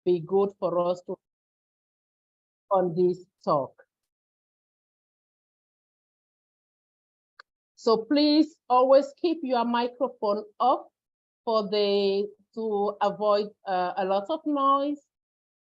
be good for us to on this talk. So please always keep your microphone off to avoid a lot of noise.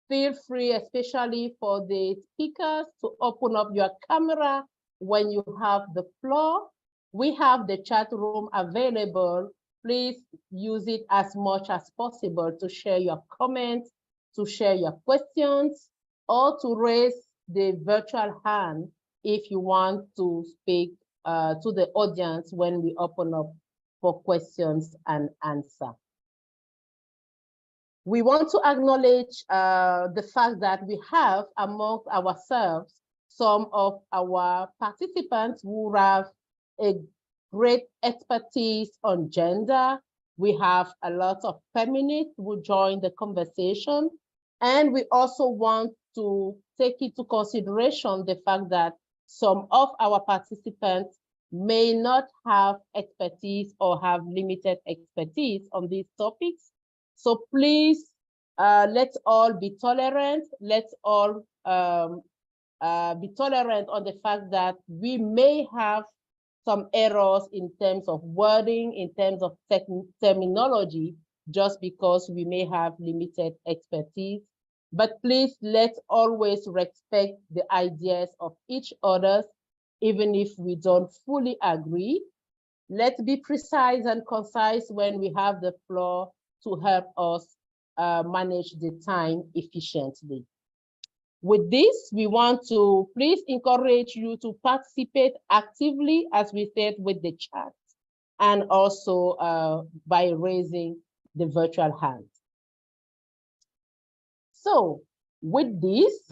Feel free, especially for the speakers, to open up your camera when you have the floor. We have the chat room available. Please use it as much as possible to share your comments, to share your questions, or to raise the virtual hand if you want to speak to the audience when we open up for questions and answer. We want to acknowledge the fact that we have amongst ourselves some of our participants who have a great expertise on gender. We have a lot of feminists who join the conversation. And we also want to take into consideration the fact that some of our participants may not have expertise or have limited expertise on these topics. So please, let's all be tolerant. Let's all be tolerant on the fact that we may have some errors in terms of wording, in terms of terminology, just because we may have limited expertise. But please, let's always respect the ideas of each other, even if we don't fully agree. Let's be precise and concise when we have the floor to help us manage the time efficiently. With this, we want to please encourage you to participate actively, as we said, with the chat, and also by raising the virtual hand. So with this,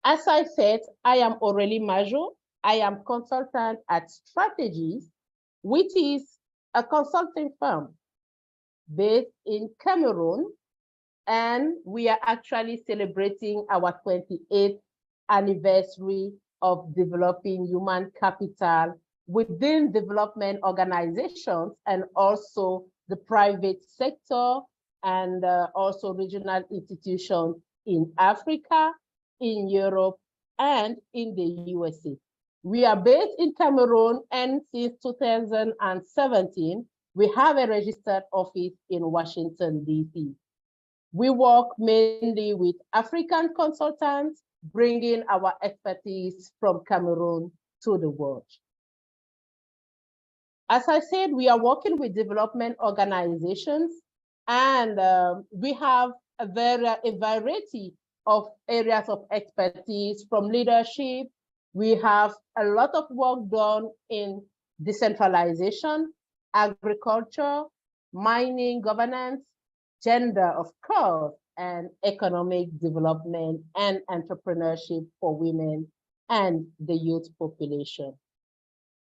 as I said, I am Aurélie Majot. I am consultant at Strategies, which is a consulting firm based in Cameroon. And we are actually celebrating our 28th anniversary of developing human capital within development organizations and also the private sector and also regional institutions in Africa, in Europe, and in the USA. We are based in Cameroon, and since 2017, we have a registered office in Washington, D.C. We work mainly with African consultants, bringing our expertise from Cameroon to the world. As I said, we are working with development organizations, and we have a variety of areas of expertise from leadership. We have a lot of work done in decentralization, agriculture, mining, governance, gender, of course, and economic development and entrepreneurship for women and the youth population.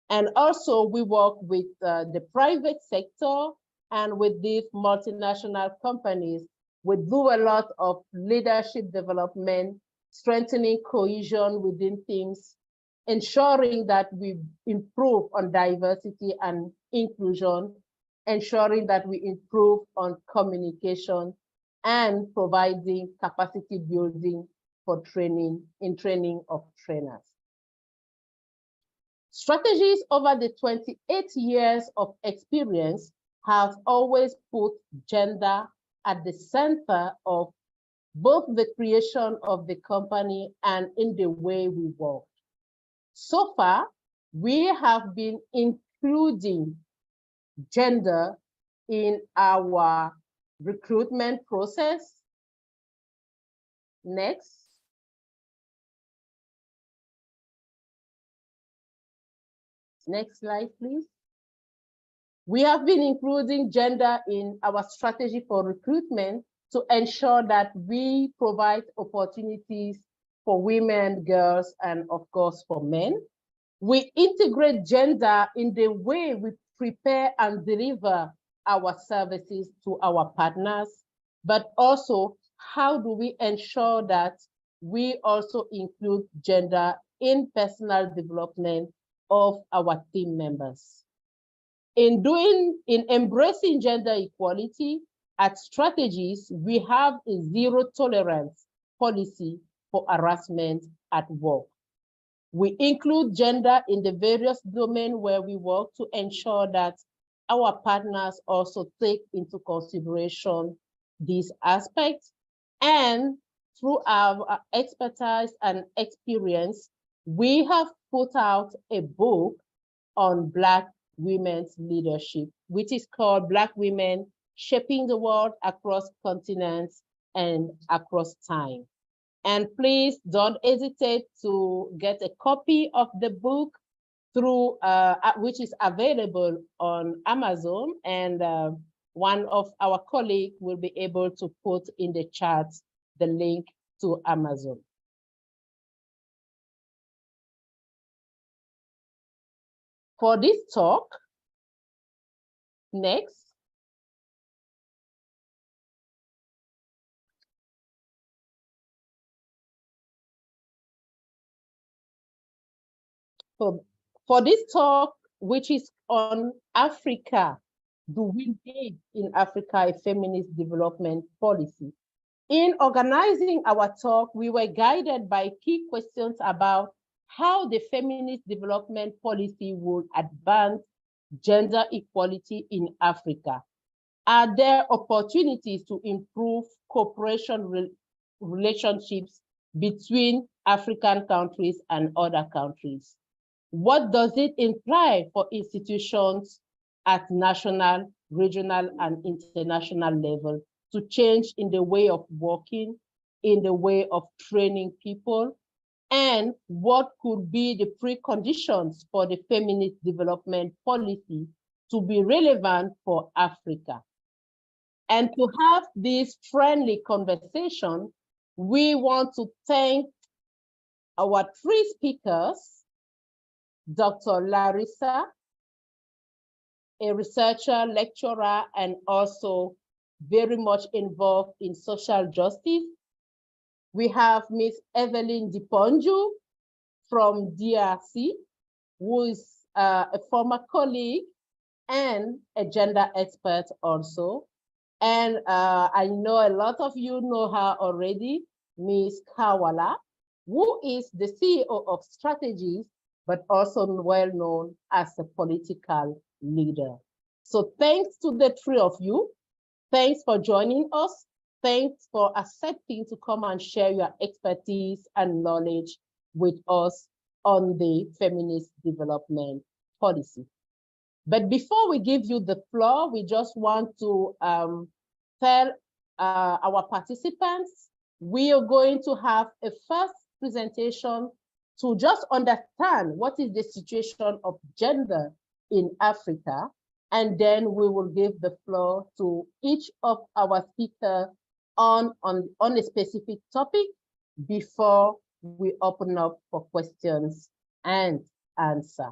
And also we work with the private sector and with these multinational companies. We do a lot of leadership development, strengthening cohesion within teams, ensuring that we improve on diversity and inclusion, ensuring that we improve on communication, and providing capacity building for training of trainers. Strategies over the 28 years of experience have always put gender at the center of both the creation of the company and in the way we work. So far, we have been including gender in our recruitment process. Next. Next slide, please. We have been including gender in our strategy for recruitment to ensure that we provide opportunities for women, girls, and of course for men. We integrate gender in the way we prepare and deliver our services to our partners, but also how do we ensure that we also include gender in personal development of our team members. In embracing gender equality, at strategies, we have a zero tolerance policy for harassment at work. We include gender in the various domains where we work to ensure that our partners also take into consideration these aspects. And through our expertise and experience, we have put out a book on Black women's leadership, which is called Black Women Shaping the World Across Continents and Across Time. And please don't hesitate to get a copy of the book through which is available on Amazon, and one of our colleagues will be able to put in the chat the link to Amazon. For this talk, next, for this talk, which is on Africa, do we need in Africa a feminist development policy? In organizing our talk, we were guided by key questions about how the feminist development policy would advance gender equality in Africa. Are there opportunities to improve cooperation relationships between African countries and other countries? What does it imply for institutions at national, regional, and international level to change in the way of working, in the way of training people? And what could be the preconditions for the feminist development policy to be relevant for Africa? And to have this friendly conversation, we want to thank our three speakers, Dr. Larissa, a researcher, lecturer, and also very much involved in social justice. We have Ms. Evelyn Diponju from DRC, who is a former colleague and a gender expert also. And I know a lot of you know her already, Ms. Kawala, who is the CEO of Strategies, but also well known as a political leader. So thanks to the three of you. Thanks for joining us. Thanks for accepting to come and share your expertise and knowledge with us on the feminist development policy. But before we give you the floor, we just want to tell our participants, we are going to have a first presentation to just understand what is the situation of gender in Africa. And then we will give the floor to each of our speakers on a specific topic before we open up for questions and answer.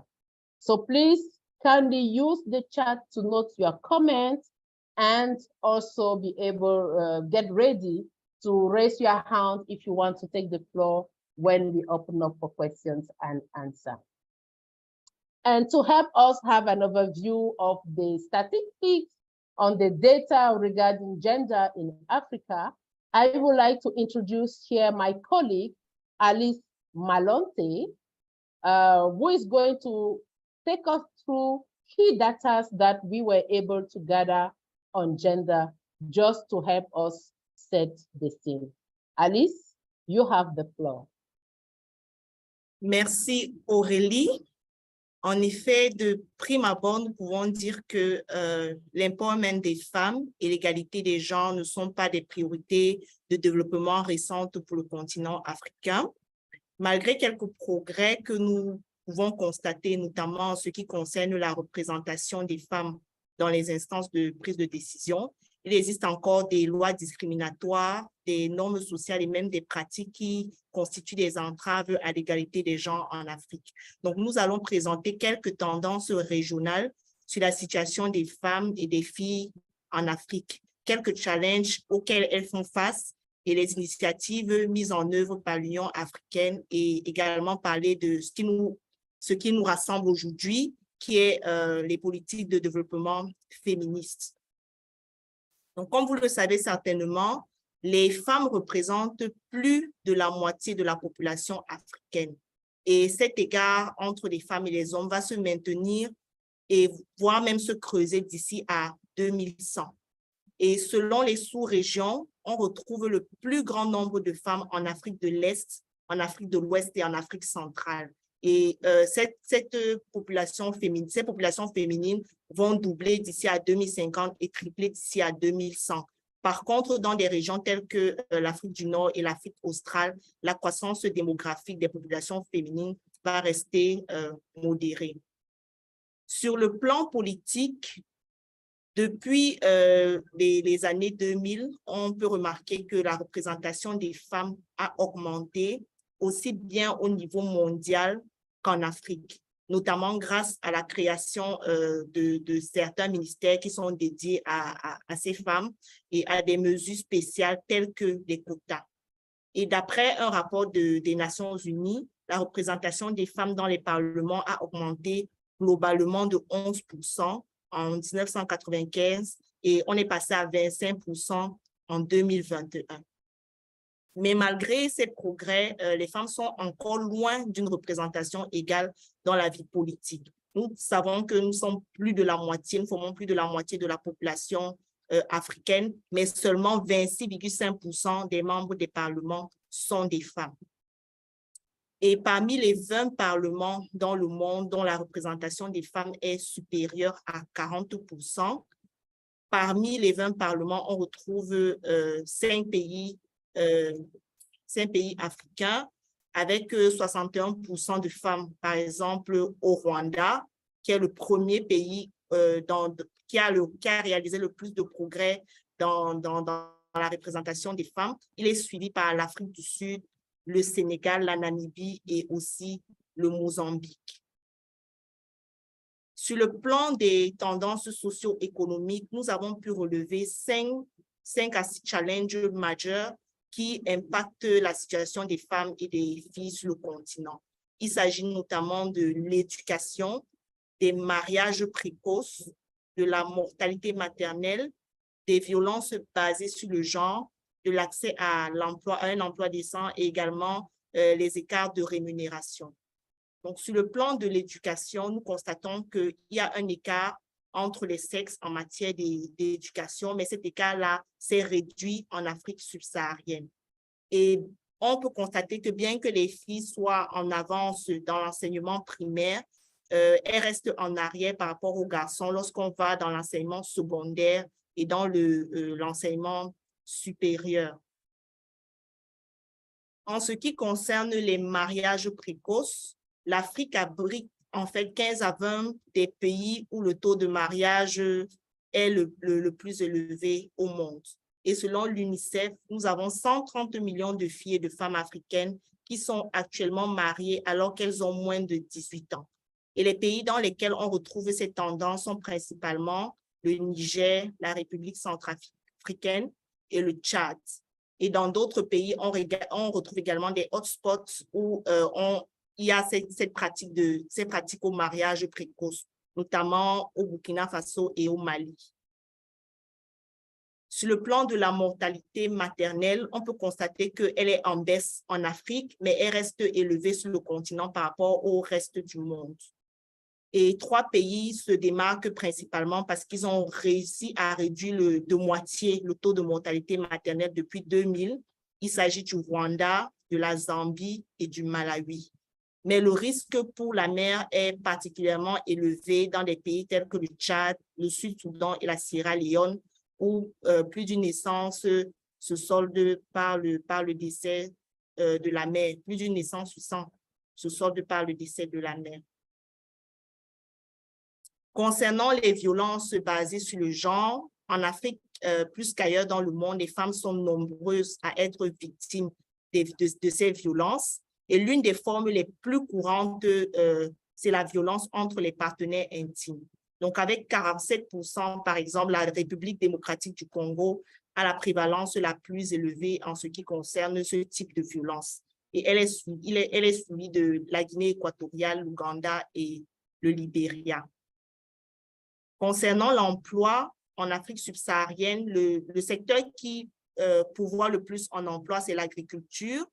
So please kindly use the chat to note your comments and also be able, get ready to raise your hand if you want to take the floor when we open up for questions and answer. And to help us have an overview of the statistics on the data regarding gender in Africa, I would like to introduce here my colleague, Alice Malongte, who is going to take us through key data that we were able to gather on gender just to help us set the scene. Alice, you have the floor. Merci Aurélie. En effet, de prime abord, nous pouvons dire que l'empowerment des femmes et l'égalité des genres ne sont pas des priorités de développement récentes pour le continent africain. Malgré quelques progrès que nous pouvons constater, notamment en ce qui concerne la représentation des femmes dans les instances de prise de décision, il existe encore des lois discriminatoires, des normes sociales et même des pratiques qui constituent des entraves à l'égalité des genres en Afrique. Donc, nous allons présenter quelques tendances régionales sur la situation des femmes et des filles en Afrique, quelques challenges auxquels elles font face et les initiatives mises en œuvre par l'Union africaine, et également parler de ce qui nous rassemble aujourd'hui, qui est les politiques de développement féministes. Donc, comme vous le savez certainement, les femmes représentent plus de la moitié de la population africaine. Et cet écart entre les femmes et les hommes va se maintenir et voire même se creuser d'ici à 2100. Et selon les sous-régions, on retrouve le plus grand nombre de femmes en Afrique de l'Est, en Afrique de l'Ouest et en Afrique centrale. Et ces populations féminines vont doubler d'ici à 2050 et tripler d'ici à 2100. Par contre, dans des régions telles que l'Afrique du Nord et l'Afrique australe, la croissance démographique des populations féminines va rester modérée. Sur le plan politique, depuis les années 2000, on peut remarquer que la représentation des femmes a augmenté aussi bien au niveau mondial qu'en Afrique, notamment grâce à la création de certains ministères qui sont dédiés à ces femmes et à des mesures spéciales telles que les quotas. Et d'après un rapport des Nations Unies, la représentation des femmes dans les parlements a augmenté globalement de 11% en 1995 et on est passé à 25% en 2021. Mais malgré ces progrès, les femmes sont encore loin d'une représentation égale dans la vie politique. Nous savons que nous sommes plus de la moitié, nous formons plus de la moitié de la population africaine, mais seulement 26,5% des membres des parlements sont des femmes. Et parmi les 20 parlements dans le monde dont la représentation des femmes est supérieure à 40%, parmi les 20 parlements, on retrouve 5 pays africains avec 61% de femmes. Par exemple, au Rwanda, qui est le premier pays qui a réalisé le plus de progrès dans la représentation des femmes. Il est suivi par l'Afrique du Sud, le Sénégal, la Namibie et aussi le Mozambique. Sur le plan des tendances socio-économiques, nous avons pu relever 5 à 6 challenges majeurs qui impactent la situation des femmes et des filles sur le continent. Il s'agit notamment de l'éducation, des mariages précoces, de la mortalité maternelle, des violences basées sur le genre, de l'accès à l'emploi, à un emploi décent et également les écarts de rémunération. Donc, sur le plan de l'éducation, nous constatons qu'il y a un écart entre les sexes en matière d'éducation, mais cet écart-là s'est réduit en Afrique subsaharienne. Et on peut constater que bien que les filles soient en avance dans l'enseignement primaire, elles restent en arrière par rapport aux garçons lorsqu'on va dans l'enseignement secondaire et dans l'enseignement supérieur. En ce qui concerne les mariages précoces, l'Afrique abrite en fait 15 à 20 des pays où le taux de mariage est le plus élevé au monde. Et selon l'UNICEF, nous avons 130 millions de filles et de femmes africaines qui sont actuellement mariées alors qu'elles ont moins de 18 ans. Et les pays dans lesquels on retrouve ces tendances sont principalement le Niger, la République centrafricaine et le Tchad. Et dans d'autres pays, on retrouve également des hotspots où il y a ces pratiques au mariage précoce, notamment au Burkina Faso et au Mali. Sur le plan de la mortalité maternelle, on peut constater qu'elle est en baisse en Afrique, mais elle reste élevée sur le continent par rapport au reste du monde. Et 3 pays se démarquent principalement parce qu'ils ont réussi à réduire de moitié le taux de mortalité maternelle depuis 2000. Il s'agit du Rwanda, de la Zambie et du Malawi. Mais le risque pour la mère est particulièrement élevé dans des pays tels que le Tchad, le Sud-Soudan et la Sierra Leone, où plus d'une naissance se solde par le décès de la mère. Plus d'une naissance sur 100 se solde par le décès de la mère. Concernant les violences basées sur le genre, en Afrique, plus qu'ailleurs dans le monde, les femmes sont nombreuses à être victimes de ces violences. Et l'une des formes les plus courantes, c'est la violence entre les partenaires intimes. Donc, avec 47%, par exemple, la République démocratique du Congo a la prévalence la plus élevée en ce qui concerne ce type de violence. Et elle est suivie de la Guinée équatoriale, l'Ouganda et le Libéria. Concernant l'emploi, en Afrique subsaharienne, le secteur qui pourvoit le plus en emploi, c'est l'agriculture,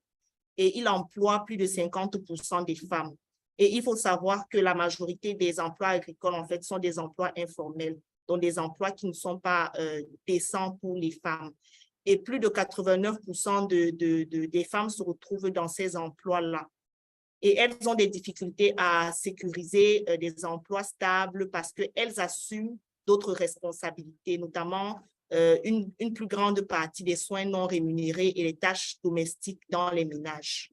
et il emploie plus de 50% des femmes. Et il faut savoir que la majorité des emplois agricoles, en fait, sont des emplois informels, donc des emplois qui ne sont pas décents pour les femmes. Et plus de 89% des femmes se retrouvent dans ces emplois-là. Et elles ont des difficultés à sécuriser des emplois stables parce qu'elles assument d'autres responsabilités, notamment une plus grande partie des soins non rémunérés et les tâches domestiques dans les ménages.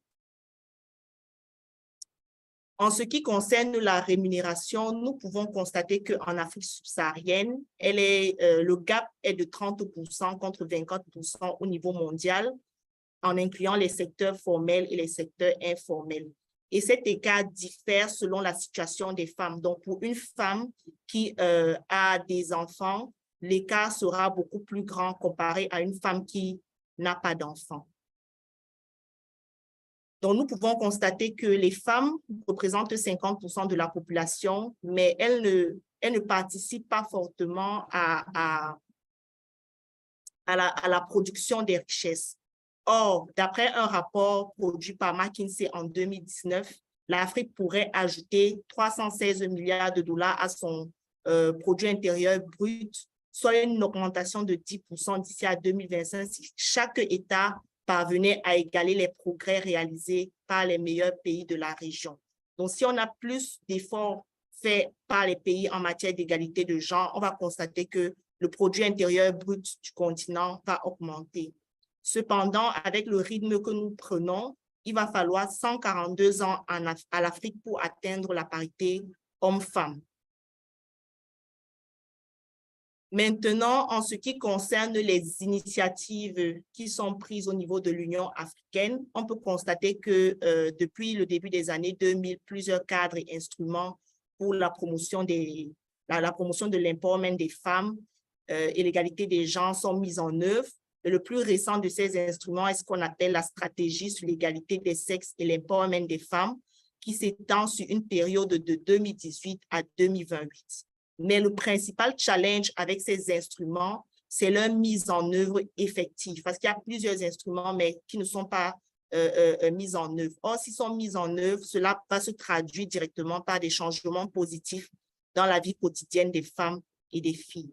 En ce qui concerne la rémunération, nous pouvons constater qu'en Afrique subsaharienne, le gap est de 30% contre 24% au niveau mondial, en incluant les secteurs formels et les secteurs informels. Et cet écart diffère selon la situation des femmes. Donc, pour une femme qui a des enfants, l'écart sera beaucoup plus grand comparé à une femme qui n'a pas d'enfants. Donc, nous pouvons constater que les femmes représentent 50% de la population, mais elles ne participent pas fortement à la production des richesses. Or, d'après un rapport produit par McKinsey en 2019, l'Afrique pourrait ajouter 316 milliards de dollars à son produit intérieur brut, soit une augmentation de 10% d'ici à 2025 si chaque État parvenait à égaler les progrès réalisés par les meilleurs pays de la région. Donc, si on a plus d'efforts faits par les pays en matière d'égalité de genre, on va constater que le produit intérieur brut du continent va augmenter. Cependant, avec le rythme que nous prenons, il va falloir 142 ans à l'Afrique pour atteindre la parité homme-femme. Maintenant, en ce qui concerne les initiatives qui sont prises au niveau de l'Union africaine, on peut constater que depuis le début des années 2000, plusieurs cadres et instruments pour la promotion de l'empowerment des femmes et l'égalité des genres sont mis en œuvre. Et le plus récent de ces instruments est ce qu'on appelle la stratégie sur l'égalité des sexes et l'empowerment des femmes, qui s'étend sur une période de 2018 à 2028. Mais le principal challenge avec ces instruments, c'est leur mise en œuvre effective, parce qu'il y a plusieurs instruments, mais qui ne sont pas mis en œuvre. Or, s'ils sont mis en œuvre, cela va se traduire directement par des changements positifs dans la vie quotidienne des femmes et des filles.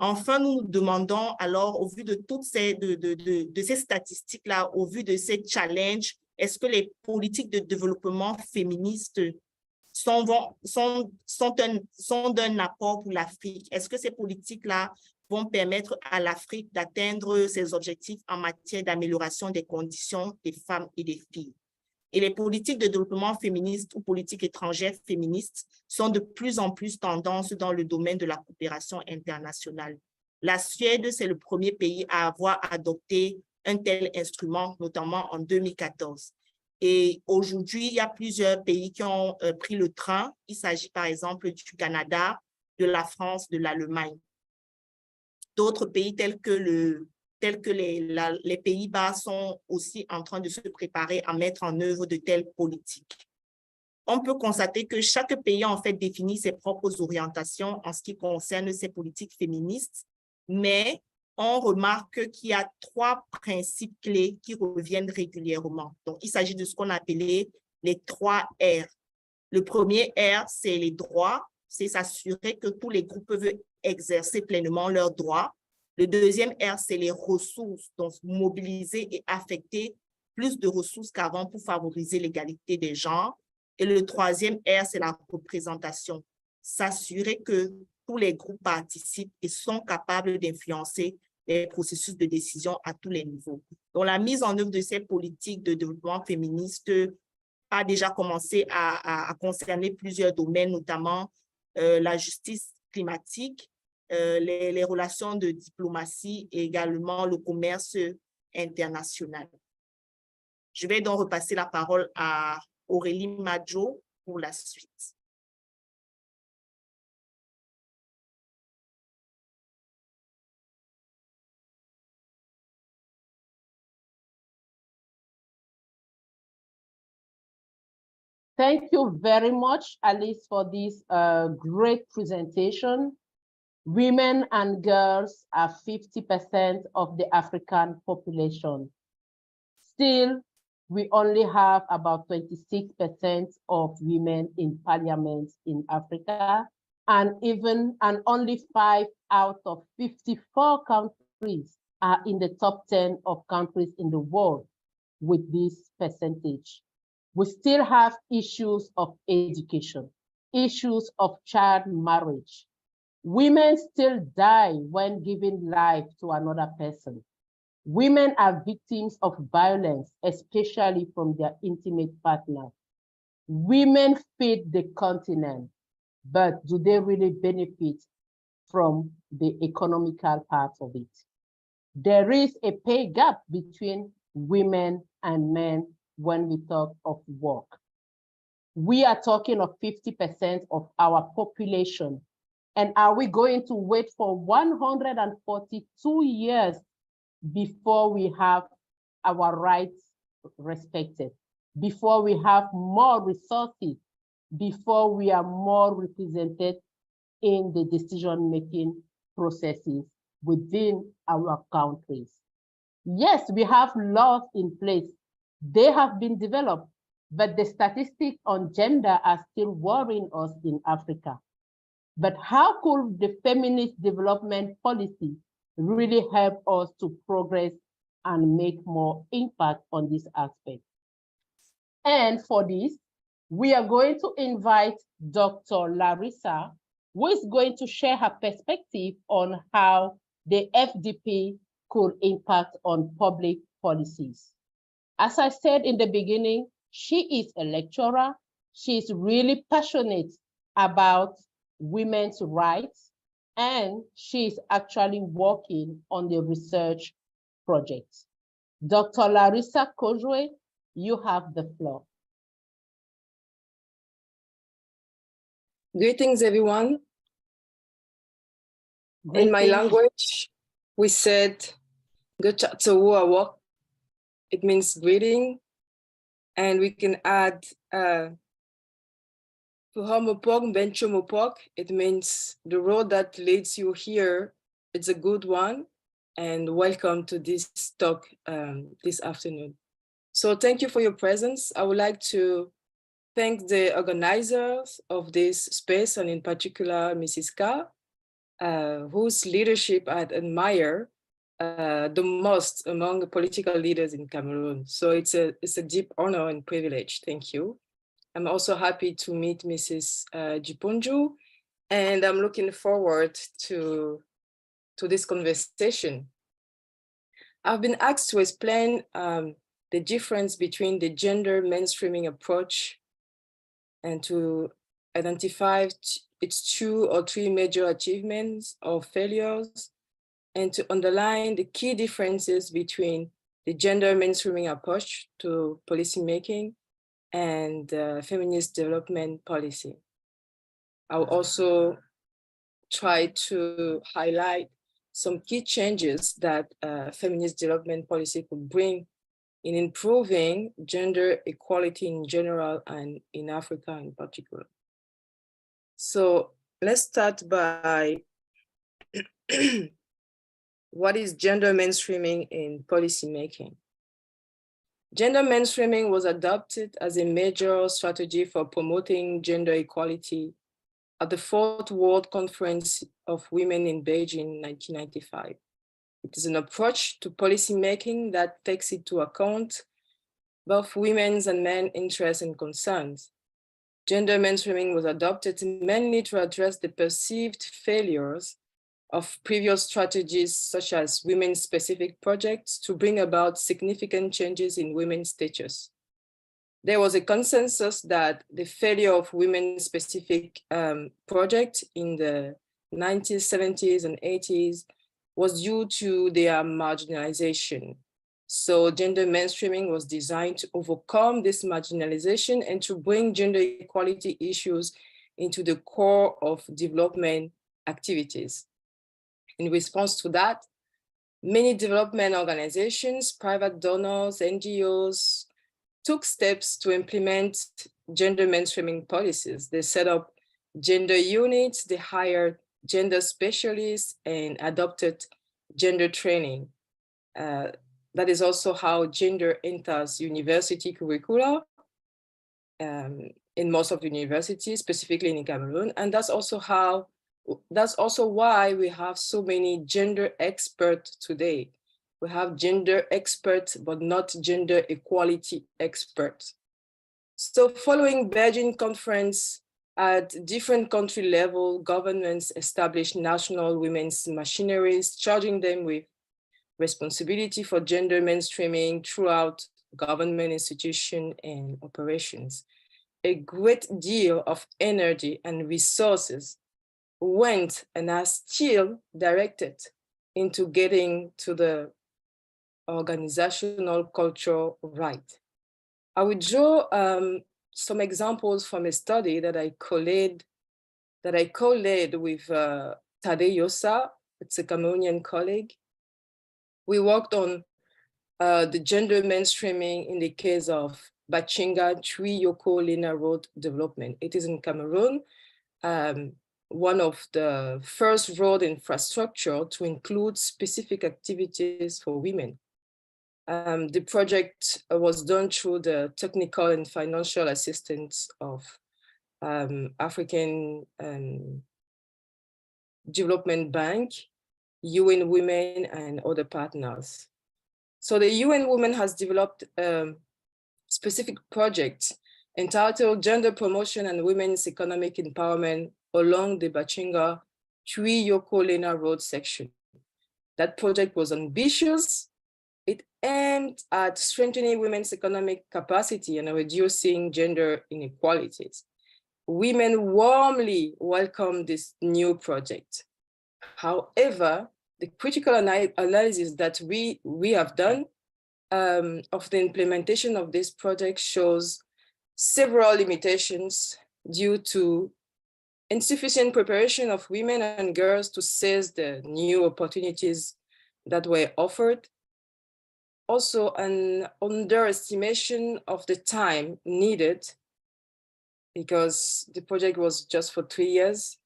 Enfin, nous nous demandons alors, au vu de toutes ces statistiques-là, au vu de ces challenges, est-ce que les politiques de développement féministes sont d'un apport pour l'Afrique? Est-ce que ces politiques-là vont permettre à l'Afrique d'atteindre ses objectifs en matière d'amélioration des conditions des femmes et des filles? Et les politiques de développement féministe ou politiques étrangères féministes sont de plus en plus tendance dans le domaine de la coopération internationale. La Suède, c'est le premier pays à avoir adopté un tel instrument, notamment en 2014. Et aujourd'hui, il y a plusieurs pays qui ont pris le train. Il s'agit par exemple du Canada, de la France, de l'Allemagne. D'autres pays tels que les Pays-Bas sont aussi en train de se préparer à mettre en œuvre de telles politiques. On peut constater que chaque pays en fait définit ses propres orientations en ce qui concerne ses politiques féministes, mais on remarque qu'il y a 3 principes clés qui reviennent régulièrement. Donc, il s'agit de ce qu'on appelait les 3 R. Le premier R, c'est les droits, c'est s'assurer que tous les groupes peuvent exercer pleinement leurs droits. Le deuxième R, c'est les ressources, donc mobiliser et affecter plus de ressources qu'avant pour favoriser l'égalité des genres. Et le troisième R, c'est la représentation, s'assurer que tous les groupes participent et sont capables d'influencer les processus de décision à tous les niveaux. Donc, la mise en œuvre de ces politiques de développement féministe a déjà commencé à concerner plusieurs domaines, notamment la justice climatique, les relations de diplomatie et également le commerce international. Je vais donc repasser la parole à Aurélie Madjo pour la suite. Thank you very much, Alice, for this great presentation. Women and girls are 50% of the African population. Still, we only have about 26% of women in parliament in Africa, and only 5 out of 54 countries are in the top 10 of countries in the world with this percentage. We still have issues of education, issues of child marriage. Women still die when giving life to another person. Women are victims of violence, especially from their intimate partners. Women feed the continent, but do they really benefit from the economical part of it? There is a pay gap between women and men when we talk of work. We are talking of 50% of our population. And are we going to wait for 142 years before we have our rights respected, before we have more resources, before we are more represented in the decision-making processes within our countries? Yes, we have laws in place. They have been developed, but the statistics on gender are still worrying us in Africa. But how could the feminist development policy really help us to progress and make more impact on this aspect? And for this, we are going to invite Dr. Larissa, who is going to share her perspective on how the FDP could impact on public policies. As I said in the beginning, she is a lecturer. She's really passionate about women's rights, and she's actually working on the research project. Dr. Larissa Kojwe, you have the floor. Greetings, everyone. Greetings. In my language, we said, Gachatawuawak. It means greeting, and we can add it means the road that leads you here. It's a good one, and welcome to this talk this afternoon. So thank you for your presence. I would like to thank the organizers of this space, and in particular, Mrs. Ka, whose leadership I admire the most among the political leaders in Cameroon. So it's a deep honor and privilege. Thank you. I'm also happy to meet Mrs. Jiponju, and I'm looking forward to this conversation. I've been asked to explain the difference between the gender mainstreaming approach and to identify its 2 or 3 major achievements or failures, and to underline the key differences between the gender mainstreaming approach to policymaking and feminist development policy. I'll also try to highlight some key changes that feminist development policy could bring in improving gender equality in general and in Africa in particular. So let's start by what is gender mainstreaming in policymaking? Gender mainstreaming was adopted as a major strategy for promoting gender equality at the 4th World Conference of Women in Beijing in 1995. It is an approach to policymaking that takes into account both women's and men's interests and concerns. Gender mainstreaming was adopted mainly to address the perceived failures of previous strategies, such as women-specific projects, to bring about significant changes in women's status. There was a consensus that the failure of women-specific projects in the 1970s and 80s was due to their marginalization. So gender mainstreaming was designed to overcome this marginalization and to bring gender equality issues into the core of development activities. In response to that, many development organizations, private donors, NGOs, took steps to implement gender mainstreaming policies. They set up gender units, they hired gender specialists, and adopted gender training. That is also how gender enters university curricula in most of the universities, specifically in Cameroon. And that's also why we have so many gender experts today. We have gender experts, but not gender equality experts. So following Beijing conference, at different country level, governments established national women's machineries, charging them with responsibility for gender mainstreaming throughout government institutions and operations. A great deal of energy and resources went and are still directed into getting to the organizational culture right. I would draw some examples from a study that I co-led with Tade Yosa. It's a Cameroonian colleague. We worked on the gender mainstreaming in the case of Bachinga Tui Yoko Lena Road development. It is in Cameroon, one of the first road infrastructure to include specific activities for women. The project was done through the technical and financial assistance of African Development Bank, UN Women, and other partners. So the UN Women has developed specific projects entitled Gender Promotion and Women's Economic Empowerment along the Bachinga Tui Yoko Lena Road section. That project was ambitious. It aimed at strengthening women's economic capacity and reducing gender inequalities. Women warmly welcomed this new project. However, the critical analysis that we have done of the implementation of this project shows several limitations due to insufficient preparation of women and girls to seize the new opportunities that were offered. Also, an underestimation of the time needed because the project was just for 3 years,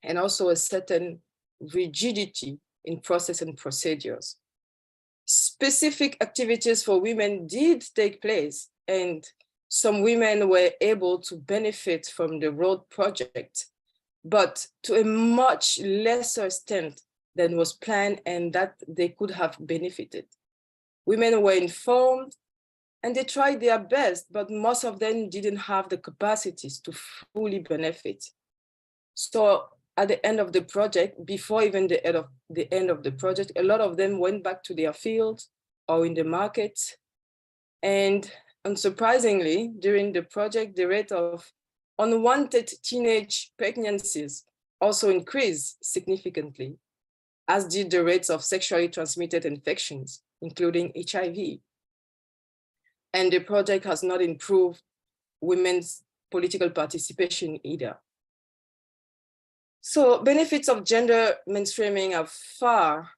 and also a certain rigidity in process and procedures. Specific activities for women did take place, and some women were able to benefit from the road project, but to a much lesser extent than was planned and that they could have benefited. Women were informed and they tried their best, but most of them didn't have the capacities to fully benefit. So at the end of the project, before even the end of the project, a lot of them went back to their fields or in the market. And unsurprisingly, during the project, the rate of unwanted teenage pregnancies also increased significantly, as did the rates of sexually transmitted infections, including HIV. And the project has not improved women's political participation either. So benefits of gender mainstreaming are far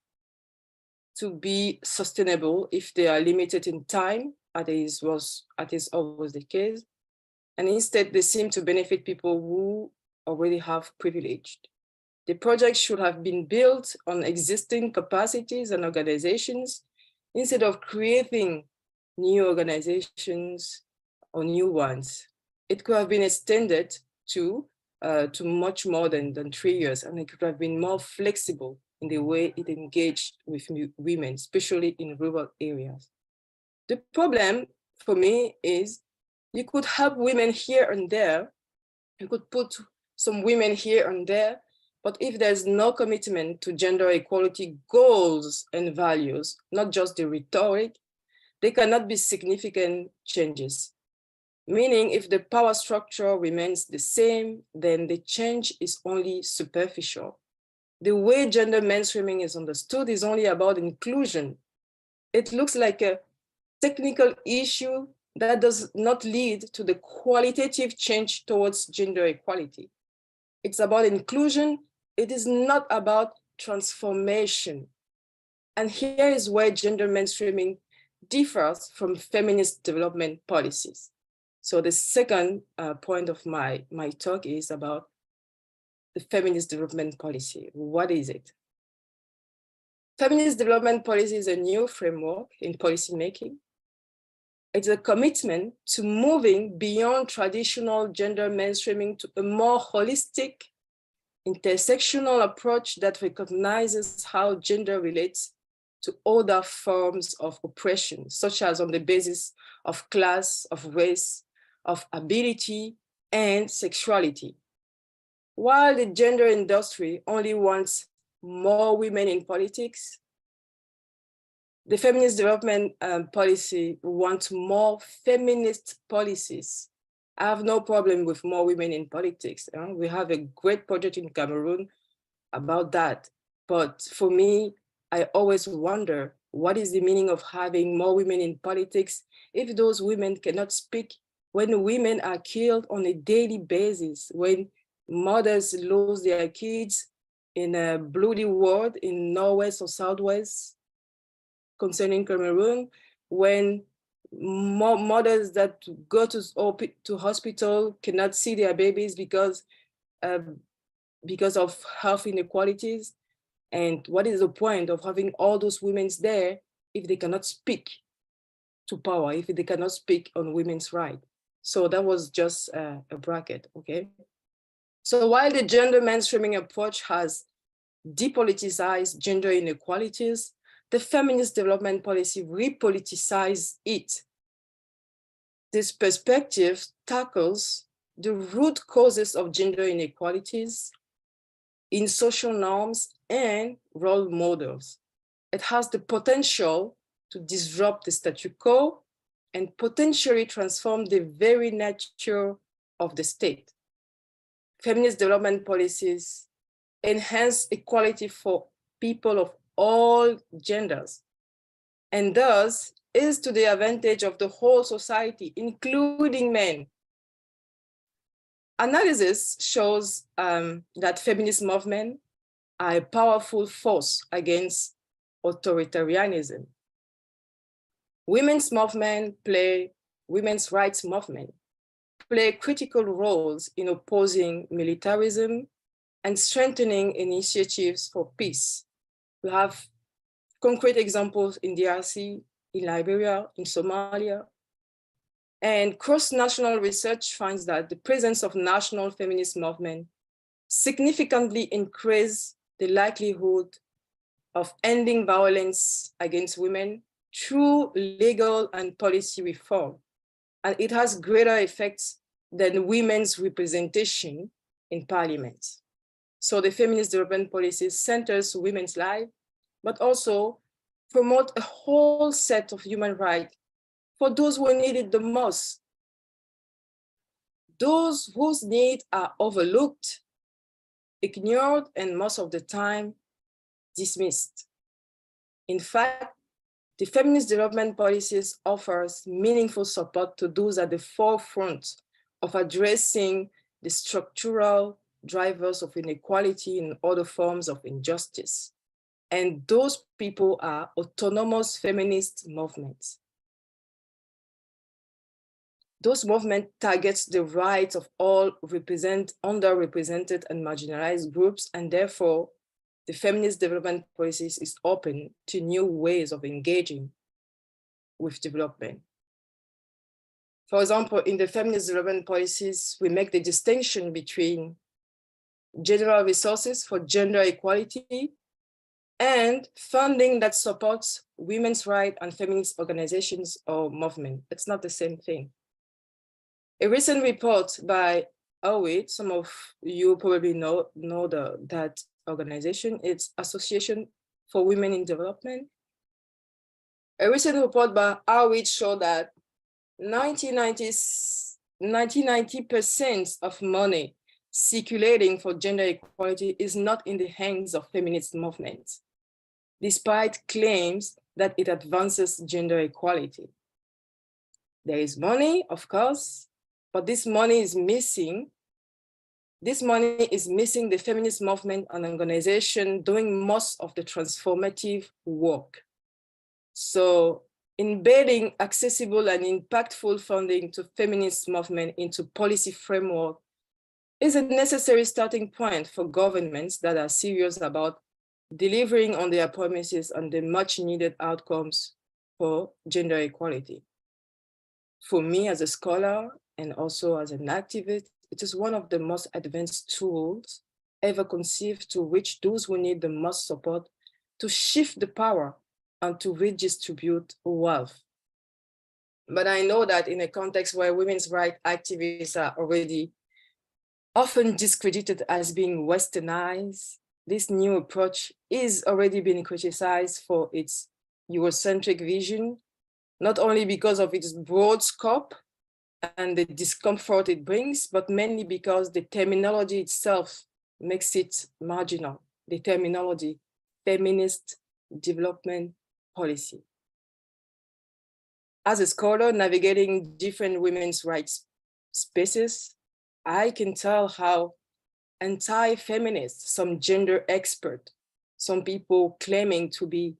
to be sustainable if they are limited in time, as is always the case. And instead, they seem to benefit people who already have privilege. The project should have been built on existing capacities and organizations instead of creating new organizations or new ones. It could have been extended to much more than 3 years, and it could have been more flexible in the way it engaged with women, especially in rural areas. The problem for me is you could help women here and there, you could put some women here and there, but if there's no commitment to gender equality goals and values, not just the rhetoric, there cannot be significant changes. Meaning if the power structure remains the same, then the change is only superficial. The way gender mainstreaming is understood is only about inclusion. It looks like a technical issue that does not lead to the qualitative change towards gender equality. It's about inclusion. It is not about transformation. And here is where gender mainstreaming differs from feminist development policies. So the second point of my talk is about the feminist development policy. What is it? Feminist development policy is a new framework in policymaking. It's a commitment to moving beyond traditional gender mainstreaming to a more holistic, intersectional approach that recognizes how gender relates to other forms of oppression, such as on the basis of class, of race, of ability, and sexuality. While the gender industry only wants more women in politics, the feminist development policy wants more feminist policies. I have no problem with more women in politics. We have a great project in Cameroon about that. But for me, I always wonder, what is the meaning of having more women in politics if those women cannot speak, when women are killed on a daily basis, when mothers lose their kids in a bloody war in Northwest or Southwest concerning Cameroon, when mothers that go to hospital cannot see their babies because of health inequalities. And what is the point of having all those women there if they cannot speak to power, if they cannot speak on women's rights? So that was just a bracket, okay? So while the gender mainstreaming approach has depoliticized gender inequalities, the feminist development policy repoliticizes it. This perspective tackles the root causes of gender inequalities in social norms and role models. It has the potential to disrupt the statu quo and potentially transform the very nature of the state. Feminist development policies enhance equality for people of all genders, and thus is to the advantage of the whole society, including men. Analysis shows that feminist movements are a powerful force against authoritarianism. Women's rights movement play critical roles in opposing militarism and strengthening initiatives for peace. We have concrete examples in DRC, in Liberia, in Somalia. And cross-national research finds that the presence of national feminist movement significantly increases the likelihood of ending violence against women through legal and policy reform. And it has greater effects than women's representation in parliament. So the feminist development policy centers women's life, but also promote a whole set of human rights for those who need it the most. Those whose needs are overlooked, ignored, and most of the time dismissed. In fact, the feminist development policies offers meaningful support to those at the forefront of addressing the structural drivers of inequality and other forms of injustice. And those people are autonomous feminist movements. Those movements target the rights of all underrepresented and marginalized groups, and therefore the feminist development policies is open to new ways of engaging with development. For example, in the feminist development policies, we make the distinction between general resources for gender equality and funding that supports women's rights and feminist organizations or movement. It's not the same thing. A recent report by OWID, some of you probably know that organization, it's Association for Women in Development. A recent report by OWID showed that 90% of money circulating for gender equality is not in the hands of feminist movements, despite claims that it advances gender equality. There is money, of course, but this money is missing. This money is missing the feminist movement and organization doing most of the transformative work. So embedding accessible and impactful funding to feminist movement into policy framework is a necessary starting point for governments that are serious about delivering on their promises and the much needed outcomes for gender equality. For me as a scholar and also as an activist, it is one of the most advanced tools ever conceived to reach those who need the most support, to shift the power and to redistribute wealth. But I know that in a context where women's rights activists are already often discredited as being westernized, this new approach is already being criticized for its Eurocentric vision, not only because of its broad scope and the discomfort it brings, but mainly because the terminology itself makes it marginal. The terminology, feminist development policy. As a scholar navigating different women's rights spaces, I can tell how anti-feminists, some gender expert, some people claiming to be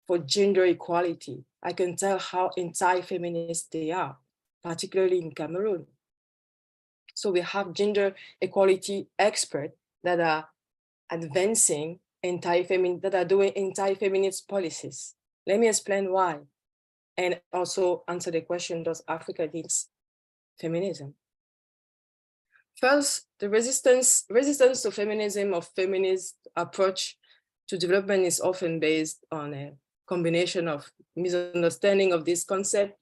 for gender equality, I can tell how anti-feminist they are, particularly in Cameroon. So we have gender equality experts that are advancing that are doing anti-feminist policies. Let me explain why, and also answer the question, does Africa need feminism? First, the resistance to feminism or feminist approach to development is often based on a combination of misunderstanding of this concept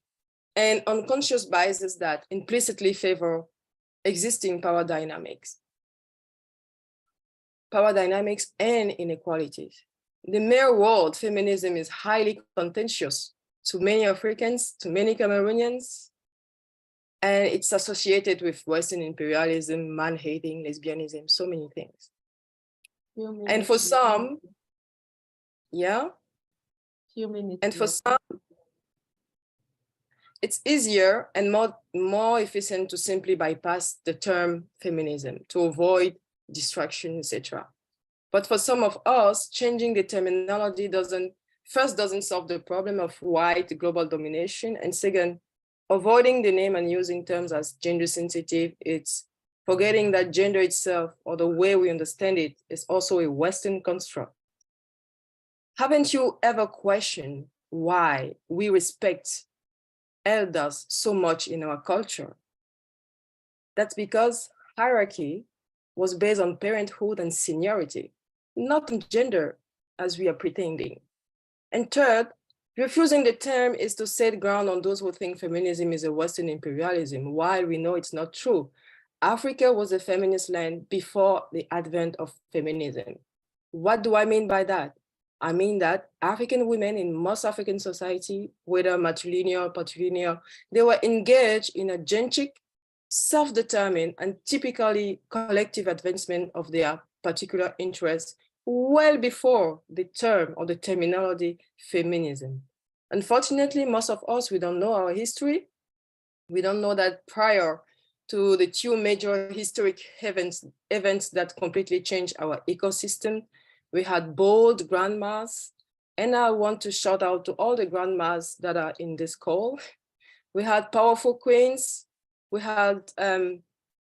and unconscious biases that implicitly favor existing power dynamics and inequalities. The mere word feminism is highly contentious to many Africans, to many Cameroonians, and it's associated with Western imperialism, man-hating, lesbianism, so many things. And for some, yeah, and for some, it's easier and more efficient to simply bypass the term feminism to avoid distraction, etc. But for some of us, changing the terminology doesn't solve the problem of white global domination, and second, avoiding the name and using terms as gender sensitive, it's forgetting that gender itself, or the way we understand it, is also a Western construct. Haven't you ever questioned why we respect elders so much in our culture? That's because hierarchy was based on parenthood and seniority, not on gender as we are pretending. And third, refusing the term is to set ground on those who think feminism is a Western imperialism, while we know it's not true. Africa was a feminist land before the advent of feminism. What do I mean by that? I mean that African women in most African society, whether matrilineal or patrilineal, they were engaged in a gentric, self-determined, and typically collective advancement of their particular interests well before the term or the terminology feminism. Unfortunately, most of us, we don't know our history. We don't know that prior to the two major historic events that completely changed our ecosystem, we had bold grandmas, and I want to shout out to all the grandmas that are in this call. We had powerful queens, we had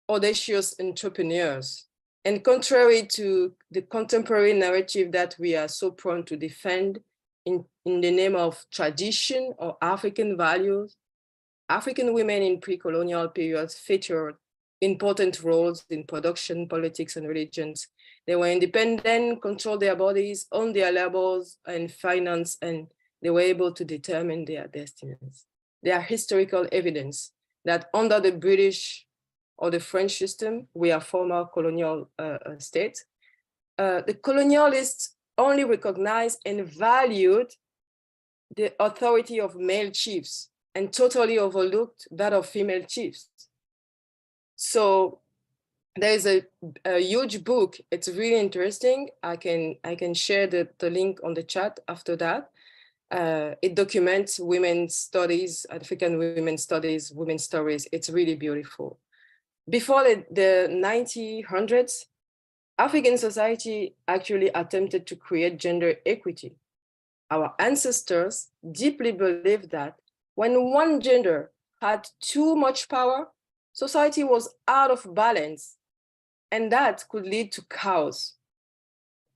audacious entrepreneurs. And contrary to the contemporary narrative that we are so prone to defend in the name of tradition or African values, African women in pre-colonial periods featured important roles in production, politics, and religions. They were independent, controlled their bodies, owned their labors and finance, and they were able to determine their destinies. There are historical evidence that under the British or the French system, we are former colonial states, the colonialists only recognized and valued the authority of male chiefs and totally overlooked that of female chiefs. So there is a huge book. It's really interesting. I can share the link on the chat after that. It documents women's studies, African women's studies, women's stories. It's really beautiful. Before the 1900s, African society actually attempted to create gender equity. Our ancestors deeply believed that when one gender had too much power, society was out of balance and that could lead to chaos.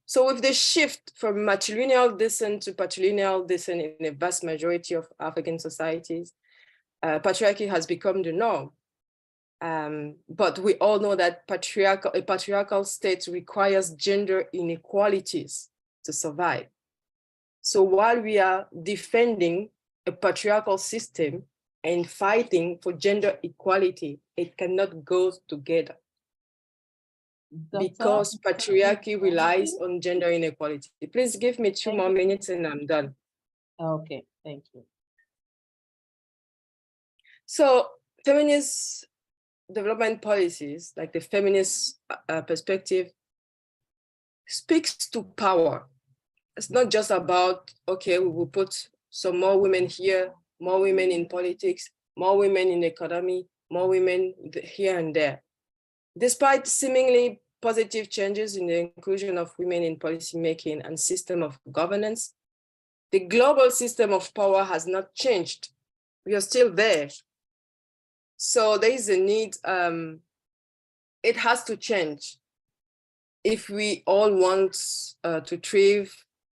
So with the shift from matrilineal descent to patrilineal descent in a vast majority of African societies, patriarchy has become the norm. But we all know that a patriarchal state requires gender inequalities to survive. So while we are defending a patriarchal system and fighting for gender equality, it cannot go together. Because patriarchy relies on gender inequality. Please give me two more minutes and I'm done. Okay, thank you. So feminist development policies, like the feminist perspective, speaks to power. It's not just about, okay, we will put some more women here, more women in politics, more women in the economy, more women here and there. Despite seemingly positive changes in the inclusion of women in policymaking and system of governance, the global system of power has not changed. We are still there. So there is a need, it has to change if we all want to thrive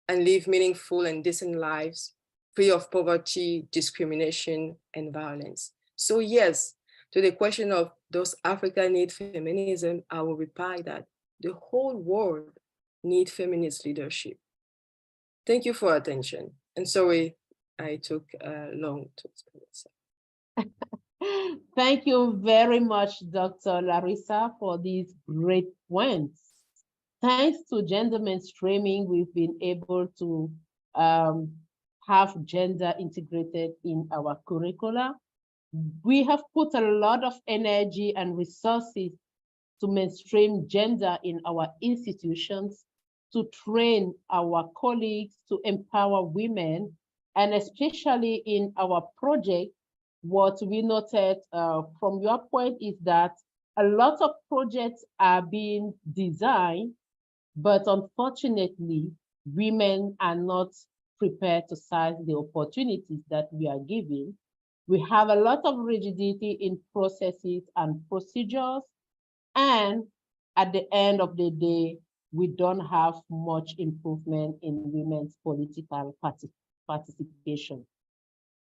and live meaningful and decent lives, free of poverty, discrimination, and violence. So yes, to the question of does Africa need feminism, I will reply that the whole world needs feminist leadership. Thank you for attention. And sorry, I took long to explain this. Thank you very much, Dr. Larissa, for these great points. Thanks to gender mainstreaming, we've been able to have gender integrated in our curricula. We have put a lot of energy and resources to mainstream gender in our institutions, to train our colleagues, to empower women, and especially in our project, what we noted from your point is that a lot of projects are being designed, but unfortunately, women are not prepared to seize the opportunities that we are giving. We have a lot of rigidity in processes and procedures, and at the end of the day, we don't have much improvement in women's political participation.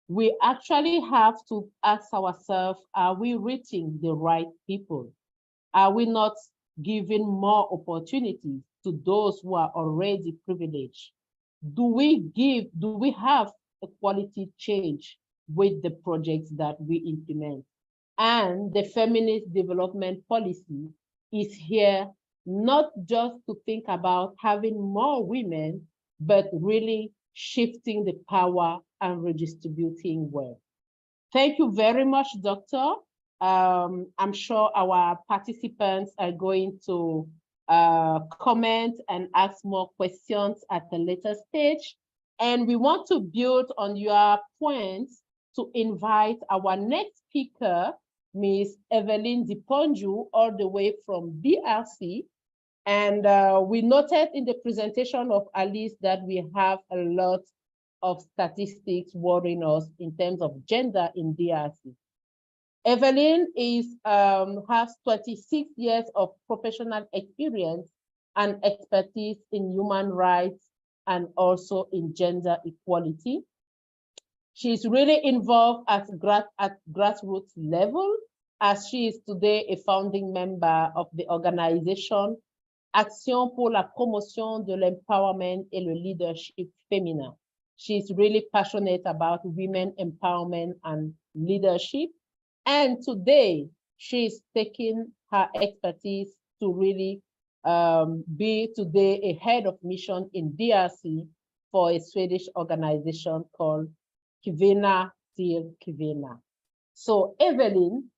We actually have to ask ourselves, are we reaching the right people? Are we not giving more opportunities to those who are already privileged? Do we have a quality change with the projects that we implement? And the feminist development policy is here not just to think about having more women, but really shifting the power and redistributing wealth. Thank you very much, Doctor. I'm sure our participants are going to comment and ask more questions at a later stage. And we want to build on your points to invite our next speaker, Ms. Evelyn Diponju, all the way from DRC. And we noted in the presentation of Alice that we have a lot of statistics worrying us in terms of gender in DRC. Evelyn has 26 years of professional experience and expertise in human rights and also in gender equality. She's really involved at grassroots level, as she is today a founding member of the organization Action pour la promotion de l'empowerment et le leadership féminin. She's really passionate about women empowerment and leadership. And today, she's taking her expertise to really be today a head of mission in DRC for a Swedish organization called Kvinna till Kvinna. So Evelyn,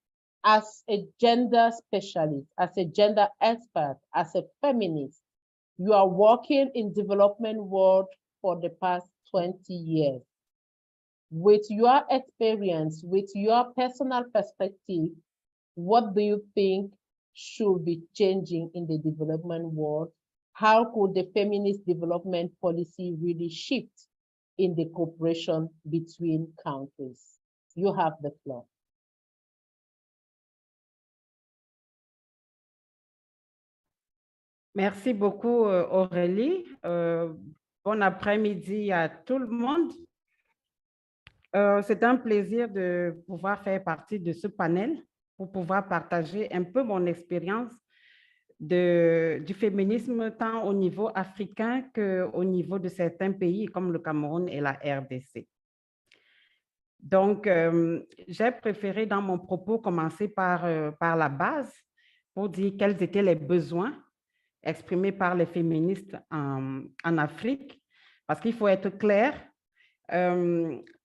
as a gender specialist, as a gender expert, as a feminist, you are working in development world for the past 20 years. With your experience, with your personal perspective, what do you think should be changing in the development world? How could the feminist development policy really shift in the cooperation between countries? You have the floor. Merci beaucoup, Aurélie. Bon après-midi à tout le monde. C'est un plaisir de pouvoir faire partie de ce panel pour pouvoir partager un peu mon expérience du féminisme tant au niveau africain qu'au niveau de certains pays comme le Cameroun et la RDC. Donc, j'ai préféré dans mon propos commencer par la base pour dire quels étaient les besoins exprimés par les féministes en Afrique, parce qu'il faut être clair.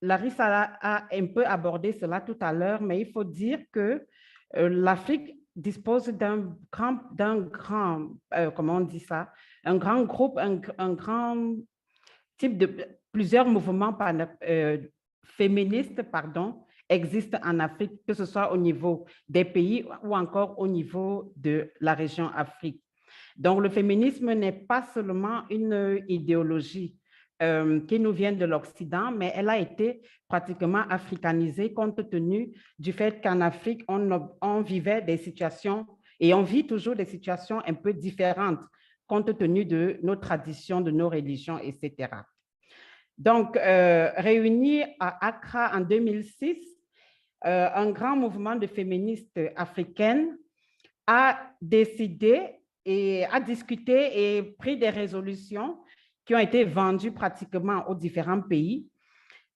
Larissa a un peu abordé cela tout à l'heure, mais il faut dire que l'Afrique dispose d'un grand, comment on dit ça, un grand groupe, un grand type de plusieurs mouvements féministes, pardon, existent en Afrique, que ce soit au niveau des pays ou encore au niveau de la région Afrique. Donc, le féminisme n'est pas seulement une idéologie qui nous vient de l'Occident, mais elle a été pratiquement africanisée compte tenu du fait qu'en Afrique, on vivait des situations et on vit toujours des situations un peu différentes compte tenu de nos traditions, de nos religions, etc. Donc, réunis à Accra en 2006, un grand mouvement de féministes africaines a décidé et a discuté et pris des résolutions qui ont été vendues pratiquement aux différents pays.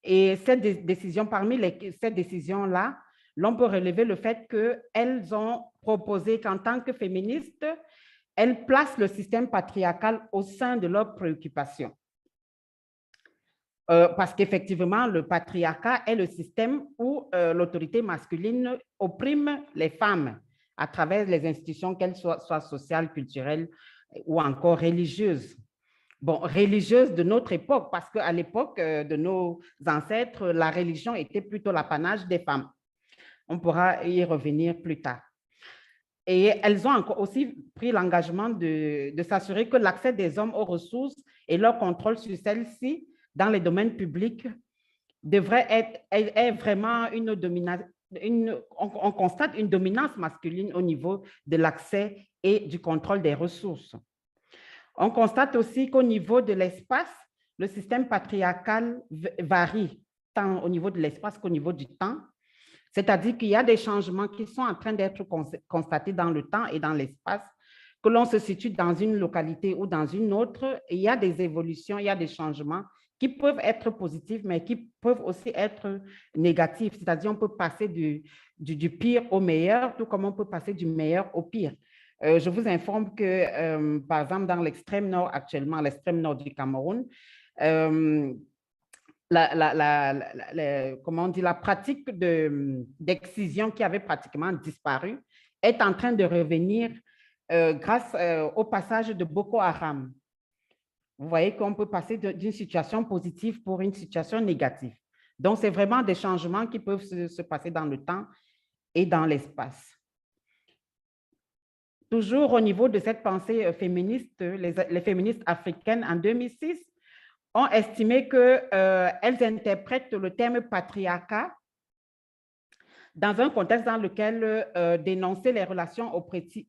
Et cette décision, parmi ces décisions-là, l'on peut relever le fait qu'elles ont proposé qu'en tant que féministes, elles placent le système patriarcal au sein de leurs préoccupations. Parce qu'effectivement, le patriarcat est le système où l'autorité masculine opprime les femmes à travers les institutions, qu'elles soient sociales, culturelles ou encore religieuses. Bon, religieuses de notre époque, parce qu'à l'époque de nos ancêtres, la religion était plutôt l'apanage des femmes. On pourra y revenir plus tard. Et elles ont aussi pris l'engagement de s'assurer que l'accès des hommes aux ressources et leur contrôle sur celles-ci dans les domaines publics devrait être vraiment une domination. On constate une dominance masculine au niveau de l'accès et du contrôle des ressources. On constate aussi qu'au niveau de l'espace, le système patriarcal varie tant au niveau de l'espace qu'au niveau du temps. C'est-à-dire qu'il y a des changements qui sont en train d'être constatés dans le temps et dans l'espace, que l'on se situe dans une localité ou dans une autre. Et il y a des évolutions, il y a des changements qui peuvent être positifs, mais qui peuvent aussi être négatifs. C'est-à-dire qu'on peut passer du pire au meilleur, tout comme on peut passer du meilleur au pire. Je vous informe que, par exemple, dans l'extrême nord actuellement, l'extrême nord du Cameroun, comment on dit, la pratique d'excision qui avait pratiquement disparu est en train de revenir grâce au passage de Boko Haram. Vous voyez qu'on peut passer d'une situation positive pour une situation négative. Donc, c'est vraiment des changements qui peuvent se passer dans le temps et dans l'espace. Toujours au niveau de cette pensée féministe, les féministes africaines en 2006 ont estimé qu'elles interprètent le terme patriarcat dans un contexte dans lequel dénoncer les relations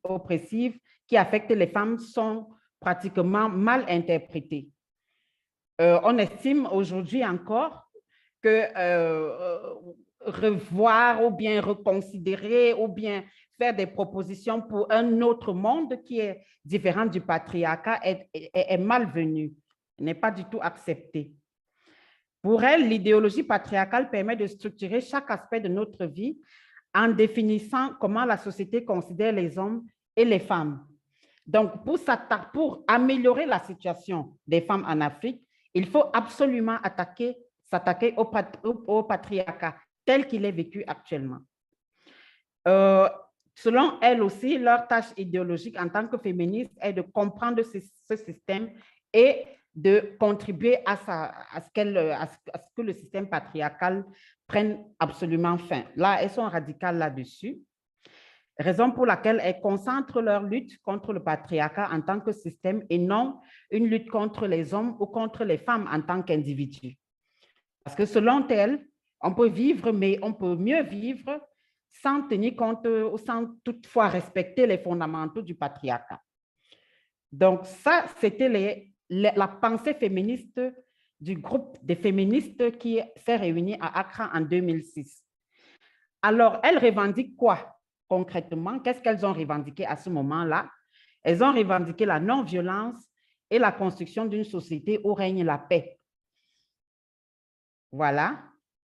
oppressives qui affectent les femmes sont pratiquement mal interprétées. On estime aujourd'hui encore que revoir ou bien reconsidérer ou bien faire des propositions pour un autre monde qui est différent du patriarcat est malvenu, n'est pas du tout accepté. Pour elle, l'idéologie patriarcale permet de structurer chaque aspect de notre vie en définissant comment la société considère les hommes et les femmes. Donc, pour améliorer la situation des femmes en Afrique, il faut absolument s'attaquer au patriarcat tel qu'il est vécu actuellement. Selon elles aussi, leur tâche idéologique en tant que féministe est de comprendre ce système et de contribuer à ce que le système patriarcal prenne absolument fin. Là, elles sont radicales là-dessus. Raison pour laquelle elles concentrent leur lutte contre le patriarcat en tant que système et non une lutte contre les hommes ou contre les femmes en tant qu'individus. Parce que selon elles, on peut vivre, mais on peut mieux vivre sans tenir compte ou sans toutefois respecter les fondamentaux du patriarcat. Donc, ça, c'était la pensée féministe du groupe des féministes qui s'est réuni à Accra en 2006. Alors, elles revendiquent quoi concrètement? Qu'est-ce qu'elles ont revendiqué à ce moment-là? Elles ont revendiqué la non-violence et la construction d'une société où règne la paix. Voilà.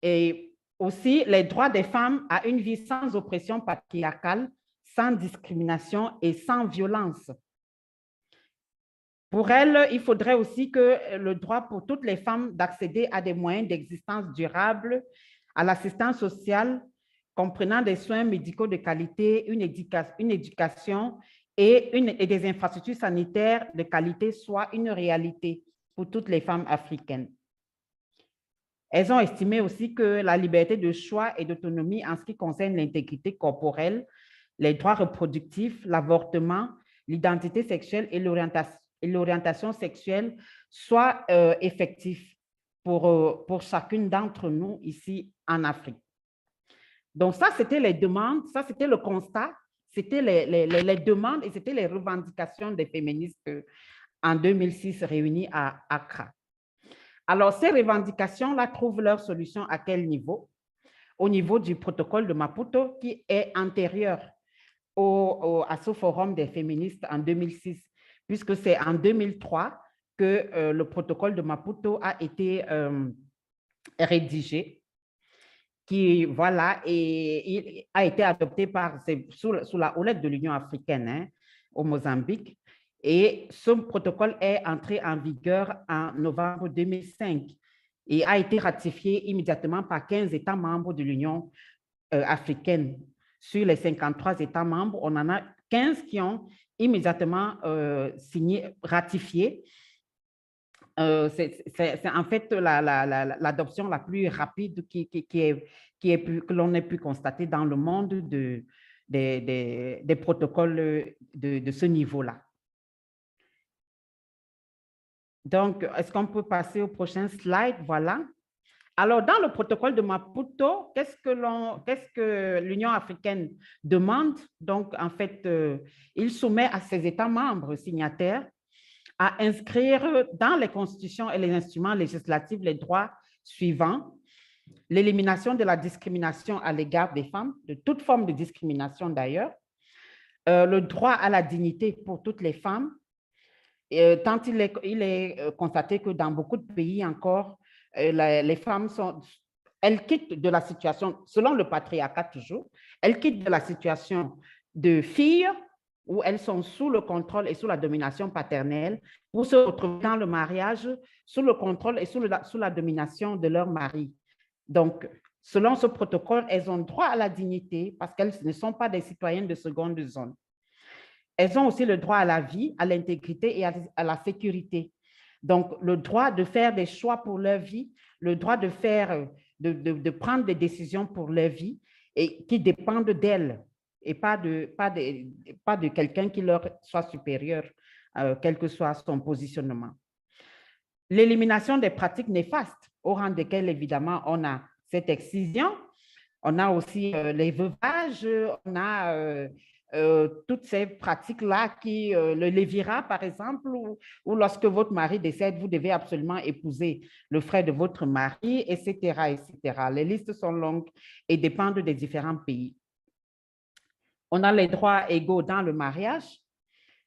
Et aussi les droits des femmes à une vie sans oppression patriarcale, sans discrimination et sans violence. Pour elles, il faudrait aussi que le droit pour toutes les femmes d'accéder à des moyens d'existence durables, à l'assistance sociale, comprenant des soins médicaux de qualité, une éducation et des infrastructures sanitaires de qualité soit une réalité pour toutes les femmes africaines. Elles ont estimé aussi que la liberté de choix et d'autonomie en ce qui concerne l'intégrité corporelle, les droits reproductifs, l'avortement, l'identité sexuelle et l'orientation sexuelle soient effectifs pour chacune d'entre nous ici en Afrique. Donc ça, c'était les demandes, ça, c'était le constat, c'était les demandes et c'était les revendications des féministes en 2006 réunies à Accra. Alors, ces revendications-là trouvent leur solution à quel niveau? Au niveau du protocole de Maputo, qui est antérieur à ce forum des féministes en 2006, puisque c'est en 2003 que le protocole de Maputo a été rédigé, qui, voilà, et a été adopté sous la houlette de l'Union africaine, hein, au Mozambique. Et ce protocole est entré en vigueur en novembre 2005 et a été ratifié immédiatement par 15 États membres de l'Union africaine. Sur les 53 États membres, on en a 15 qui ont immédiatement ratifié. C'est en fait l'adoption la plus rapide que l'on ait pu constater dans le monde des protocoles de ce niveau-là. Donc, est-ce qu'on peut passer au prochain slide? Voilà. Alors, dans le protocole de Maputo, qu'est-ce que l'Union africaine demande? Donc, en fait, il soumet à ses États membres signataires à inscrire dans les constitutions et les instruments législatifs les droits suivants: l'élimination de la discrimination à l'égard des femmes, de toute forme de discrimination d'ailleurs, le droit à la dignité pour toutes les femmes, tant il est constaté que dans beaucoup de pays encore, les femmes elles quittent de la situation, selon le patriarcat toujours, elles quittent de la situation de filles où elles sont sous le contrôle et sous la domination paternelle pour se retrouver dans le mariage sous le contrôle et sous la domination de leur mari. Donc, selon ce protocole, elles ont droit à la dignité parce qu'elles ne sont pas des citoyennes de seconde zone. Elles ont aussi le droit à la vie, à l'intégrité et à la sécurité. Donc, le droit de faire des choix pour leur vie, le droit de prendre des décisions pour leur vie et qui dépendent d'elles et pas de quelqu'un qui leur soit supérieur, quel que soit son positionnement. L'élimination des pratiques néfastes, au rang desquelles, évidemment, on a cette excision, on a aussi les veuvages, on a toutes ces pratiques-là le lévira, par exemple, ou lorsque votre mari décède, vous devez absolument épouser le frère de votre mari, etc., etc. Les listes sont longues et dépendent des différents pays. On a les droits égaux dans le mariage.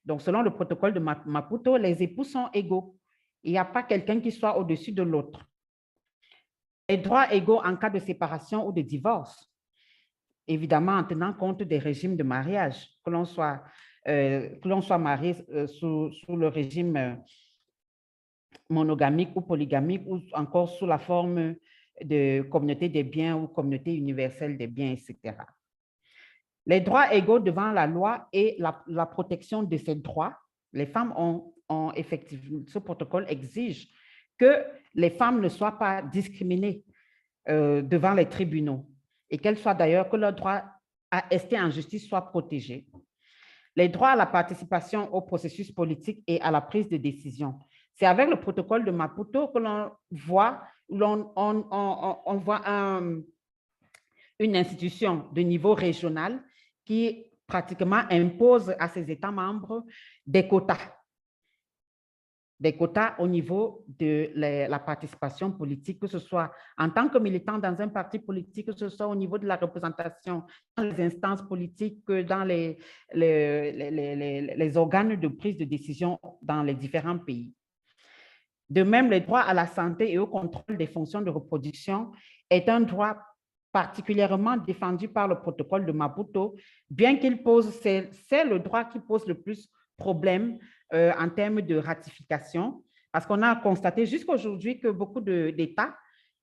Donc, selon le protocole de Maputo, les époux sont égaux. Il n'y a pas quelqu'un qui soit au-dessus de l'autre. Les droits égaux en cas de séparation ou de divorce, évidemment en tenant compte des régimes de mariage, que l'on soit marié sous le régime monogamique ou polygamique ou encore sous la forme de communauté des biens ou communauté universelle des biens, etc. Les droits égaux devant la loi et la protection de ces droits, les femmes ont effectivement, ce protocole exige que les femmes ne soient pas discriminées devant les tribunaux et qu'elles soient d'ailleurs, que leur droit à rester en justice soit protégé. Les droits à la participation au processus politique et à la prise de décision. C'est avec le protocole de Maputo que l'on voit, une institution de niveau régional qui pratiquement impose à ses États membres des quotas des quotas au niveau de la participation politique, que ce soit en tant que militant dans un parti politique, que ce soit au niveau de la représentation dans les instances politiques, dans les organes de prise de décision dans les différents pays. De même, le droit à la santé et au contrôle des fonctions de reproduction est un droit particulièrement défendu par le protocole de Maputo, bien qu'il pose, c'est le droit qui pose le plus problème en termes de ratification, parce qu'on a constaté jusqu'à aujourd'hui que beaucoup d'États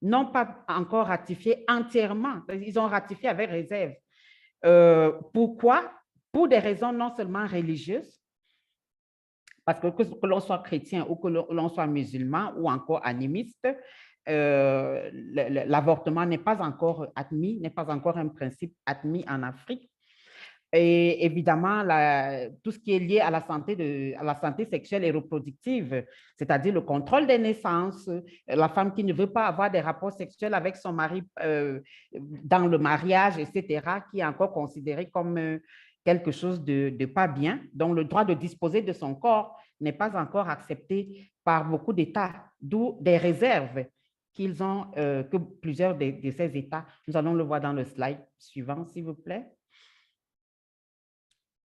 n'ont pas encore ratifié entièrement. Ils ont ratifié avec réserve. Pourquoi? Pour des raisons non seulement religieuses, parce que l'on soit chrétien ou que l'on soit musulman ou encore animiste, l'avortement n'est pas encore admis, n'est pas encore un principe admis en Afrique. Et évidemment, tout ce qui est lié à la santé sexuelle et reproductive, c'est-à-dire le contrôle des naissances, la femme qui ne veut pas avoir des rapports sexuels avec son mari dans le mariage, etc., qui est encore considéré comme quelque chose de pas bien, dont le droit de disposer de son corps n'est pas encore accepté par beaucoup d'États, d'où des réserves qu'ils ont, que plusieurs de ces États, nous allons le voir dans le slide suivant, s'il vous plaît.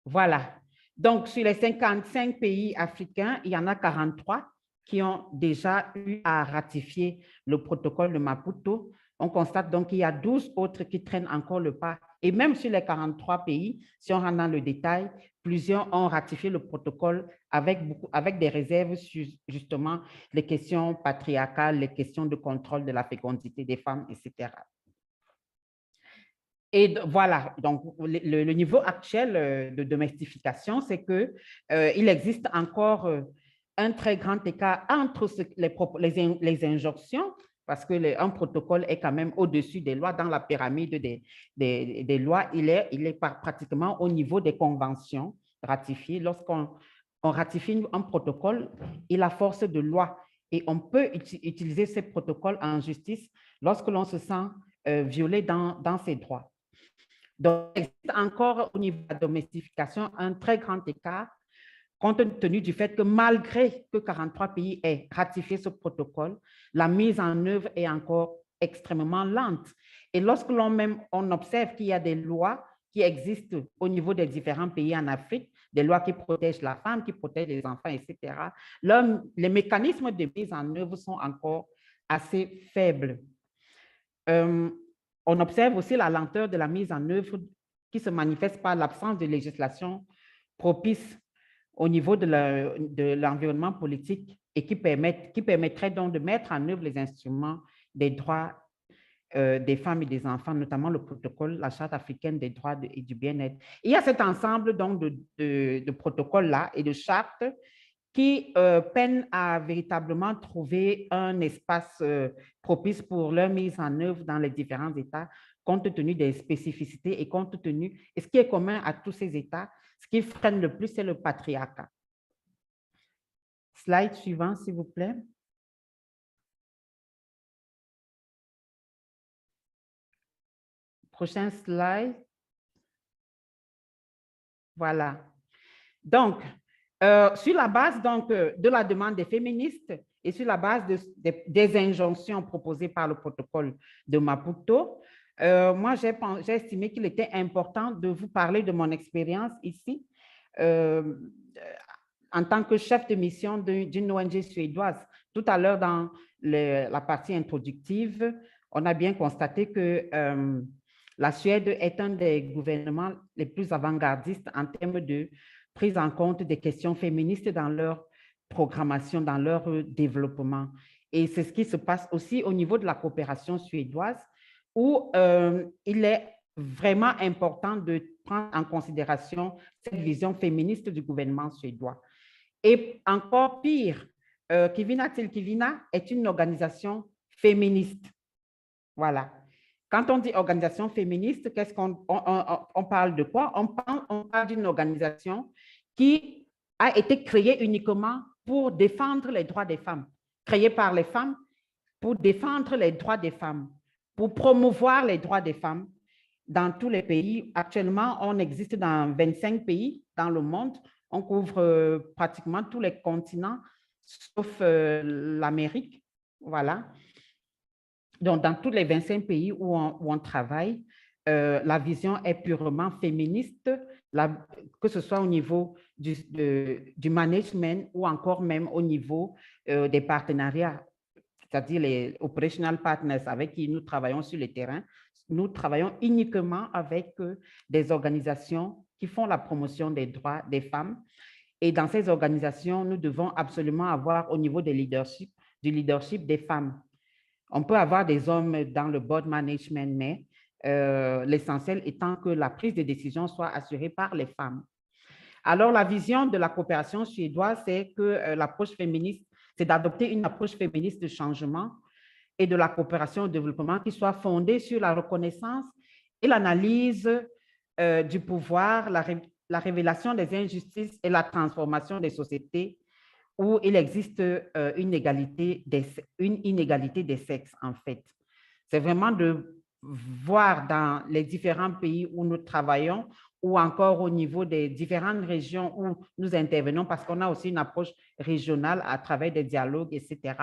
Voilà. Donc, sur les 55 pays africains, il y en a 43 qui ont déjà eu à ratifier le protocole de Maputo. On constate donc qu'il y a 12 autres qui traînent encore le pas. Et même sur les 43 pays, si on rentre dans le détail, plusieurs ont ratifié le protocole avec des réserves sur justement les questions patriarcales, les questions de contrôle de la fécondité des femmes, etc. Et voilà, donc le niveau actuel de domestication, c'est qu'il existe encore un très grand écart entre les injonctions, parce qu'un protocole est quand même au-dessus des lois. Dans la pyramide des lois, il est pratiquement au niveau des conventions ratifiées. Lorsqu'on ratifie un protocole, il a force de loi et on peut utiliser ces protocoles en justice lorsque l'on se sent violé dans ses droits. Donc, il existe encore au niveau de la domestication un très grand écart compte tenu du fait que malgré que 43 pays aient ratifié ce protocole, la mise en œuvre est encore extrêmement lente. Et lorsque on observe qu'il y a des lois qui existent au niveau des différents pays en Afrique, des lois qui protègent la femme, qui protègent les enfants, etc., les mécanismes de mise en œuvre sont encore assez faibles. On observe aussi la lenteur de la mise en œuvre qui se manifeste par l'absence de législation propice au niveau de l'environnement politique et qui permettrait donc de mettre en œuvre les instruments des droits des femmes et des enfants, notamment le protocole, la Charte africaine des droits et du bien-être. Il y a cet ensemble donc de protocoles-là et de chartes qui peinent à véritablement trouver un espace propice pour leur mise en œuvre dans les différents États, compte tenu des spécificités et compte tenu, et ce qui est commun à tous ces États, ce qui freine le plus, c'est le patriarcat. Slide suivant, s'il vous plaît. Prochain slide. Voilà. Donc, sur la base donc, de la demande des féministes et sur la base des injonctions proposées par le protocole de Maputo, moi, j'ai estimé qu'il était important de vous parler de mon expérience ici en tant que chef de mission d'une ONG suédoise. Tout à l'heure, dans la partie introductive, on a bien constaté que la Suède est un des gouvernements les plus avant-gardistes en termes de prise en compte des questions féministes dans leur programmation, dans leur développement. Et c'est ce qui se passe aussi au niveau de la coopération suédoise, où il est vraiment important de prendre en considération cette vision féministe du gouvernement suédois. Et encore pire, Kivina till Kivina est une organisation féministe. Voilà. Quand on dit organisation féministe, qu'est-ce qu'on parle de quoi? On parle d'une organisation qui a été créée uniquement pour défendre les droits des femmes, créée par les femmes pour défendre les droits des femmes, pour promouvoir les droits des femmes dans tous les pays. Actuellement, on existe dans 25 pays dans le monde. On couvre pratiquement tous les continents, sauf l'Amérique. Voilà. Donc, dans tous les 25 pays où on travaille, la vision est purement féministe, que ce soit au niveau du management ou encore même au niveau des partenariats, c'est-à-dire les operational partners avec qui nous travaillons sur le terrain. Nous travaillons uniquement avec des organisations qui font la promotion des droits des femmes. Et dans ces organisations, nous devons absolument avoir au niveau du leadership des femmes. On peut avoir des hommes dans le board management, mais l'essentiel étant que la prise de décision soit assurée par les femmes. Alors, la vision de la coopération suédoise, c'est que l'approche féministe, c'est d'adopter une approche féministe de changement et de la coopération au développement qui soit fondée sur la reconnaissance et l'analyse du pouvoir, la révélation des injustices et la transformation des sociétés où il existe une inégalité des sexes, en fait. C'est vraiment de voir dans les différents pays où nous travaillons ou encore au niveau des différentes régions où nous intervenons, parce qu'on a aussi une approche régionale à travers des dialogues, etc.,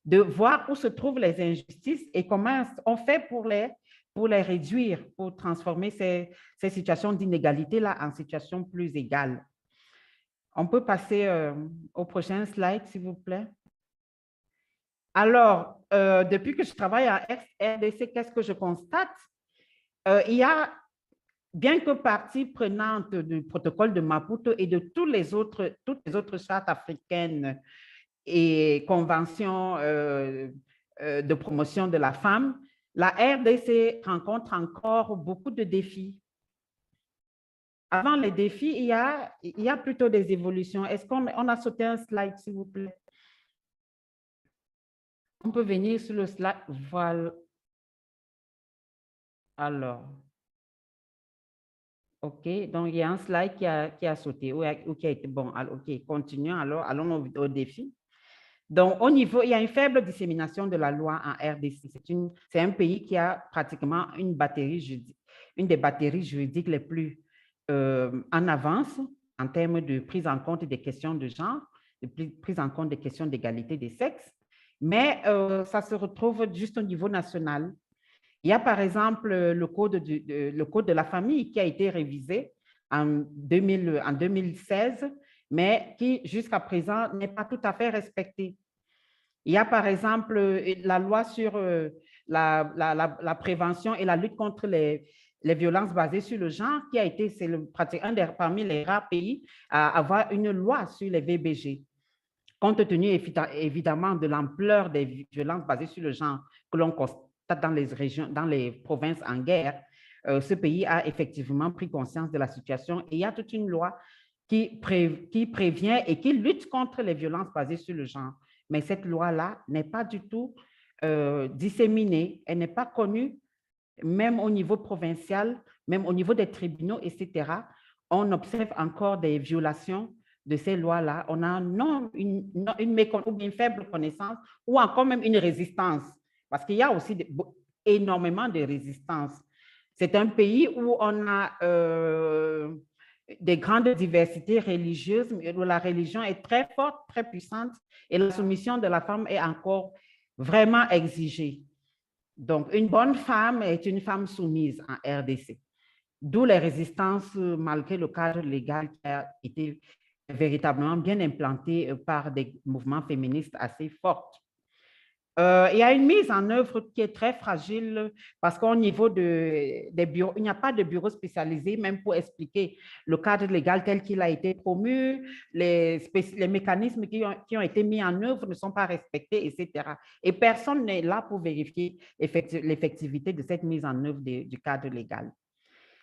de voir où se trouvent les injustices et comment on fait pour les réduire, pour transformer ces situations d'inégalité-là en situations plus égales. On peut passer au prochain slide, s'il vous plaît. Alors, depuis que je travaille à RDC, qu'est-ce que je constate? Il y a, bien que partie prenante du protocole de Maputo et de toutes les autres chartes africaines et conventions de promotion de la femme, la RDC rencontre encore beaucoup de défis. Avant les défis, il y a plutôt des évolutions. Est-ce qu'on a sauté un slide, s'il vous plaît? On peut venir sur le slide. Voilà. Alors. OK. Donc, il y a un slide qui a sauté ou qui a été bon. Alors, OK. Continuons. Alors, allons au défi. Donc, au niveau, il y a une faible dissémination de la loi en RDC. C'est un pays qui a pratiquement une des batteries juridiques les plus en avance en termes de prise en compte des questions de genre, de prise en compte des questions d'égalité des sexes, mais ça se retrouve juste au niveau national. Il y a par exemple le code de la famille qui a été révisé en 2016, mais qui jusqu'à présent n'est pas tout à fait respecté. Il y a par exemple la loi sur la prévention et la lutte contre les violences basées sur le genre, qui a été, parmi les rares pays à avoir une loi sur les VBG. Compte tenu évidemment de l'ampleur des violences basées sur le genre que l'on constate dans les régions, dans les provinces en guerre, ce pays a effectivement pris conscience de la situation et il y a toute une loi qui prévient et qui lutte contre les violences basées sur le genre. Mais cette loi-là n'est pas du tout disséminée, elle n'est pas connue, même au niveau provincial, même au niveau des tribunaux, etc. On observe encore des violations de ces lois-là. On a une faible connaissance ou encore même une résistance, parce qu'il y a aussi énormément de résistance. C'est un pays où on a des grandes diversités religieuses, où la religion est très forte, très puissante, et la soumission de la femme est encore vraiment exigée. Donc, une bonne femme est une femme soumise en RDC, d'où les résistances malgré le cadre légal qui a été véritablement bien implanté par des mouvements féministes assez forts. Il y a une mise en œuvre qui est très fragile parce qu'au niveau des bureaux, il n'y a pas de bureau spécialisé, même pour expliquer le cadre légal tel qu'il a été promu, les mécanismes qui ont été mis en œuvre ne sont pas respectés, etc. Et personne n'est là pour vérifier l'effectivité de cette mise en œuvre du cadre légal.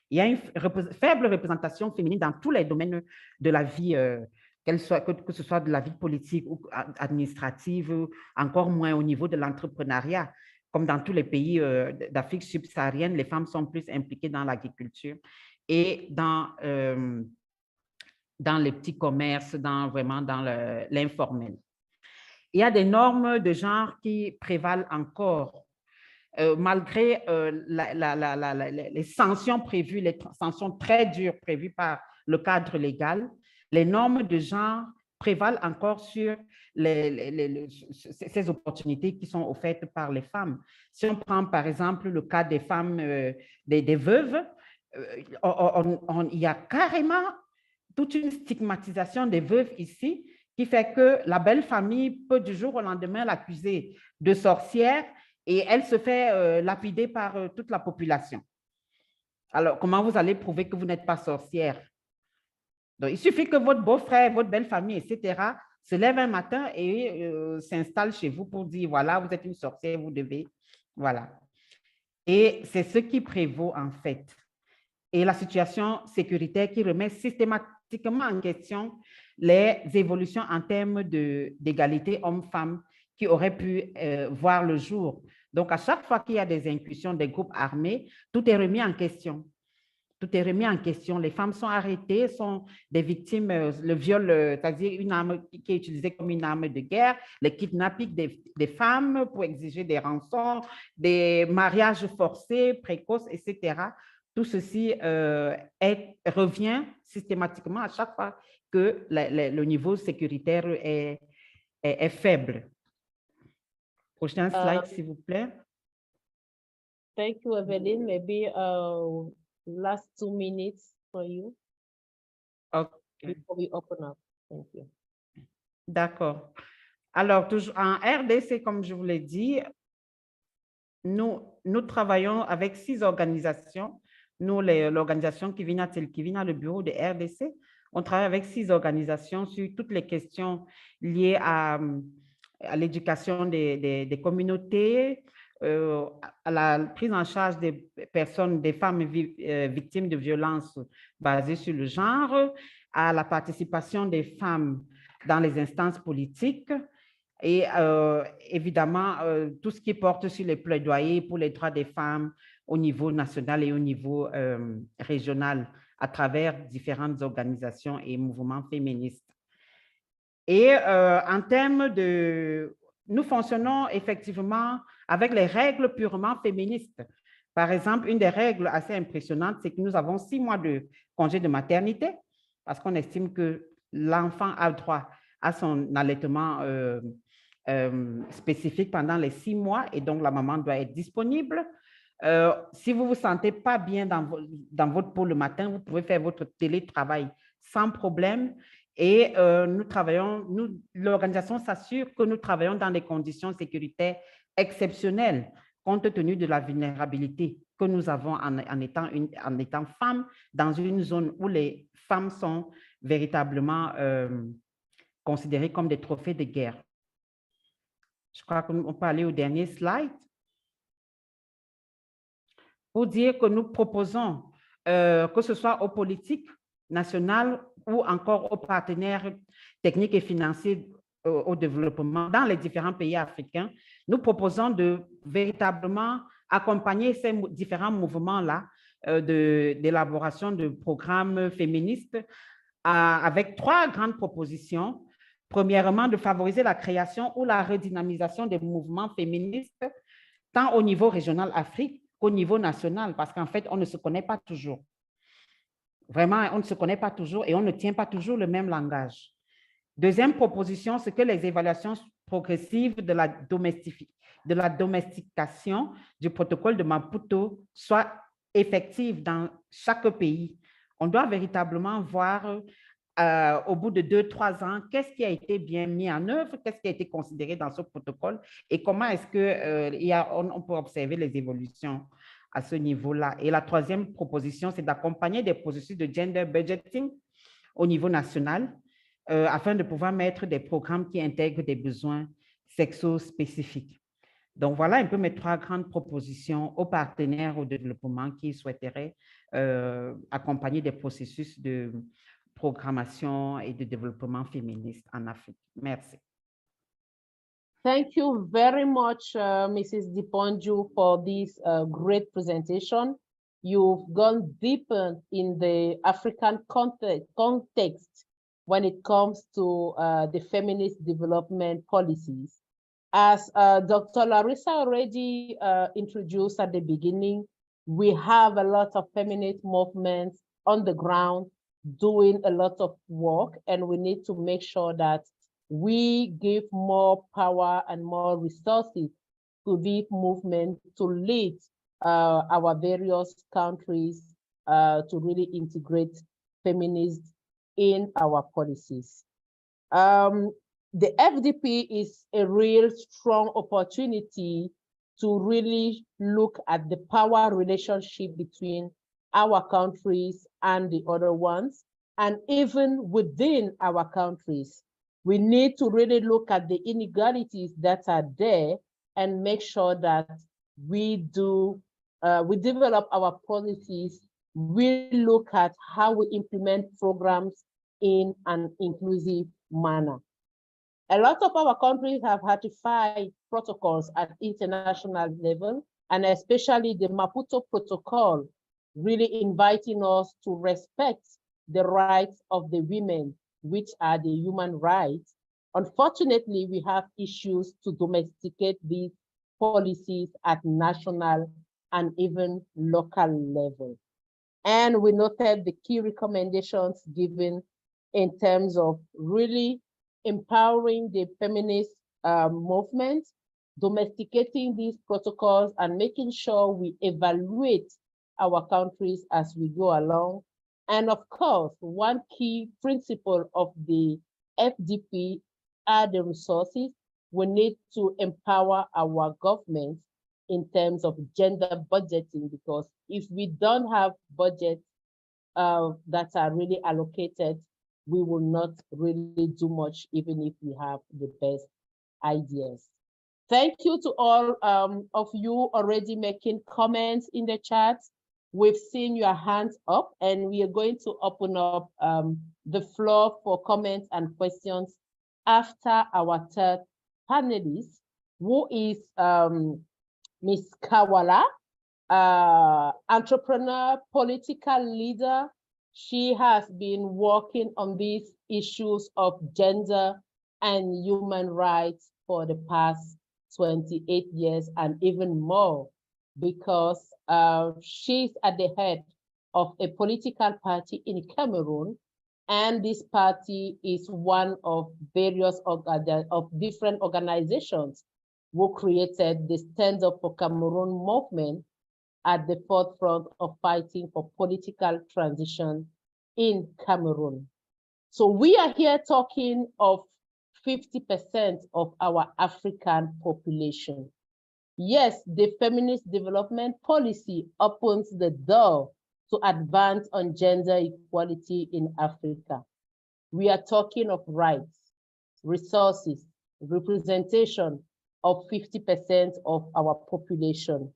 Il y a une faible représentation féminine dans tous les domaines de la vie, que ce soit de la vie politique ou administrative, encore moins au niveau de l'entrepreneuriat. Comme dans tous les pays d'Afrique subsaharienne, les femmes sont plus impliquées dans l'agriculture et dans les petits commerces, vraiment dans l'informel. Il y a des normes de genre qui prévalent encore. Malgré les sanctions prévues, les sanctions très dures prévues par le cadre légal, les normes de genre prévalent encore sur ces opportunités qui sont offertes par les femmes. Si on prend par exemple le cas des femmes, des veuves, il y a carrément toute une stigmatisation des veuves ici qui fait que la belle famille peut du jour au lendemain l'accuser de sorcière et elle se fait lapider par toute la population. Alors, comment vous allez prouver que vous n'êtes pas sorcière? Donc, il suffit que votre beau-frère, votre belle famille, etc., se lève un matin et s'installe chez vous pour dire, voilà, vous êtes une sorcière, vous devez, voilà. Et c'est ce qui prévaut en fait. Et la situation sécuritaire qui remet systématiquement en question les évolutions en termes d'égalité homme-femme qui auraient pu voir le jour. Donc, à chaque fois qu'il y a des incursions des groupes armés, tout est remis en question. Tout est remis en question. Les femmes sont arrêtées, sont des victimes, le viol, c'est-à-dire une arme qui est utilisée comme une arme de guerre, le kidnapping des femmes pour exiger des rançons, des mariages forcés, précoces, etc. Tout ceci revient systématiquement à chaque fois que le niveau sécuritaire est faible. Prochain slide, s'il vous plaît. Thank you, Evelyn. Maybe last 2 minutes for you. Okay. Before we open up. Thank you. D'accord. Alors, toujours en RDC, comme je vous l'ai dit, nous travaillons avec 6 organisations. Nous, l'organisation Kivina Telkivina, le bureau de RDC, on travaille avec 6 organisations sur toutes les questions liées à l'éducation des communautés, à la prise en charge des personnes, des femmes victimes de violences basées sur le genre, à la participation des femmes dans les instances politiques et évidemment tout ce qui porte sur les plaidoyers pour les droits des femmes au niveau national et au niveau régional à travers différentes organisations et mouvements féministes. Et en termes de... Nous fonctionnons effectivement avec les règles purement féministes. Par exemple, une des règles assez impressionnantes, c'est que nous avons 6 mois de congé de maternité parce qu'on estime que l'enfant a droit à son allaitement spécifique pendant les 6 mois et donc la maman doit être disponible. Si vous ne vous sentez pas bien dans votre peau le matin, vous pouvez faire votre télétravail sans problème. Et l'organisation s'assure que nous travaillons dans des conditions sécuritaires exceptionnelles, compte tenu de la vulnérabilité que nous avons en étant femmes dans une zone où les femmes sont véritablement considérées comme des trophées de guerre. Je crois qu'on peut aller au dernier slide. Pour dire que nous proposons, que ce soit aux politiques nationales ou encore aux partenaires techniques et financiers au développement dans les différents pays africains, nous proposons de véritablement accompagner ces différents mouvements-là d'élaboration de programmes féministes avec 3 grandes propositions. Premièrement, de favoriser la création ou la redynamisation des mouvements féministes, tant au niveau régional Afrique qu'au niveau national, parce qu'en fait, on ne se connaît pas toujours. Vraiment, on ne se connaît pas toujours et on ne tient pas toujours le même langage. Deuxième proposition, c'est que les évaluations progressives de la domestication du protocole de Maputo soient effectives dans chaque pays. On doit véritablement voir au bout de 2-3 ans, qu'est-ce qui a été bien mis en œuvre, qu'est-ce qui a été considéré dans ce protocole et comment est-ce qu'on peut observer les évolutions à ce niveau-là. Et la troisième proposition, c'est d'accompagner des processus de gender budgeting au niveau national afin de pouvoir mettre des programmes qui intègrent des besoins sexo-spécifiques. Donc, voilà un peu mes 3 grandes propositions aux partenaires au développement qui souhaiteraient accompagner des processus de programmation et de développement féministe en Afrique. Merci. Thank you very much, Mrs. Diponju, for this great presentation. You've gone deeper in the African context when it comes to the feminist development policies. As Dr. Larissa already introduced at the beginning, we have a lot of feminist movements on the ground doing a lot of work, and we need to make sure that we give more power and more resources to this movement to lead our various countries to really integrate feminism in our policies. The FDP is a real strong opportunity to really look at the power relationship between our countries and the other ones, and even within our countries. We need to really look at the inequalities that are there and make sure that we develop our policies. We look at how we implement programs in an inclusive manner. A lot of our countries have ratified protocols at international level, and especially the Maputo Protocol, really inviting us to respect the rights of the women, which are the human rights. Unfortunately, we have issues to domesticate these policies at national and even local level. And we noted the key recommendations given in terms of really empowering the feminist movement, domesticating these protocols, and making sure we evaluate our countries as we go along. And of course, one key principle of the FDP are the resources. We need to empower our government in terms of gender budgeting, because if we don't have budgets that are really allocated, we will not really do much, even if we have the best ideas. Thank you to all of you already making comments in the chat. We've seen your hands up, and we are going to open up the floor for comments and questions after our third panelist, who is Ms. Kawala, entrepreneur, political leader. She has been working on these issues of gender and human rights for the past 28 years and even more, because she's at the head of a political party in Cameroon, and this party is one of various different organizations who created the Stand Up for Cameroon movement at the forefront of fighting for political transition in Cameroon. So we are here talking of 50% of our African population. Yes, the feminist development policy opens the door to advance on gender equality in Africa. We are talking of rights, resources, representation of 50% of our population.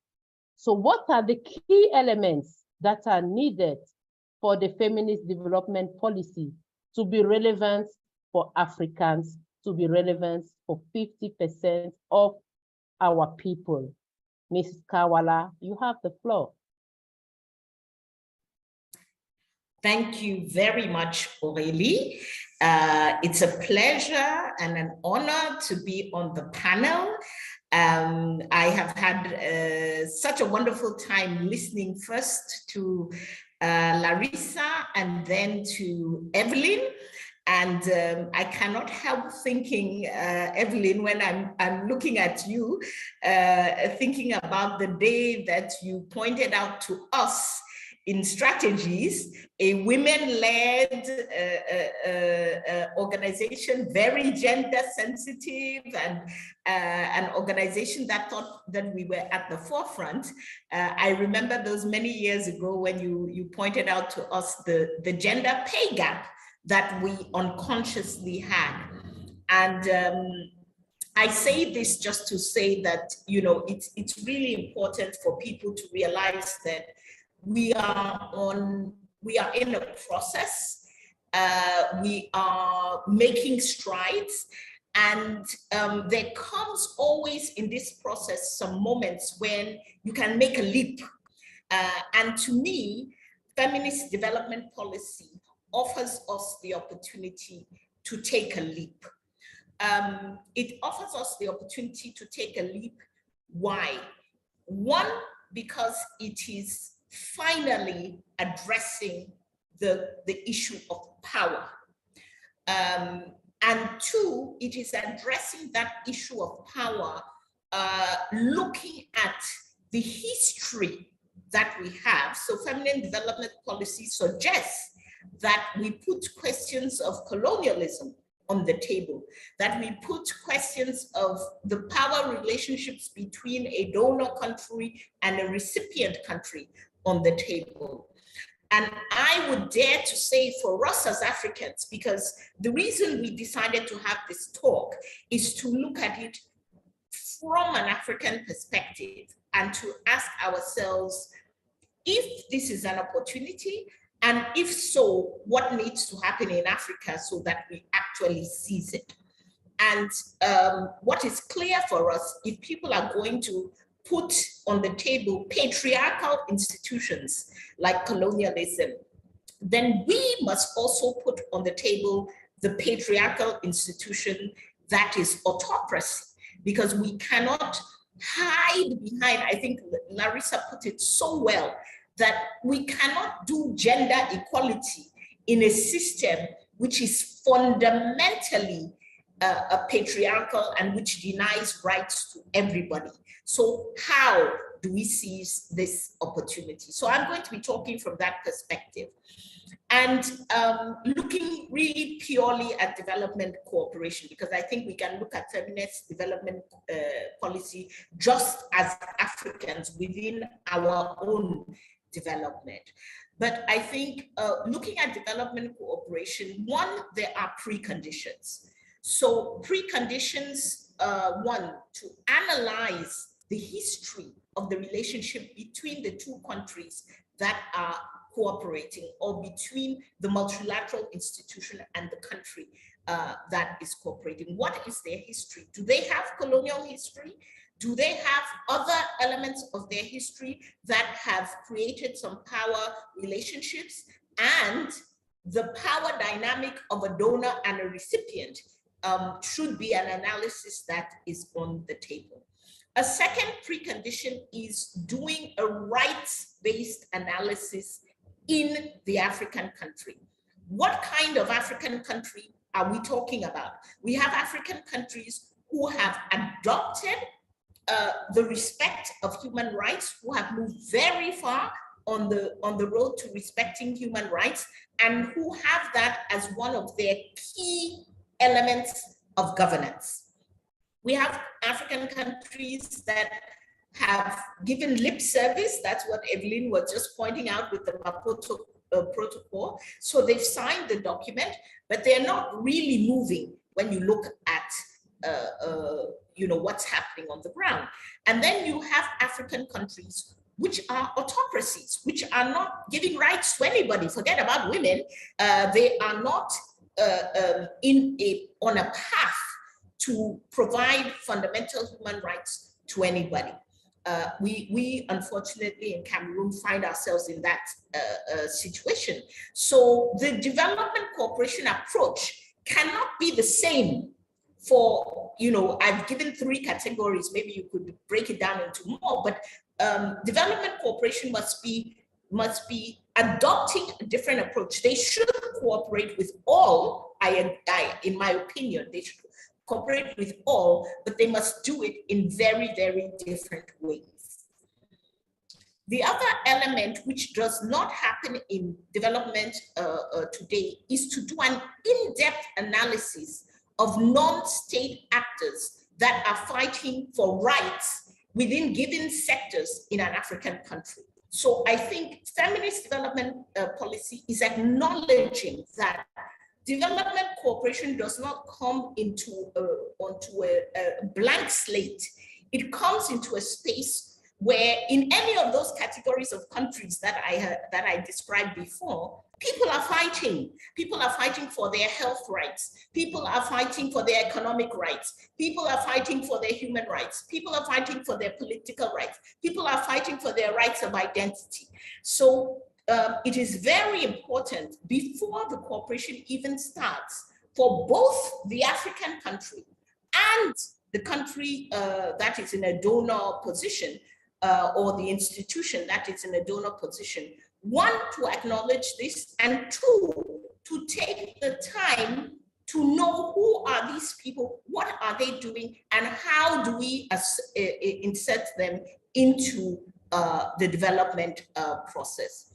So what are the key elements that are needed for the feminist development policy to be relevant for Africans, to be relevant for 50% of our people? Mrs. Kawala, you have the floor. Thank you very much, Aurélie. It's a pleasure and an honor to be on the panel. I have had such a wonderful time listening first to Larissa and then to Evelyn. And I cannot help thinking, Evelyn, when I'm looking at you, thinking about the day that you pointed out to us in strategies, a women-led organization, very gender sensitive, and an organization that thought that we were at the forefront. I remember those many years ago when you pointed out to us the gender pay gap that we unconsciously had. And I say this just to say that, you know, it's really important for people to realize that we are in a process, we are making strides, and there comes always in this process some moments when you can make a leap. And to me, feminist development policy offers us the opportunity to take a leap. It offers us the opportunity to take a leap. Why? One, because it is finally addressing the issue of power. And two, it is addressing that issue of power, looking at the history that we have. So feminine development policy suggests that we put questions of colonialism on the table, that we put questions of the power relationships between a donor country and a recipient country on the table. And I would dare to say for us as Africans, because the reason we decided to have this talk is to look at it from an African perspective and to ask ourselves if this is an opportunity, and if so, what needs to happen in Africa so that we actually seize it. And what is clear for us, if people are going to put on the table patriarchal institutions like colonialism, then we must also put on the table the patriarchal institution that is autocracy, because we cannot hide behind, I think Larissa put it so well, that we cannot do gender equality in a system which is fundamentally a patriarchal and which denies rights to everybody. So how do we seize this opportunity? So I'm going to be talking from that perspective and looking really purely at development cooperation, because I think we can look at feminist development policy just as Africans within our own development. But I think looking at development cooperation, one, there are preconditions. So preconditions, one, to analyze the history of the relationship between the two countries that are cooperating, or between the multilateral institution and the country that is cooperating. What is their history? Do they have colonial history? Do they have other elements of their history that have created some power relationships? And the power dynamic of a donor and a recipient should be an analysis that is on the table. A second precondition is doing a rights-based analysis in the African country. What kind of African country are we talking about? We have African countries who have adopted the respect of human rights, who have moved very far on the road to respecting human rights, and who have that as one of their key elements of governance. We have African countries that have given lip service. That's what Evelyn was just pointing out with the Maputo protocol. So they've signed the document, but they're not really moving when you look at what's happening on the ground. And then you have African countries which are autocracies, which are not giving rights to anybody. Forget about women. They are not on a path to provide fundamental human rights to anybody. We unfortunately in Cameroon find ourselves in that situation. So the development cooperation approach cannot be the same for, I've given 3 categories, maybe you could break it down into more, but development cooperation must be adopting a different approach. They should cooperate with all, in my opinion, they should cooperate with all, but they must do it in very, very different ways. The other element which does not happen in development today is to do an in-depth analysis of non-state actors that are fighting for rights within given sectors in an African country. So I think feminist development policy is acknowledging that development cooperation does not come onto a blank slate. It comes into a space where in any of those categories of countries that I described before, people are fighting. People are fighting for their health rights. People are fighting for their economic rights. People are fighting for their human rights. People are fighting for their political rights. People are fighting for their rights of identity. So it is very important before the cooperation even starts for both the African country and the country that is in a donor position or the institution that is in a donor position one, to acknowledge this, and two, to take the time to know who are these people, what are they doing, and how do we insert them into the development process.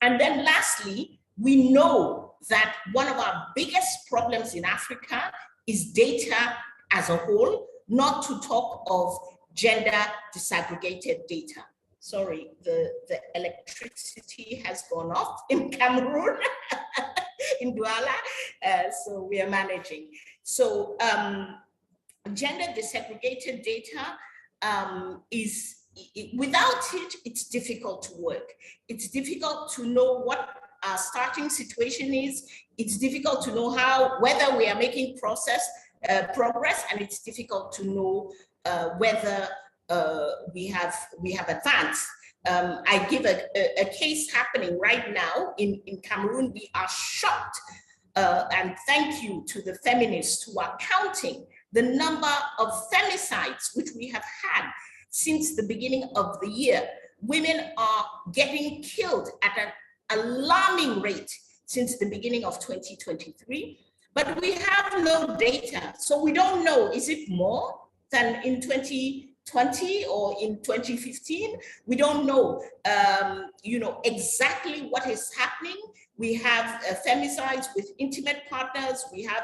And then lastly, we know that one of our biggest problems in Africa is data as a whole, not to talk of gender disaggregated data. Sorry, the electricity has gone off in Cameroon, in Douala, so we are managing. So gender disaggregated data without it, it's difficult to work. It's difficult to know what our starting situation is. It's difficult to know whether we are making progress, and it's difficult to know whether we have advanced. I give a case happening right now in Cameroon. We are shocked, and thank you to the feminists who are counting the number of femicides which we have had since the beginning of the year. Women are getting killed at an alarming rate since the beginning of 2023, but we have no data. So we don't know, is it more than in 2020 or in 2015? We don't know, exactly what is happening. We have femicides with intimate partners. We have,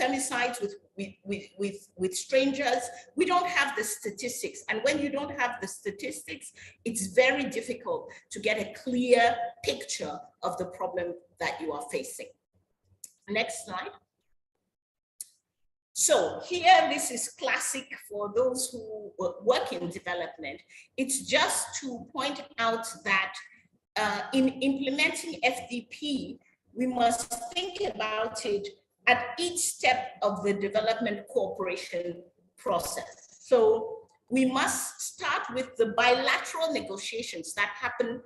femicides with strangers. We don't have the statistics. And when you don't have the statistics, it's very difficult to get a clear picture of the problem that you are facing. Next slide. So here, this is classic for those who work in development. It's just to point out that in implementing FDP, we must think about it at each step of the development cooperation process. So we must start with the bilateral negotiations that happen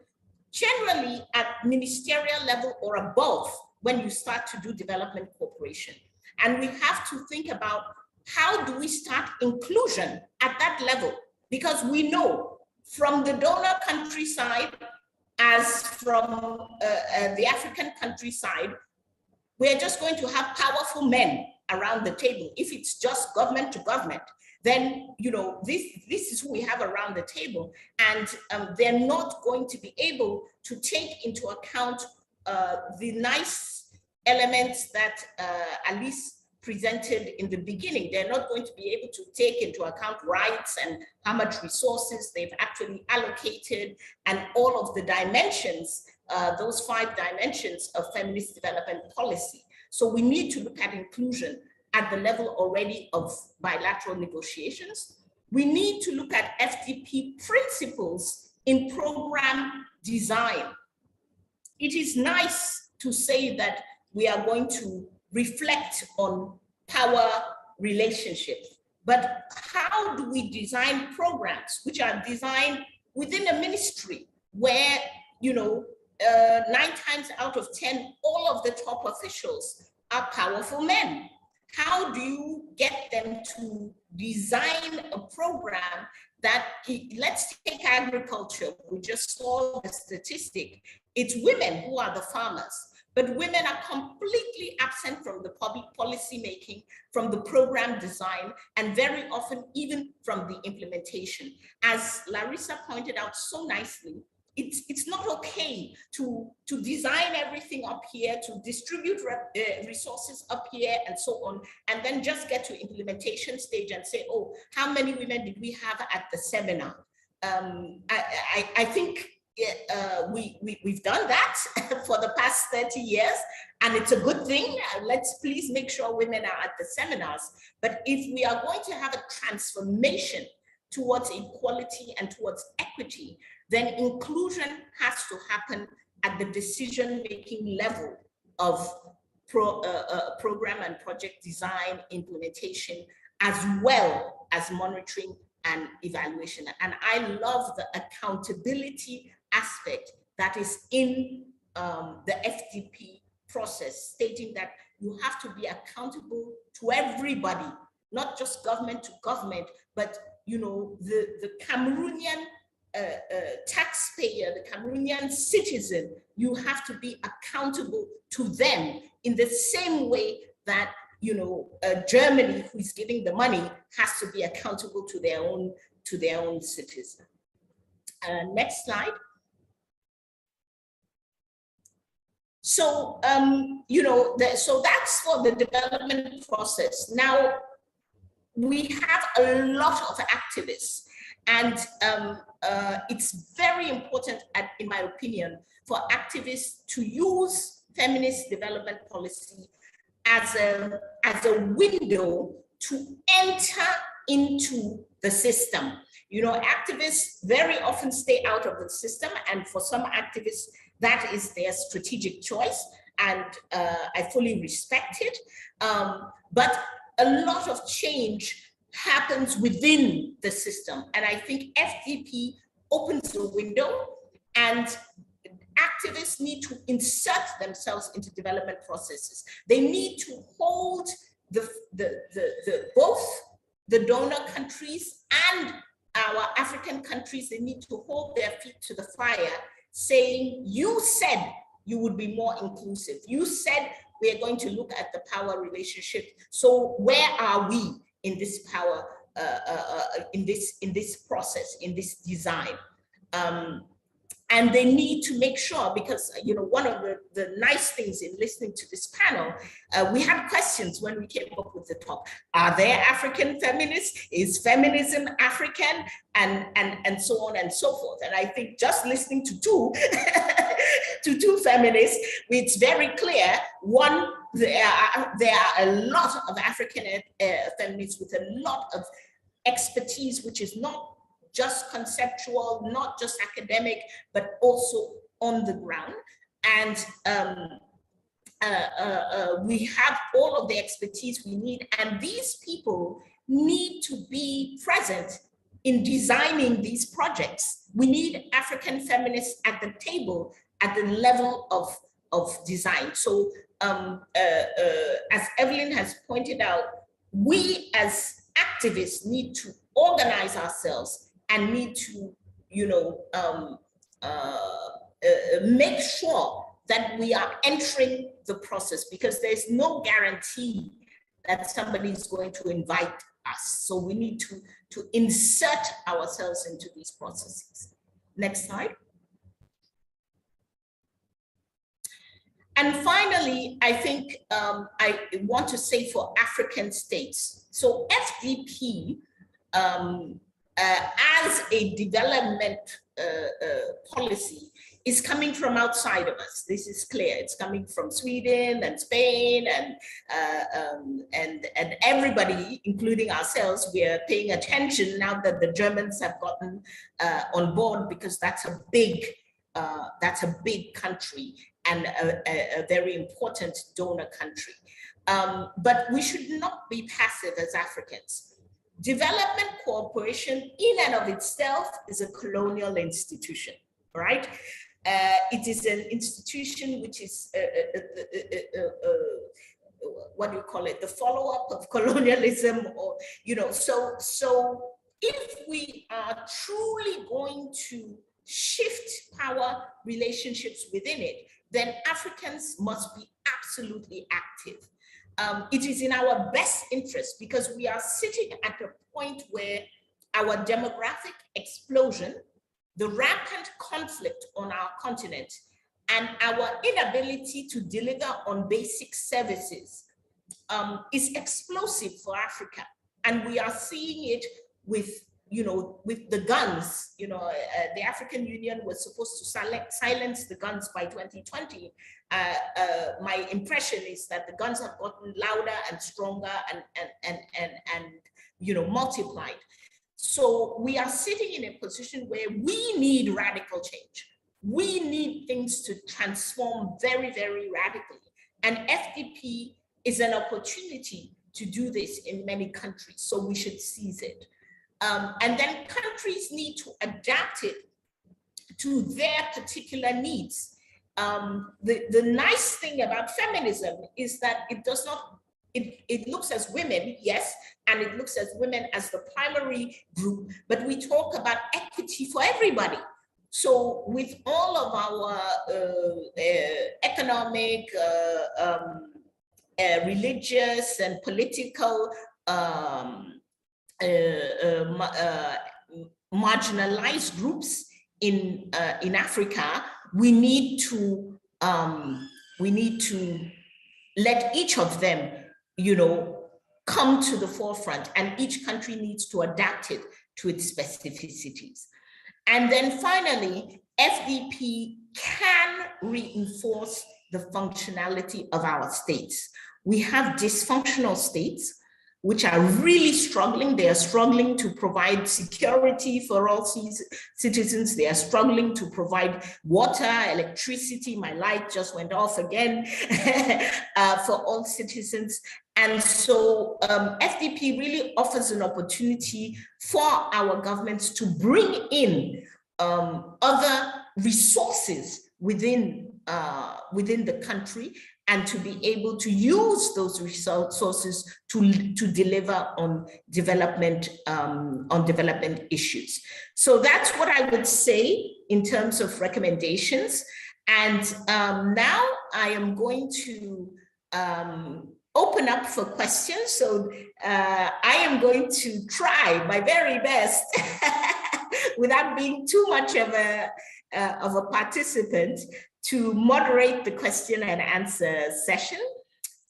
generally at ministerial level or above when you start to do development cooperation. And we have to think about how do we start inclusion at that level? Because we know from the donor country side, as from the African countryside, we're just going to have powerful men around the table. If it's just government to government, then this is who we have around the table, and they're not going to be able to take into account the nice elements that Alice presented in the beginning. They're not going to be able to take into account rights and how much resources they've actually allocated and all of the dimensions, those 5 dimensions of feminist development policy. So we need to look at inclusion at the level already of bilateral negotiations. We need to look at FDP principles in program design. It is nice to say that we are going to reflect on power relationships, but how do we design programs which are designed within a ministry where 9 times out of 10 all of the top officials are powerful men? How do you get them to design a program that, let's take agriculture, we just saw the statistic, it's women who are the farmers. But women are completely absent from the public policy making, from the program design, and very often even from the implementation. As Larissa pointed out so nicely, it's not okay to design everything up here, to distribute resources up here and so on, and then just get to implementation stage and say, oh, how many women did we have at the seminar? I think we've done that for the past 30 years, and it's a good thing. Let's please make sure women are at the seminars. But if we are going to have a transformation towards equality and towards equity, then inclusion has to happen at the decision-making level of program and project design, implementation, as well as monitoring and evaluation. And I love the accountability aspect that is in the FDP process, stating that you have to be accountable to everybody, not just government to government, but the Cameroonian taxpayer, the Cameroonian citizen, you have to be accountable to them in the same way that, you know, Germany, who is giving the money, has to be accountable to their own citizen. Next slide. So, you know, so that's for the development process. Now, we have a lot of activists, and it's very important, in my opinion, for activists to use feminist development policy as a window to enter into the system. You know, activists very often stay out of the system, and for some activists, that is their strategic choice, and I fully respect it. But a lot of change happens within the system, and I think FDP opens the window, and activists need to insert themselves into development processes. They need to hold both the donor countries and our African countries. They need to hold their feet to the fire, saying, you said you would be more inclusive. You said we are going to look at the power relationship. So where are we in this power, in this process, in this design? And they need to make sure, because, you know, one of the nice things in listening to this panel, we had questions when we came up with the talk. Are there African feminists? Is feminism African? And so on and so forth. And I think just listening to two, to two feminists, it's very clear, one, there are a lot of African feminists with a lot of expertise, which is not just conceptual, not just academic, but also on the ground. And we have all of the expertise we need, and these people need to be present in designing these projects. We need African feminists at the table at the level of design. So as Evelyn has pointed out, we as activists need to organize ourselves and need to, you know, make sure that we are entering the process, because there's no guarantee that somebody is going to invite us. So we need to insert ourselves into these processes. Next slide. And finally, I think I want to say for African states. So FDP, as a development policy, is coming from outside of us. This is clear. It's coming from Sweden and Spain and everybody, including ourselves. We are paying attention now that the Germans have gotten on board, because that's a big country and a very important donor country. But we should not be passive as Africans. Development cooperation in and of itself is a colonial institution, right? It is an institution which is, what do you call it? The follow-up of colonialism, or, you know, so if we are truly going to shift power relationships within it, then Africans must be absolutely active. It is in our best interest, because we are sitting at a point where our demographic explosion, the rampant conflict on our continent, and our inability to deliver on basic services is explosive for Africa. And we are seeing it with, you know, with the guns. You know, the African Union was supposed to silence the guns by 2020. My impression is that the guns have gotten louder and stronger and you know, multiplied. So we are sitting in a position where we need radical change. We need things to transform very, very radically. And FDP is an opportunity to do this in many countries, so we should seize it. And then countries need to adapt it to their particular needs. The nice thing about feminism is that it does not it looks as women, yes, and it looks as women as the primary group, but we talk about equity for everybody. So with all of our economic, religious and political marginalized groups in Africa, we need to let each of them, come to the forefront, and each country needs to adapt it to its specificities. And then finally, FDP can reinforce the functionality of our states. We have dysfunctional states which are really struggling. They are struggling to provide security for all citizens. They are struggling to provide water, electricity. My light just went off again for all citizens. And so FDP really offers an opportunity for our governments to bring in other resources within the country, and to be able to use those resources to deliver on development issues. So that's what I would say in terms of recommendations. And now I am going to open up for questions. So I am going to try my very best without being too much of a participant to moderate the question and answer session.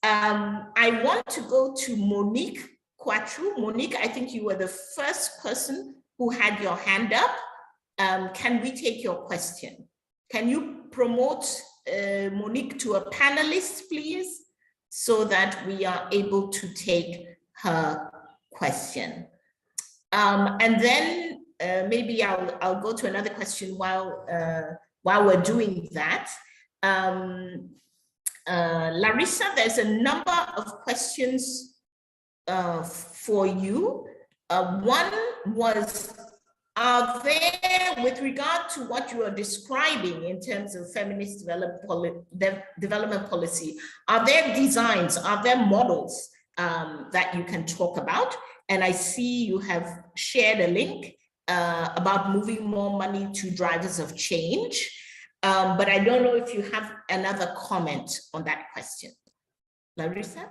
I want to go to Monique Quatru. Monique, I think you were the first person who had your hand up. Can we take your question? Can you promote Monique to a panelist, please, so that we are able to take her question? And then maybe I'll go to another question while we're doing that. Larissa, there's a number of questions for you. One was, are there, with regard to what you are describing in terms of feminist development policy, are there designs, are there models that you can talk about? And I see you have shared a link about moving more money to drivers of change. But I don't know if you have another comment on that question. Larissa?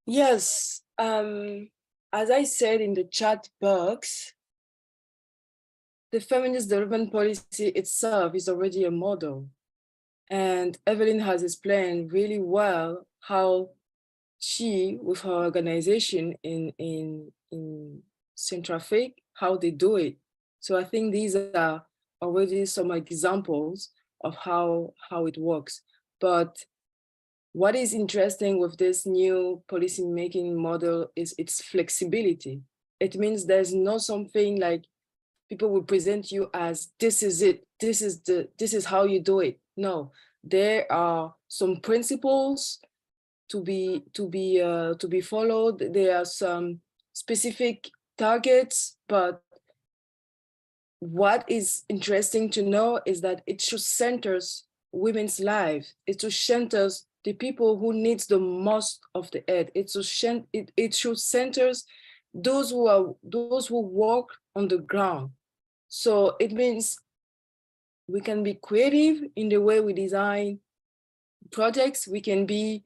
Yes, as I said in the chat box, the feminist development policy itself is already a model. And Evelyn has explained really well how she, with her organization in Centrafrique, how they do it. So I think these are already some examples of how it works. But what is interesting with this new policy-making model is its flexibility. It means there's not something like people will present you as, this is it, this is how you do it. No, there are some principles to be followed. There are some specific targets, but what is interesting to know is that it should center women's lives. It should center the people who needs the most of the aid. It should center those who work on the ground. So it means we can be creative in the way we design projects. We can be,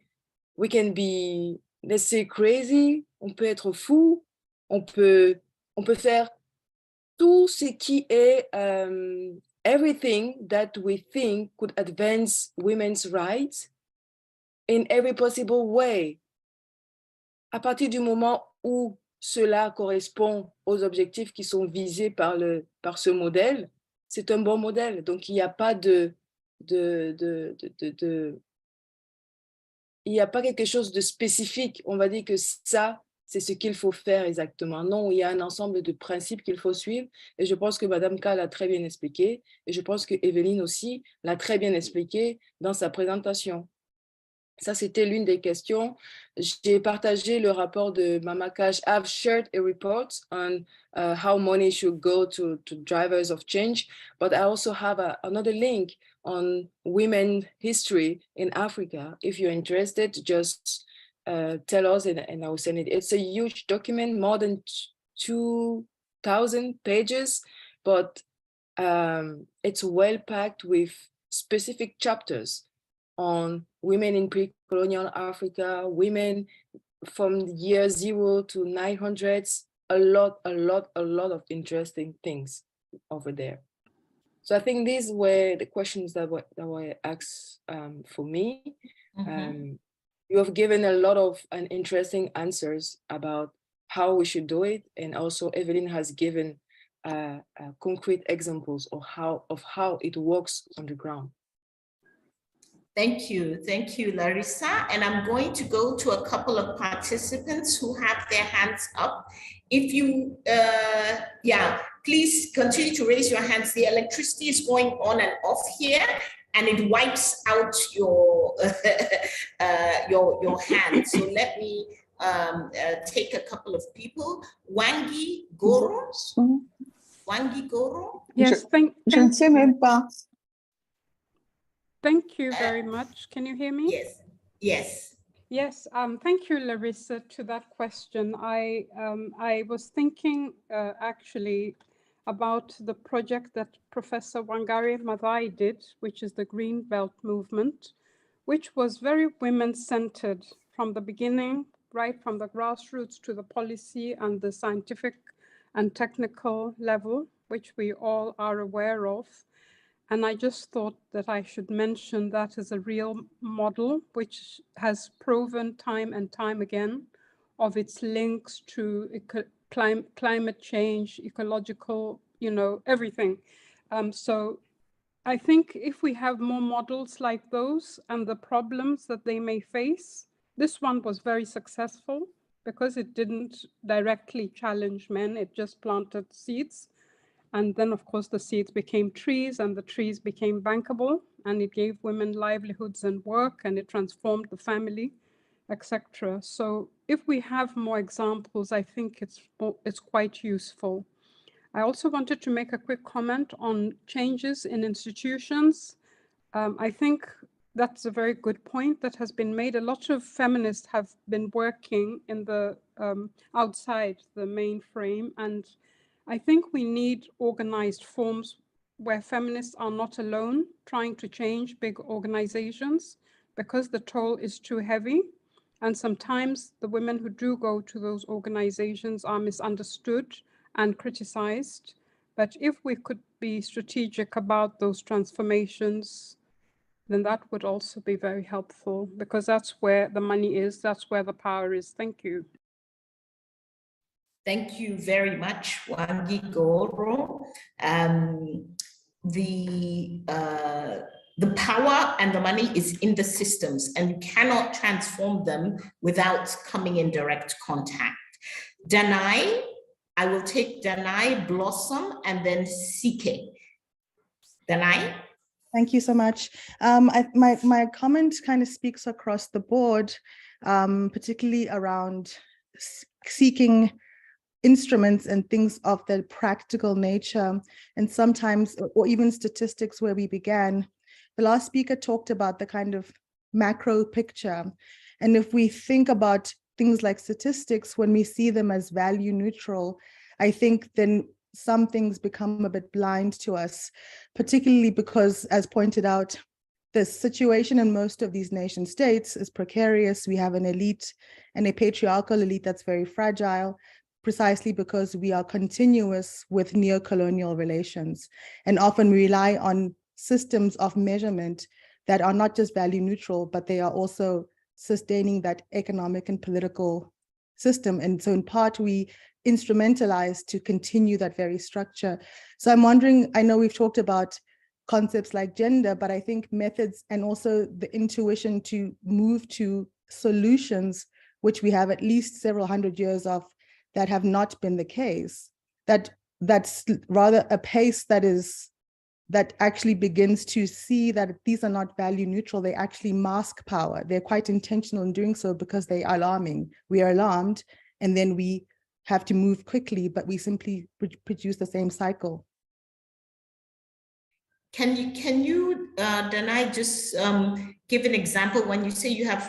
let's say, crazy. On peut être fou. On peut faire tout ce qui est everything that we think could advance women's rights in every possible way. À partir du moment où cela correspond aux objectifs qui sont visés par ce modèle, c'est un bon modèle. Donc, il n'y a pas il n'y a pas quelque chose de spécifique. On va dire que ça, c'est ce qu'il faut faire exactement. Non, il y a un ensemble de principes qu'il faut suivre. Et je pense que Madame K l'a très bien expliqué. Et je pense que Evelyne aussi l'a très bien expliqué dans sa présentation. Ça, c'était l'une des questions. J'ai partagé le rapport de Mamakash. I've shared a report on how money should go to drivers of change, but I also have another link on women history in Africa. If you're interested, just tell us and I will send it. It's a huge document, more than 2,000 pages, but it's well packed with specific chapters on women in pre-colonial Africa, women from the year 0 to 900s, a lot of interesting things over there. So I think these were the questions that were asked for me. You have given a lot of interesting answers about how we should do it, and also Evelyn has given concrete examples of how it works on the ground. Thank you, Larissa. And I'm going to go to a couple of participants who have their hands up. If you, please continue to raise your hands. The electricity is going on and off here, and it wipes out your your hands. So let me take a couple of people. Wangi Goro. Wangi Goro. Yes, Je ne sais même pas. Thank you very much. Can you hear me? Yes. Yes. Yes. Thank you, Larissa, to that question. I was thinking actually about the project that Professor Wangari Maathai did, which is the Green Belt Movement, which was very women-centered from the beginning, right from the grassroots to the policy and the scientific and technical level, which we all are aware of. And I just thought that I should mention that as a real model, which has proven time and time again of its links to climate change, ecological, everything. So I think if we have more models like those and the problems that they may face, this one was very successful because it didn't directly challenge men, it just planted seeds. And then, of course, the seeds became trees and the trees became bankable, and it gave women livelihoods and work, and it transformed the family, etc. So if we have more examples, I think it's quite useful. I also wanted to make a quick comment on changes in institutions. I think that's a very good point that has been made. A lot of feminists have been working in the outside the mainframe, and I think we need organized forms where feminists are not alone trying to change big organizations, because the toll is too heavy. And sometimes the women who do go to those organizations are misunderstood and criticized. But if we could be strategic about those transformations, then that would also be very helpful, because that's where the money is, that's where the power is. Thank you. Thank you very much, Wangi Goro. The power and the money is in the systems, and you cannot transform them without coming in direct contact. Danai, I will take Danai, Blossom, and then Sike. Danai? Thank you so much. My comment kind of speaks across the board, particularly around seeking instruments and things of the practical nature, and sometimes, or even statistics where we began. The last speaker talked about the kind of macro picture. And if we think about things like statistics, when we see them as value neutral, I think then some things become a bit blind to us, particularly because, as pointed out, the situation in most of these nation states is precarious. We have an elite and a patriarchal elite that's very fragile, precisely because we are continuous with neo-colonial relations. And often we rely on systems of measurement that are not just value neutral, but they are also sustaining that economic and political system. And so in part, we instrumentalize to continue that very structure. So I'm wondering, I know we've talked about concepts like gender, but I think methods and also the intuition to move to solutions, which we have at least several hundred years of, that have not been the case, that's rather a pace that is that actually begins to see that these are not value neutral, they actually mask power. They're quite intentional in doing so because they are alarming. We are alarmed and then we have to move quickly, but we simply produce the same cycle. Can you Danai, just give an example when you say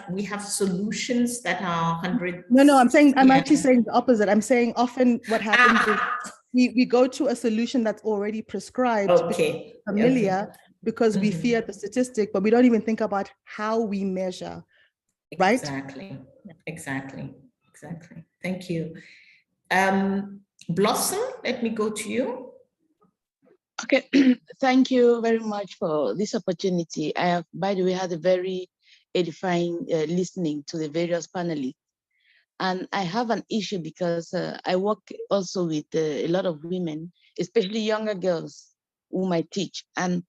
we have solutions that are 100? No, I'm actually saying the opposite. I'm saying often what happens is we go to a solution that's already prescribed, familiar, because we fear the statistic, but we don't even think about how we measure, right? Exactly. Thank you. Blossom, let me go to you. Okay, thank you very much for this opportunity. I have, by the way, had a very edifying listening to the various panelists. And I have an issue because I work also with a lot of women, especially younger girls whom I teach. And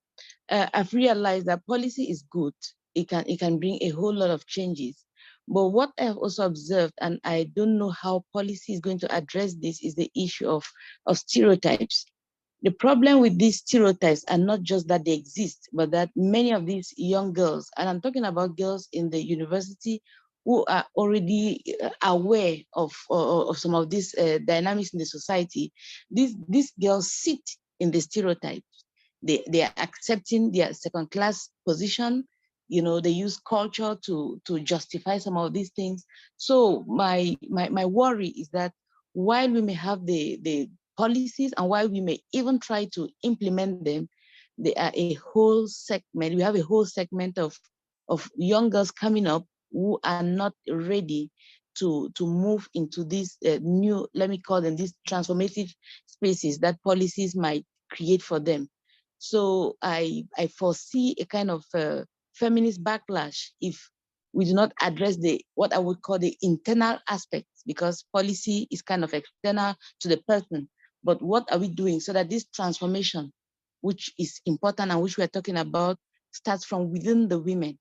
I've realized that policy is good. It can bring a whole lot of changes. But what I've also observed, and I don't know how policy is going to address this, is the issue of stereotypes. The problem with these stereotypes are not just that they exist, but that many of these young girls, and I'm talking about girls in the university who are already aware of some of these dynamics in the society, these girls sit in the stereotypes. They are accepting their second-class position. You know, they use culture to justify some of these things. So my worry is that while we may have the policies and while we may even try to implement them, there are a whole segment, we have a whole segment of young girls coming up who are not ready to move into these new, let me call them these transformative spaces that policies might create for them. So I foresee a kind of feminist backlash if we do not address what I would call the internal aspects, because policy is kind of external to the person. But what are we doing so that this transformation, which is important and which we're talking about, starts from within the women?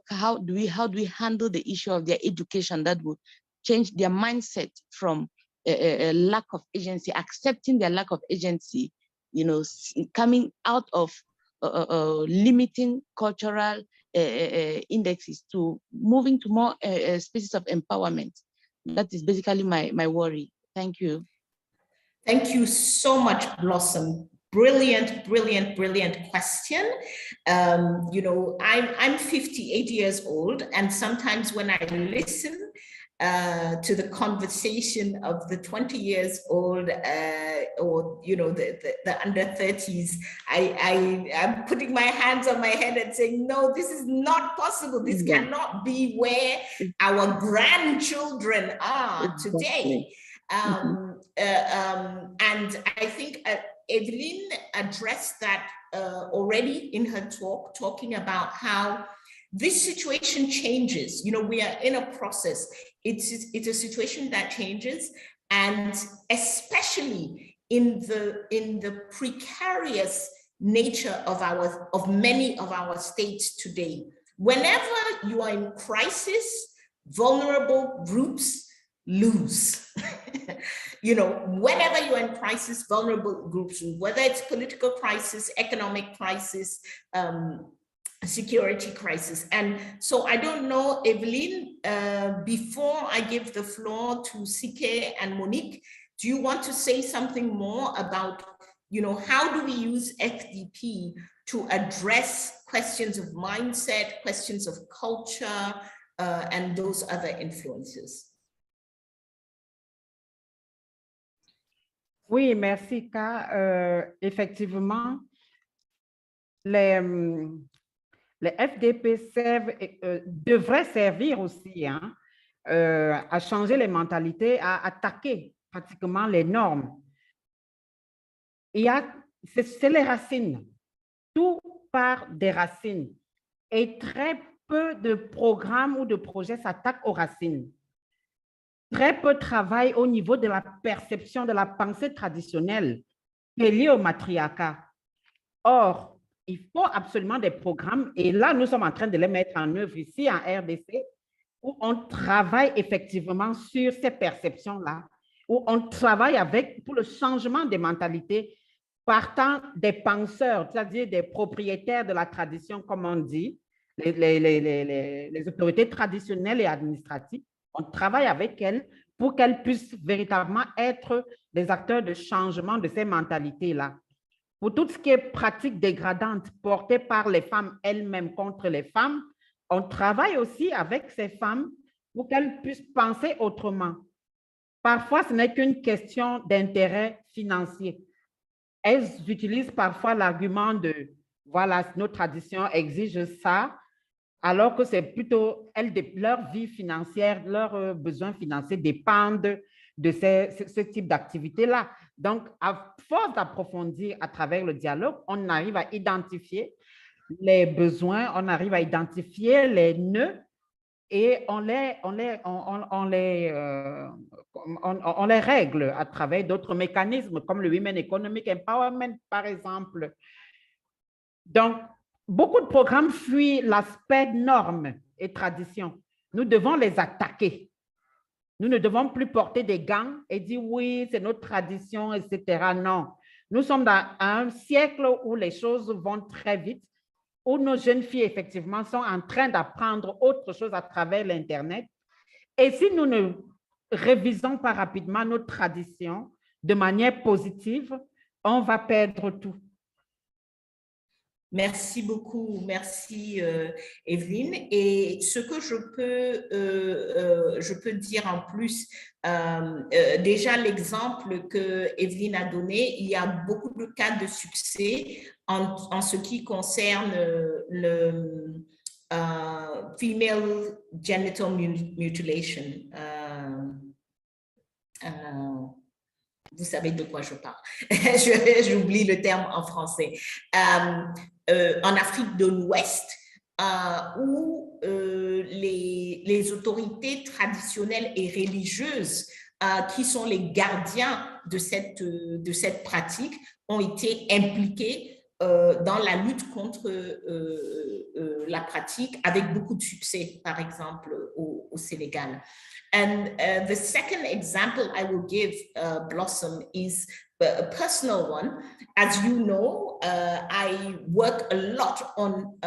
How do we handle the issue of their education that would change their mindset from a lack of agency, accepting their lack of agency, you know, coming out of limiting cultural indexes to moving to more spaces of empowerment? That is basically my worry. Thank you. Thank you so much, Blossom. Brilliant question. You know, I'm 58 years old, and sometimes when I listen to the conversation of the 20 years old or, you know, the under 30s, I'm putting my hands on my head and saying, no, this is not possible. This cannot be where our grandchildren are today. And I think Evelyn addressed that already in her talk, talking about how this situation changes. You know, we are in a process. It's a situation that changes, and especially in the precarious nature of many of our states today. Whenever you are in crisis, vulnerable groups lose. You know, whenever you're in crisis, vulnerable groups lose, whether it's political crisis, economic crisis, security crisis. And so I don't know, Evelyn, before I give the floor to Sike and Monique, do you want to say something more about, you know, how do we use FDP to address questions of mindset, questions of culture, and those other influences? Oui, merci, Ka. Effectivement, les FDP devraient servir aussi à changer les mentalités, à attaquer pratiquement les normes. C'est les racines. Tout part des racines. Et très peu de programmes ou de projets s'attaquent aux racines. Très peu travaillent au niveau de la perception de la pensée traditionnelle qui est liée au matriarcat. Or, il faut absolument des programmes, et là, nous sommes en train de les mettre en œuvre ici en RDC, où on travaille effectivement sur ces perceptions-là, où on travaille pour le changement des mentalités partant des penseurs, c'est-à-dire des propriétaires de la tradition, comme on dit, les autorités traditionnelles et administratives. On travaille avec elles pour qu'elles puissent véritablement être des acteurs de changement de ces mentalités-là. Pour tout ce qui est pratique dégradante portée par les femmes elles-mêmes contre les femmes, on travaille aussi avec ces femmes pour qu'elles puissent penser autrement. Parfois, ce n'est qu'une question d'intérêt financier. Elles utilisent parfois l'argument de « voilà, nos traditions exigent ça », alors que c'est plutôt leur vie financière, leurs besoins financiers dépendent de ce type d'activité-là. Donc, à force d'approfondir à travers le dialogue, on arrive à identifier les besoins, on arrive à identifier les nœuds et on les règle à travers d'autres mécanismes comme le Women Economic Empowerment, par exemple. Donc, beaucoup de programmes fuient l'aspect normes et traditions. Nous devons les attaquer. Nous ne devons plus porter des gants et dire oui, c'est notre tradition, etc. Non. Nous sommes dans un siècle où les choses vont très vite, où nos jeunes filles, effectivement, sont en train d'apprendre autre chose à travers l'Internet. Et si nous ne révisons pas rapidement nos traditions de manière positive, on va perdre tout. Merci beaucoup, merci Evelyne. Et ce que je peux dire en plus, déjà l'exemple que Evelyne a donné, il y a beaucoup de cas de succès en ce qui concerne le female genital mutilation. Vous savez de quoi je parle. J'oublie le terme en français. En Afrique de l'Ouest, où les autorités traditionnelles et religieuses qui sont les gardiens de cette pratique ont été impliquées dans la lutte contre la pratique avec beaucoup de succès, par exemple au Sénégal. And the second example I will give, Blossom, is a personal one. As you know, I work a lot on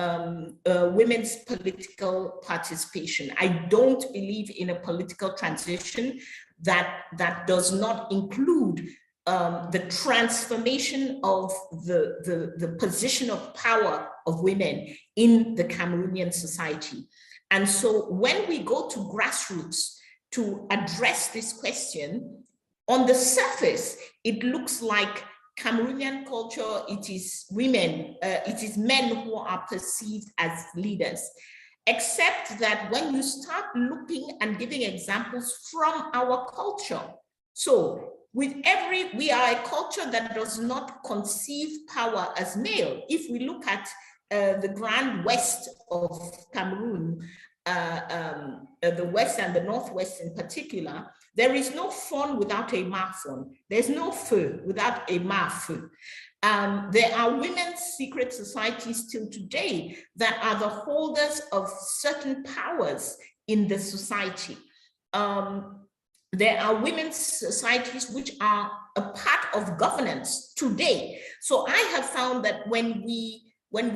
women's political participation. I don't believe in a political transition that does not include the transformation of the position of power of women in the Cameroonian society. And so when we go to grassroots to address this question, on the surface, it looks like Cameroonian culture, it is women, it is men who are perceived as leaders. Except that when you start looking and giving examples from our culture, so we are a culture that does not conceive power as male. If we look at the Grand West of Cameroon, the West and the Northwest in particular, there is no fun without a mafon. There's no feu without a mafeu. There are women's secret societies till today that are the holders of certain powers in the society. There are women's societies which are a part of governance today. So I have found that when we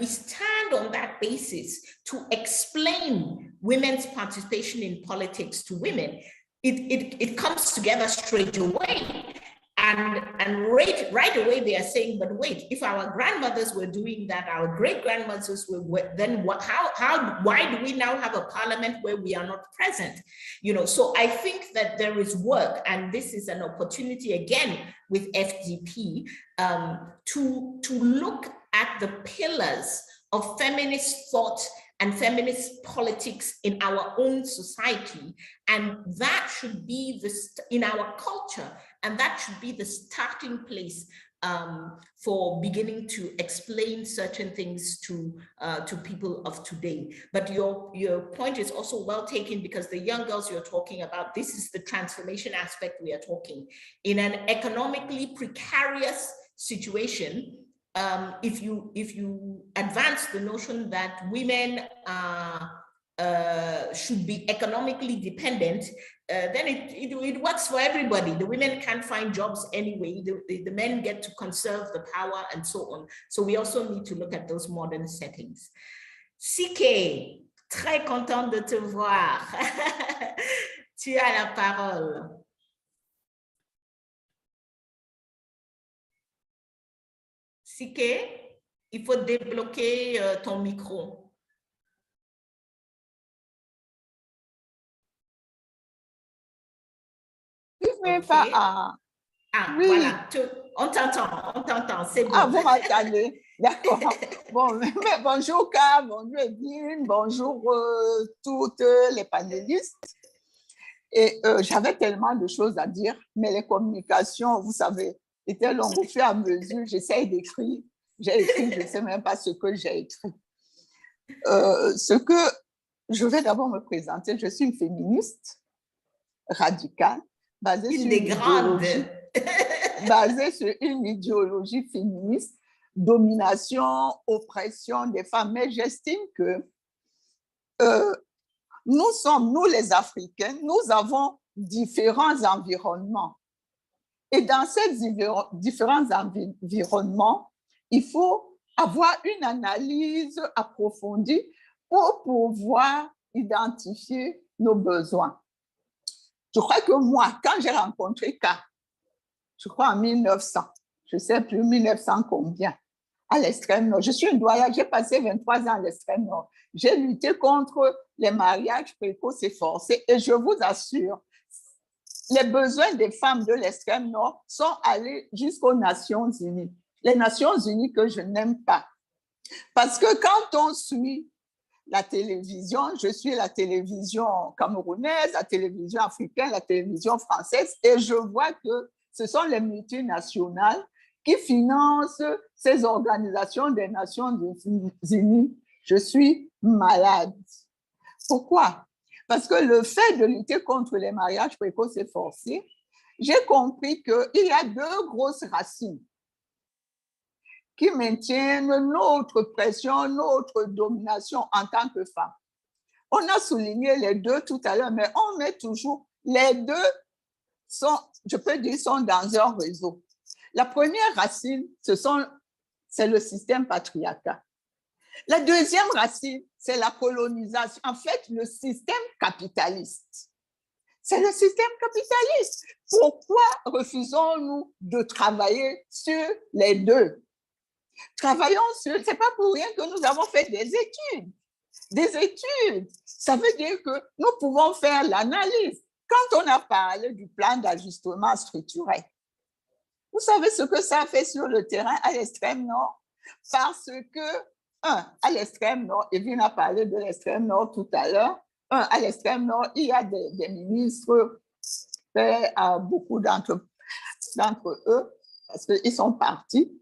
stand on that basis to explain women's participation in politics to women, it comes together straight away. And right away they are saying, but wait, if our grandmothers were doing that, our great-grandmothers were, then why do we now have a parliament where we are not present? You know, so I think that there is work, and this is an opportunity again with FDP to look at the pillars of feminist thought and feminist politics in our own society. And that should be in our culture, and that should be the starting place for beginning to explain certain things to people of today. But your point is also well taken, because the young girls you're talking about, this is the transformation aspect we are talking. In an economically precarious situation, if you advance the notion that women should be economically dependent, then it works for everybody. The women can't find jobs anyway. The men get to conserve the power and so on. So we also need to look at those modern settings. CK, très contente de te voir. Tu as la parole. CK, il faut débloquer ton micro. Okay. Ah, oui. Voilà, on t'entend, c'est bon. Ah, vous m'entendez? D'accord. Bon, mais bonjour Ka, bonjour Edine, bonjour toutes les panélistes. Et j'avais tellement de choses à dire, mais les communications, vous savez, étaient longues au fur et à mesure. J'essaye d'écrire. J'ai écrit, je ne sais même pas ce que j'ai écrit. Je vais d'abord me présenter. Je suis une féministe radicale, basée sur une idéologie féministe, domination, oppression des femmes. Mais j'estime que nous les Africains, nous avons différents environnements. Et dans ces différents environnements, il faut avoir une analyse approfondie pour pouvoir identifier nos besoins. Je crois que moi, quand j'ai rencontré K, je crois en 1900, je ne sais plus 1900 combien, à l'extrême nord. Je suis une doyenne, j'ai passé 23 ans à l'extrême nord. J'ai lutté contre les mariages précoces et forcés et je vous assure, les besoins des femmes de l'extrême nord sont allés jusqu'aux Nations Unies. Les Nations Unies que je n'aime pas. Parce que quand on suit la télévision, je suis la télévision camerounaise, la télévision africaine, la télévision française, et je vois que ce sont les multinationales qui financent ces organisations des Nations Unies. Je suis malade. Pourquoi? Parce que le fait de lutter contre les mariages précoces et forcés, j'ai compris qu'il y a deux grosses racines qui maintiennent notre pression, notre domination en tant que femmes. On a souligné les deux tout à l'heure, mais on met toujours, les deux sont, je peux dire, sont dans un réseau. La première racine, c'est le système patriarcal. La deuxième racine, c'est la colonisation. En fait, le système capitaliste. C'est le système capitaliste. Pourquoi refusons-nous de travailler sur les deux? Travaillons sur, c'est pas pour rien que nous avons fait des études. Des études, ça veut dire que nous pouvons faire l'analyse. Quand on a parlé du plan d'ajustement structurel, vous savez ce que ça fait sur le terrain à l'extrême nord? Parce que, à l'extrême nord, Evelyne a parlé de l'extrême nord tout à l'heure, à l'extrême nord, il y a des ministres, beaucoup d'entre eux, parce qu'ils sont partis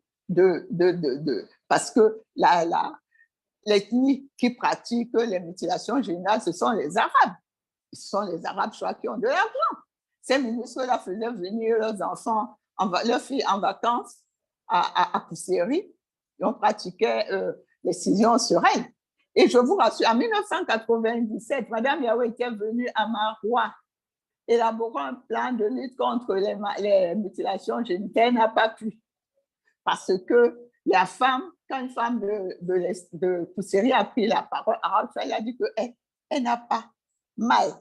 parce que l'ethnie qui pratique les mutilations génitales, ce sont les Arabes. Ce sont les Arabes, je crois, qui ont de l'argent. Ces ministres-là faisaient venir leurs enfants, leurs filles en vacances à Poussiéry, et on pratiquait les scissions sur elles. Et je vous rassure, en 1997, Madame Yahweh était venue à Marois élaborer un plan de lutte contre les mutilations génitales, n'a pas pu. Parce que la femme, quand une femme de Poussiéry a pris la parole, elle a dit qu'elle n'a pas mal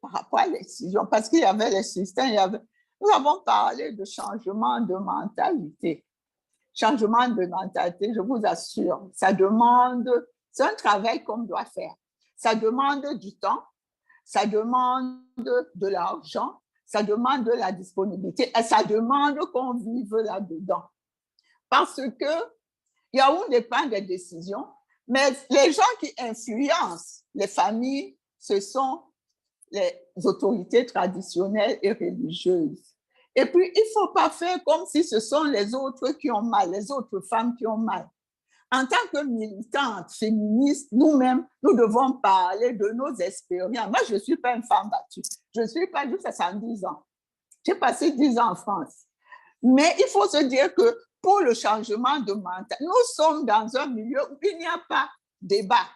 par rapport à l'excision, parce qu'il y avait les systèmes, nous avons parlé de changement de mentalité. Changement de mentalité, je vous assure, ça demande, c'est un travail qu'on doit faire. Ça demande du temps, ça demande de l'argent, ça demande de la disponibilité et ça demande qu'on vive là-dedans. Parce que il y a où dépend des décisions, mais les gens qui influencent les familles, ce sont les autorités traditionnelles et religieuses. Et puis, il ne faut pas faire comme si ce sont les autres qui ont mal, les autres femmes qui ont mal. En tant que militantes féministes, nous-mêmes, nous devons parler de nos expériences. Moi, je ne suis pas une femme battue. Je ne suis pas juste à 110 ans. J'ai passé 10 ans en France. Mais il faut se dire que pour le changement de mentalité, nous sommes dans un milieu où il n'y a pas de débat.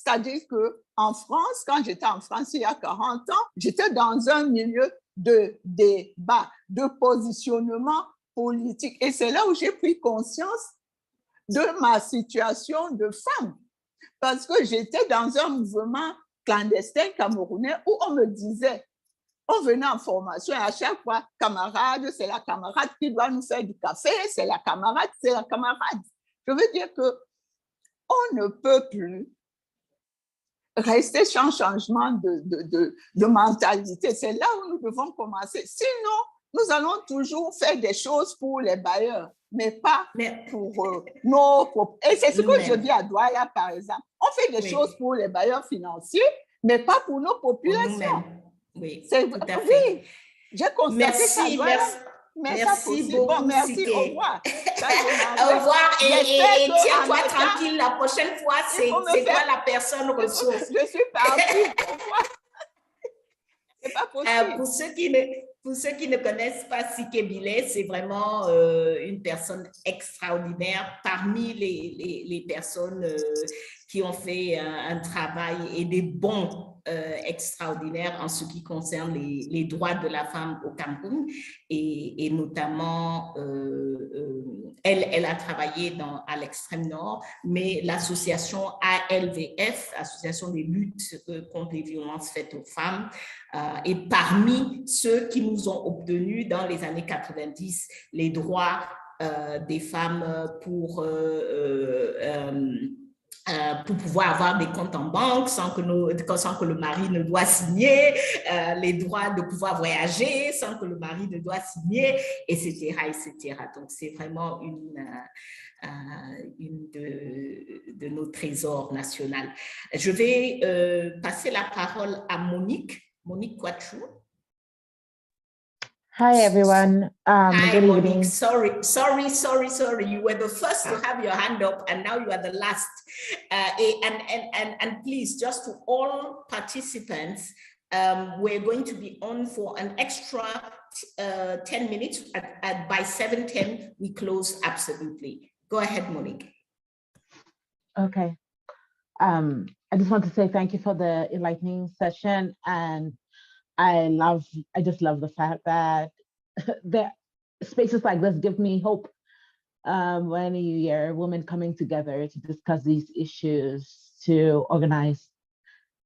C'est-à-dire qu'en France, quand j'étais en France il y a 40 ans, j'étais dans un milieu de débat, de positionnement politique. Et c'est là où j'ai pris conscience de ma situation de femme. Parce que j'étais dans un mouvement clandestin camerounais où on me disait, on venait en formation et à chaque fois, camarade, c'est la camarade qui doit nous faire du café, c'est la camarade, c'est la camarade. Je veux dire que on ne peut plus rester sans changement de mentalité. C'est là où nous devons commencer. Sinon, nous allons toujours faire des choses pour les bailleurs, mais pas pour nos propres. Et c'est ce que je dis à Douala, par exemple. On fait des choses pour les bailleurs financiers, mais pas pour nos populations. Oui, tout à fait. Oui, j'ai constaté ça. Merci beaucoup. Bon, merci, au revoir. Au revoir et tiens-toi tranquille, la prochaine fois, c'est toi la personne ressource. Je suis partie, au revoir. C'est pas possible. Pour ceux qui ne connaissent pas Sike Billet, c'est vraiment une personne extraordinaire parmi les personnes qui ont fait un travail et des bons extraordinaires en ce qui concerne les droits de la femme au Cameroun et notamment elle a travaillé à l'extrême nord, mais l'association ALVF, Association des luttes contre les violences faites aux femmes, est parmi ceux qui nous ont obtenu dans les années 90 les droits des femmes pour pouvoir avoir des comptes en banque sans que le mari ne doit signer, les droits de pouvoir voyager sans que le mari ne doit signer, etc., etc. Donc, c'est vraiment une de nos trésors nationaux. Je vais passer la parole à Monique Quatrou. Hi, everyone. Hi, good Monique. evening. Sorry. You were the first to have your hand up, and now you are the last. And please, just to all participants, we're going to be on for an extra 10 minutes. By 7:10, we close absolutely. Go ahead, Monique. Okay. I just want to say thank you for the enlightening session, and I just love the fact that the spaces like this give me hope when you hear women coming together to discuss these issues, to organize.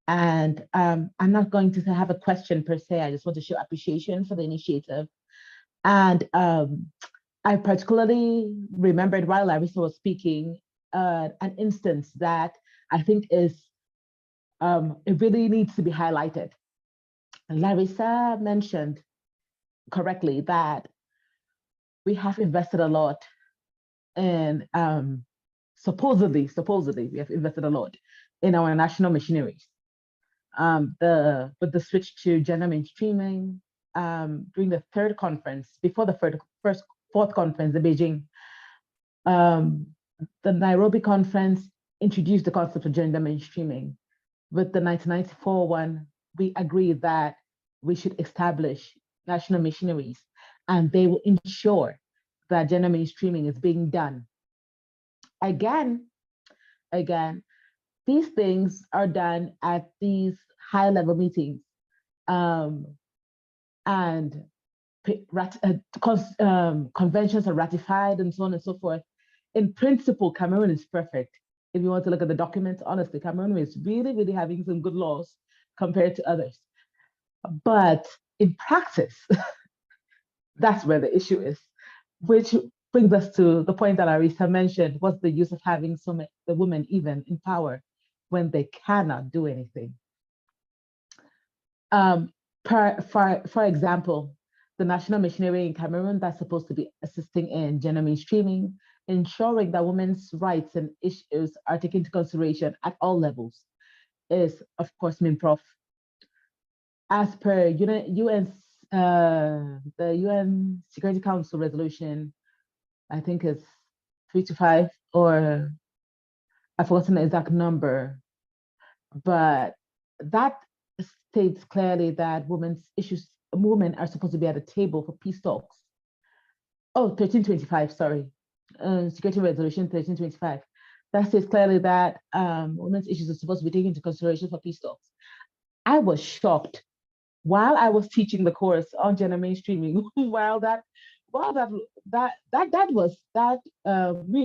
And I'm not going to have a question per se. I just want to show appreciation for the initiative. And I particularly remembered while Larissa was speaking an instance that I think is, it really needs to be highlighted. Larissa mentioned correctly that we have invested a lot in, supposedly we have invested a lot in our national machineries. With the switch to gender mainstreaming, during the third conference, before the fourth conference in Beijing, the Nairobi conference introduced the concept of gender mainstreaming. With the 1994 one, we agreed that we should establish national machineries, and they will ensure that gender mainstreaming is being done. Again, these things are done at these high-level meetings, and conventions are ratified and so on and so forth. In principle, Cameroon is perfect. If you want to look at the documents, honestly, Cameroon is really, really having some good laws compared to others. But in practice, that's where the issue is, which brings us to the point that Arisa mentioned. What's the use of having the women even in power when they cannot do anything? For example, the national machinery in Cameroon that's supposed to be assisting in gender mainstreaming, ensuring that women's rights and issues are taken into consideration at all levels, is of course MINPROF. As per the UN Security Council resolution, I think it's 325, or I've forgotten the exact number, but that states clearly that women are supposed to be at the table for peace talks. Oh, 1325, sorry. Security Resolution 1325. that says clearly that women's issues are supposed to be taken into consideration for peace talks. I was shocked while I was teaching the course on gender mainstreaming, we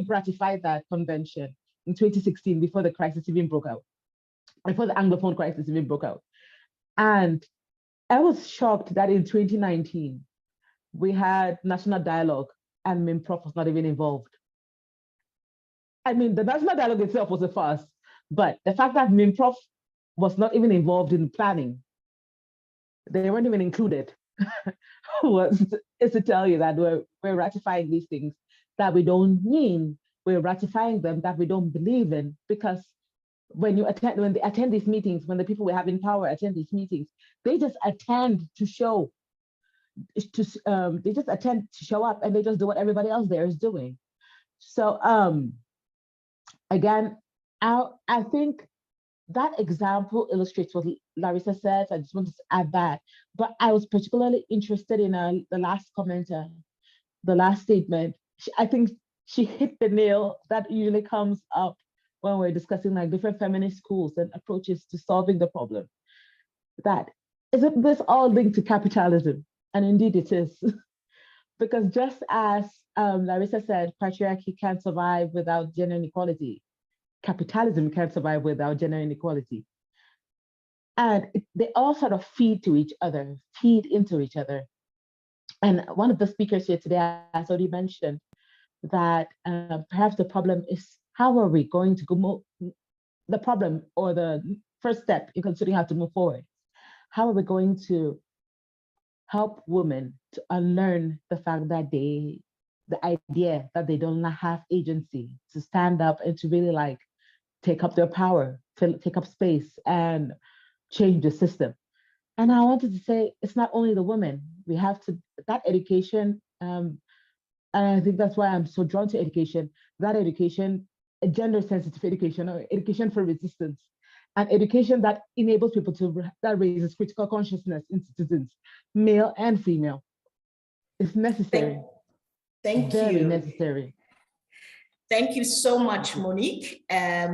ratified that convention in 2016 before the crisis even broke out, before the Anglophone crisis even broke out. And I was shocked that in 2019, we had national dialogue and MIMPROF was not even involved. I mean, the national dialogue itself was a farce, but the fact that MIMPROF was not even involved in planning, they weren't even included, is to tell you that we're ratifying these things that we don't mean. We're ratifying them that we don't believe in, because when they attend these meetings, when the people we have in power attend these meetings, they just attend to show, they just attend to show up, and they just do what everybody else there is doing. So again, I think that example illustrates what Larissa said. I just wanted to add that. But I was particularly interested in the last commenter, the last statement. I think she hit the nail that usually comes up when we're discussing like different feminist schools and approaches to solving the problem. That isn't this all linked to capitalism? And indeed it is. Because just as Larissa said, patriarchy can't survive without gender inequality. Capitalism can't survive without gender inequality. And they all sort of feed into each other. And one of the speakers here today has already mentioned that perhaps the problem is how are we going to go, the problem or the first step in considering how to move forward. How are we going to help women to unlearn the fact that the idea that they don't have agency to stand up and to really like take up their power, take up space and change the system. And I wanted to say, it's not only the women, we have to, that education, and I think that's why I'm so drawn to education, that education, a gender sensitive education or education for resistance, and education that enables people that raises critical consciousness in citizens, male and female. It's necessary. Thank Very you. necessary. Thank you so much, Monique. I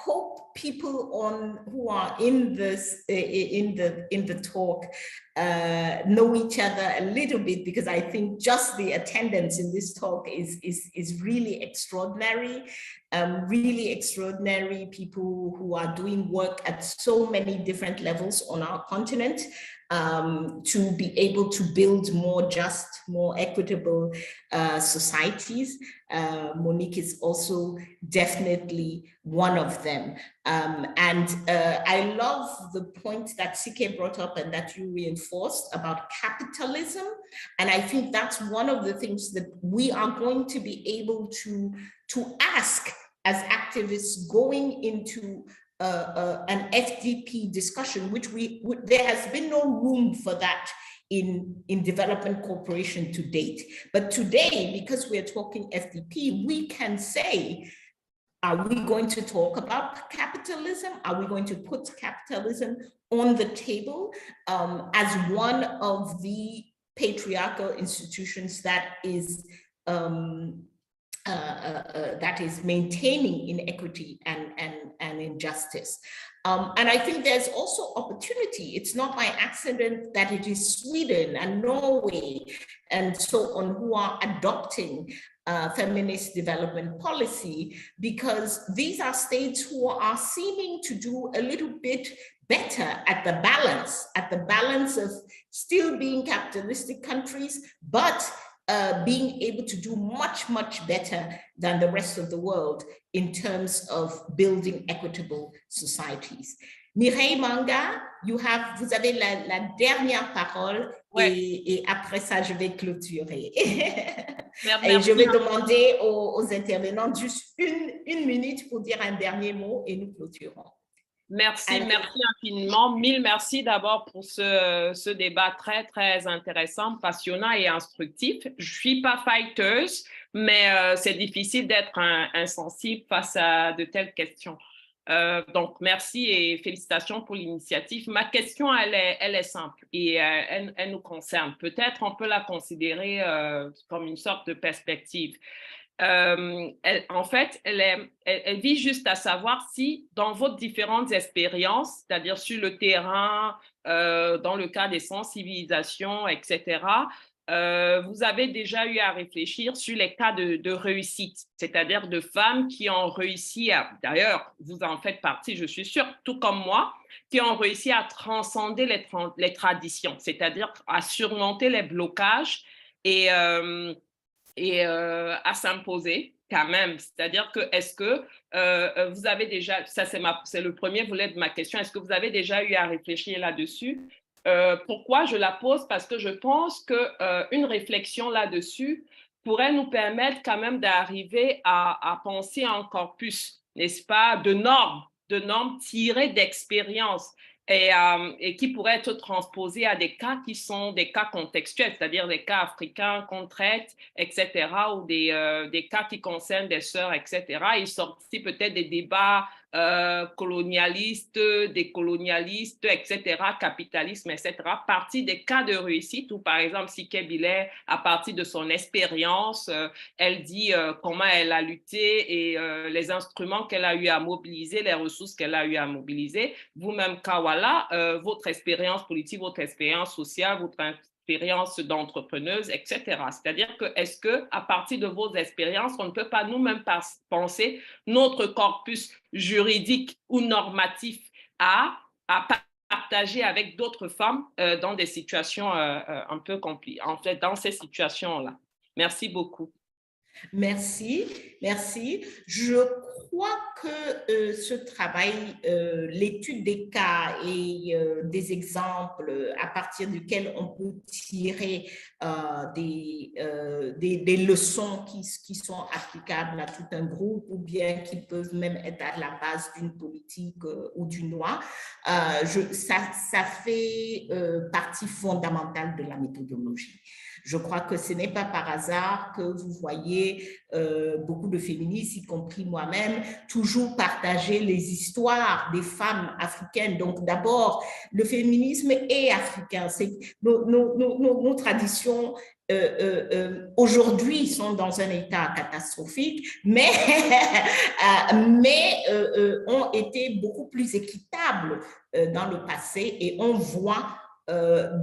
hope people who are in this in the talk know each other a little bit, because I think just the attendance in this talk is really extraordinary. Really extraordinary people who are doing work at so many different levels on our continent. To be able to build more just, more equitable societies. Monique is also definitely one of them. I love the point that Sike brought up and that you reinforced about capitalism. And I think that's one of the things that we are going to be able to ask as activists going into an FDP discussion, which there has been no room for that in development cooperation to date. But today, because we're talking FDP, we can say, are we going to talk about capitalism? Are we going to put capitalism on the table as one of the patriarchal institutions that is maintaining inequity and injustice. And I think there's also opportunity. It's not by accident that it is Sweden and Norway and so on who are adopting feminist development policy, because these are states who are seeming to do a little bit better at the balance of still being capitalistic countries, but being able to do much, much better than the rest of the world in terms of building equitable societies. Mireille Manga, vous avez la dernière parole, ouais. et après ça, je vais clôturer. Et je vais demander aux intervenants juste une minute pour dire un dernier mot et nous clôturons. Merci, merci infiniment. Mille merci d'abord pour ce débat très, très intéressant, passionnant et instructif. Je ne suis pas fighteuse, mais c'est difficile d'être insensible face à de telles questions. Donc, merci et félicitations pour l'initiative. Ma question, elle est simple et elle nous concerne. Peut-être on peut la considérer comme une sorte de perspective. en fait, elle vise juste à savoir si, dans vos différentes expériences, c'est-à-dire sur le terrain, dans le cas des sensibilisations, etc., vous avez déjà eu à réfléchir sur les cas de réussite, c'est-à-dire de femmes qui ont réussi à, d'ailleurs, vous en faites partie, je suis sûre, tout comme moi, qui ont réussi à transcender les traditions, c'est-à-dire à surmonter les blocages et à s'imposer quand même. C'est-à-dire que, est-ce que vous avez déjà, ça c'est le premier volet de ma question, est-ce que vous avez déjà eu à réfléchir là-dessus? Pourquoi je la pose? Parce que je pense qu'une réflexion là-dessus pourrait nous permettre quand même d'arriver à penser en corpus, n'est-ce pas, de normes tirées d'expériences et qui pourraient être transposées à des cas qui sont des cas contextuels, c'est-à-dire des cas africains qu'on traite, etc., ou des cas qui concernent des sœurs, etc., et sortir peut-être des débats colonialistes, décolonialistes, etc., capitalisme, etc., partir des cas de réussite où, par exemple, Sike Billet, à partir de son expérience, elle dit comment elle a lutté et les instruments qu'elle a eu à mobiliser, les ressources qu'elle a eu à mobiliser. Vous-même, Kawala, votre expérience politique, votre expérience sociale, votre expérience d'entrepreneuse, etc. C'est-à-dire que, est-ce qu'à partir de vos expériences, on ne peut pas nous-mêmes penser notre corpus juridique ou normatif à partager avec d'autres femmes dans des situations un peu compliquées, en fait, dans ces situations-là. Merci beaucoup. Merci, merci. Je crois que ce travail, l'étude des cas et des exemples à partir duquel on peut tirer des leçons qui sont applicables à tout un groupe ou bien qui peuvent même être à la base d'une politique ou d'une loi, ça fait partie fondamentale de la méthodologie. Je crois que ce n'est pas par hasard que vous voyez beaucoup de féministes, y compris moi-même, toujours partager les histoires des femmes africaines. Donc d'abord, le féminisme est africain. Nos traditions aujourd'hui sont dans un état catastrophique, mais ont été beaucoup plus équitables dans le passé et on voit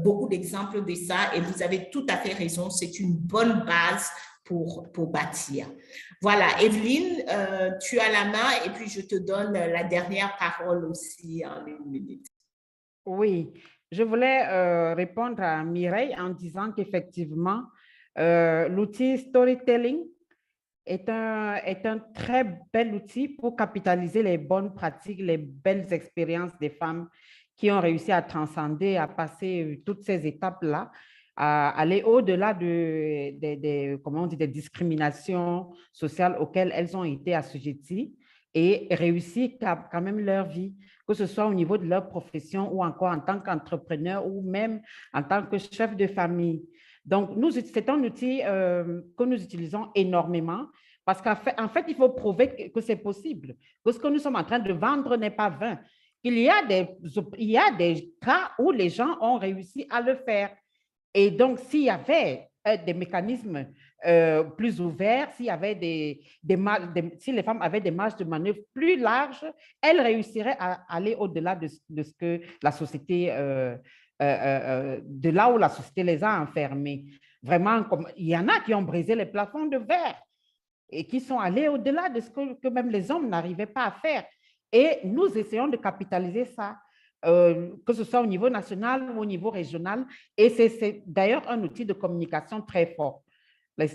beaucoup d'exemples de ça et vous avez tout à fait raison, c'est une bonne base pour bâtir. Voilà, Evelyne, tu as la main et puis je te donne la dernière parole aussi en une minute. Oui, je voulais répondre à Mireille en disant qu'effectivement, l'outil storytelling est un très bel outil pour capitaliser les bonnes pratiques, les belles expériences des femmes qui ont réussi à transcender, à passer toutes ces étapes-là, à aller au-delà comment on dit, des discriminations sociales auxquelles elles ont été assujetties et réussir quand même leur vie, que ce soit au niveau de leur profession ou encore en tant qu'entrepreneur ou même en tant que chef de famille. Donc, c'est un outil que nous utilisons énormément parce qu'en fait, il faut prouver que c'est possible, que ce que nous sommes en train de vendre n'est pas vain. Il y a des cas où les gens ont réussi à le faire. Et donc, s'il y avait des mécanismes plus ouverts, s'il y avait si les femmes avaient des marges de manœuvre plus larges, elles réussiraient à aller au-delà de ce que la société, de là où la société les a enfermées. Vraiment, il y en a qui ont brisé les plafonds de verre et qui sont allés au-delà de ce que même les hommes n'arrivaient pas à faire. Et nous essayons de capitaliser ça, que ce soit au niveau national ou au niveau régional. Et c'est d'ailleurs un outil de communication très fort, les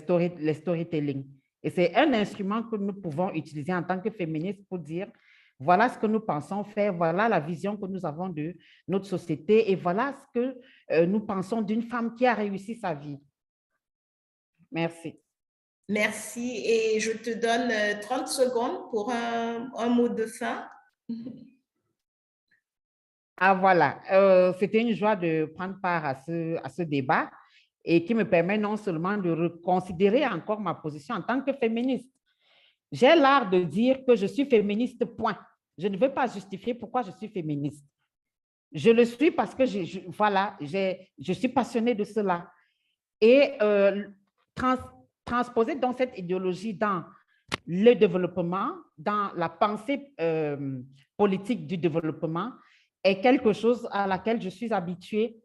storytelling. Et c'est un instrument que nous pouvons utiliser en tant que féministes pour dire, voilà ce que nous pensons faire, voilà la vision que nous avons de notre société et voilà ce que nous pensons d'une femme qui a réussi sa vie. Merci. Merci et je te donne 30 secondes pour un mot de fin. Ah voilà, c'était une joie de prendre part à ce débat et qui me permet non seulement de reconsidérer encore ma position en tant que féministe. J'ai l'art de dire que je suis féministe, point. Je ne veux pas justifier pourquoi je suis féministe. Je le suis parce que je suis passionnée de cela. Et transposer donc cette idéologie dans le développement, dans la pensée politique du développement, est quelque chose à laquelle je suis habituée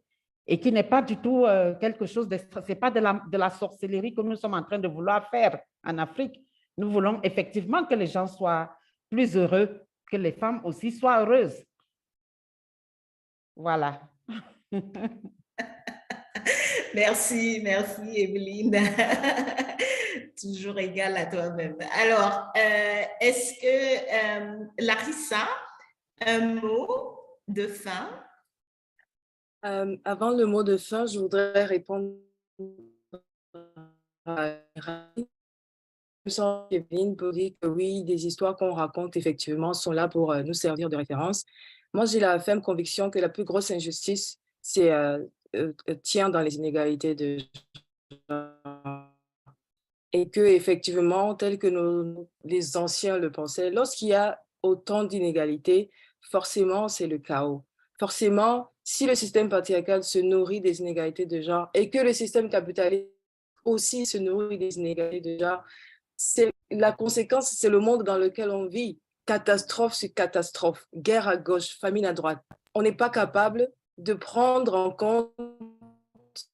et qui n'est pas du tout quelque chose de... Ce n'est pas de la sorcellerie que nous sommes en train de vouloir faire en Afrique. Nous voulons effectivement que les gens soient plus heureux, que les femmes aussi soient heureuses. Voilà. Merci, merci Evelyne. Toujours égale à toi-même. Alors, est-ce que Larissa, un mot de fin? Avant le mot de fin, je voudrais répondre à Evelyne pour dire que oui, des histoires qu'on raconte effectivement sont là pour nous servir de référence. Moi, j'ai la ferme conviction que la plus grosse injustice, c'est tient dans les inégalités de genre. Et que effectivement, tel que les anciens le pensaient, lorsqu'il y a autant d'inégalités, forcément, c'est le chaos. Forcément, si le système patriarcal se nourrit des inégalités de genre et que le système capitaliste aussi se nourrit des inégalités de genre, la conséquence, c'est le monde dans lequel on vit. Catastrophe sur catastrophe, guerre à gauche, famine à droite. On n'est pas capable de prendre en compte,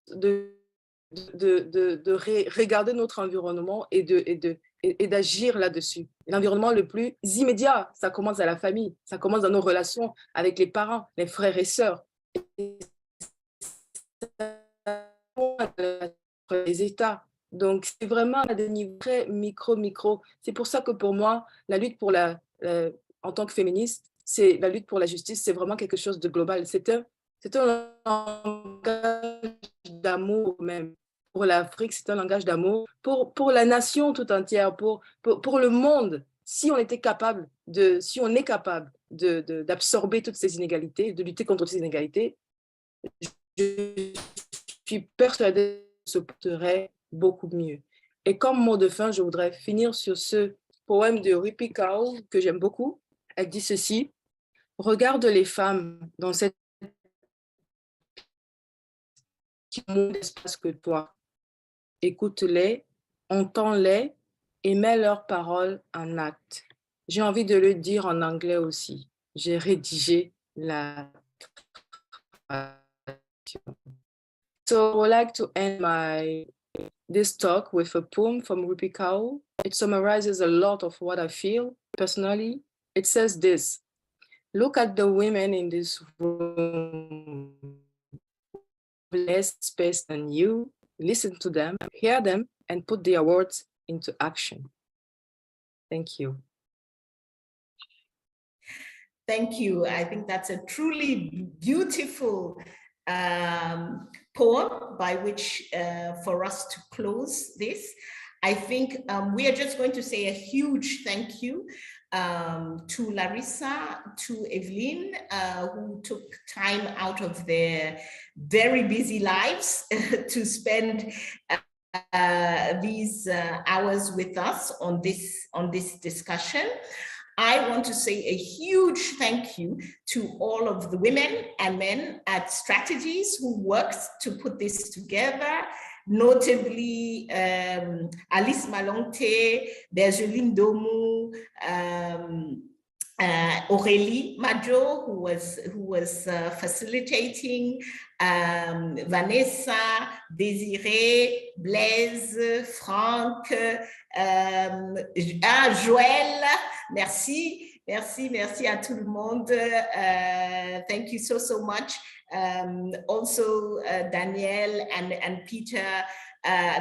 de regarder notre environnement et d'agir là-dessus. L'environnement le plus immédiat, ça commence à la famille, ça commence dans nos relations avec les parents, les frères et sœurs, les États. Donc, c'est vraiment à des niveaux très micro. C'est pour ça que pour moi, la lutte pour en tant que féministe, c'est la lutte pour la justice, c'est vraiment quelque chose de global. C'est un langage d'amour même. Pour l'Afrique, c'est un langage d'amour. Pour la nation tout entière, pour le monde, si on est capable d'absorber toutes ces inégalités, de lutter contre ces inégalités, je suis persuadée que ce serait beaucoup mieux. Et comme mot de fin, je voudrais finir sur ce poème de Rupi Kaur que j'aime beaucoup. Elle dit ceci: regarde les femmes dans cette qui ont moins d'espace que toi. Écoute-les, entends-les et mets leurs paroles en acte. J'ai envie de le dire en anglais aussi. J'ai rédigé la traduction. So I would like to end this talk with a poem from Rupi Kaur. It summarizes a lot of what I feel personally. It says this: look at the women in this room, less space than you. Listen to them, hear them, and put their words into action. Thank you. Thank you. I think that's a truly beautiful poem by which for us to close this. I think we are just going to say a huge thank you to Larissa, to Evelyn, who took time out of their very busy lives to spend these hours with us on this discussion. I want to say a huge thank you to all of the women and men at Strategies who worked to put this together, notably Alice Malongte, Bergeline Domu, Aurélie Majo, who was facilitating, Vanessa, Désiré, Blaise, Franck, Joël, merci à tout le monde. Thank you so much. Also Danielle and Peter,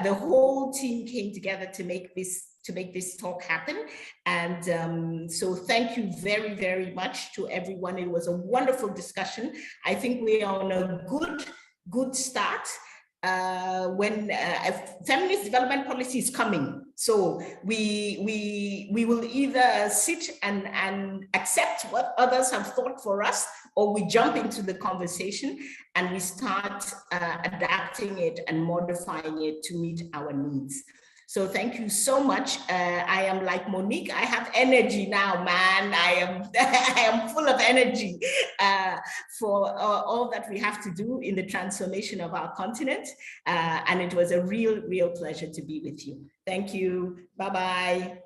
the whole team came together to make this talk happen. And so thank you very, very much to everyone. It was a wonderful discussion. I think we are on a good start. When feminist development policy is coming. So we will either sit and accept what others have thought for us, or we jump into the conversation and we start adapting it and modifying it to meet our needs. So thank you so much. I am like Monique. I have energy now, man. I am full of energy for all that we have to do in the transformation of our continent. And it was a real pleasure to be with you. Thank you. Bye-bye.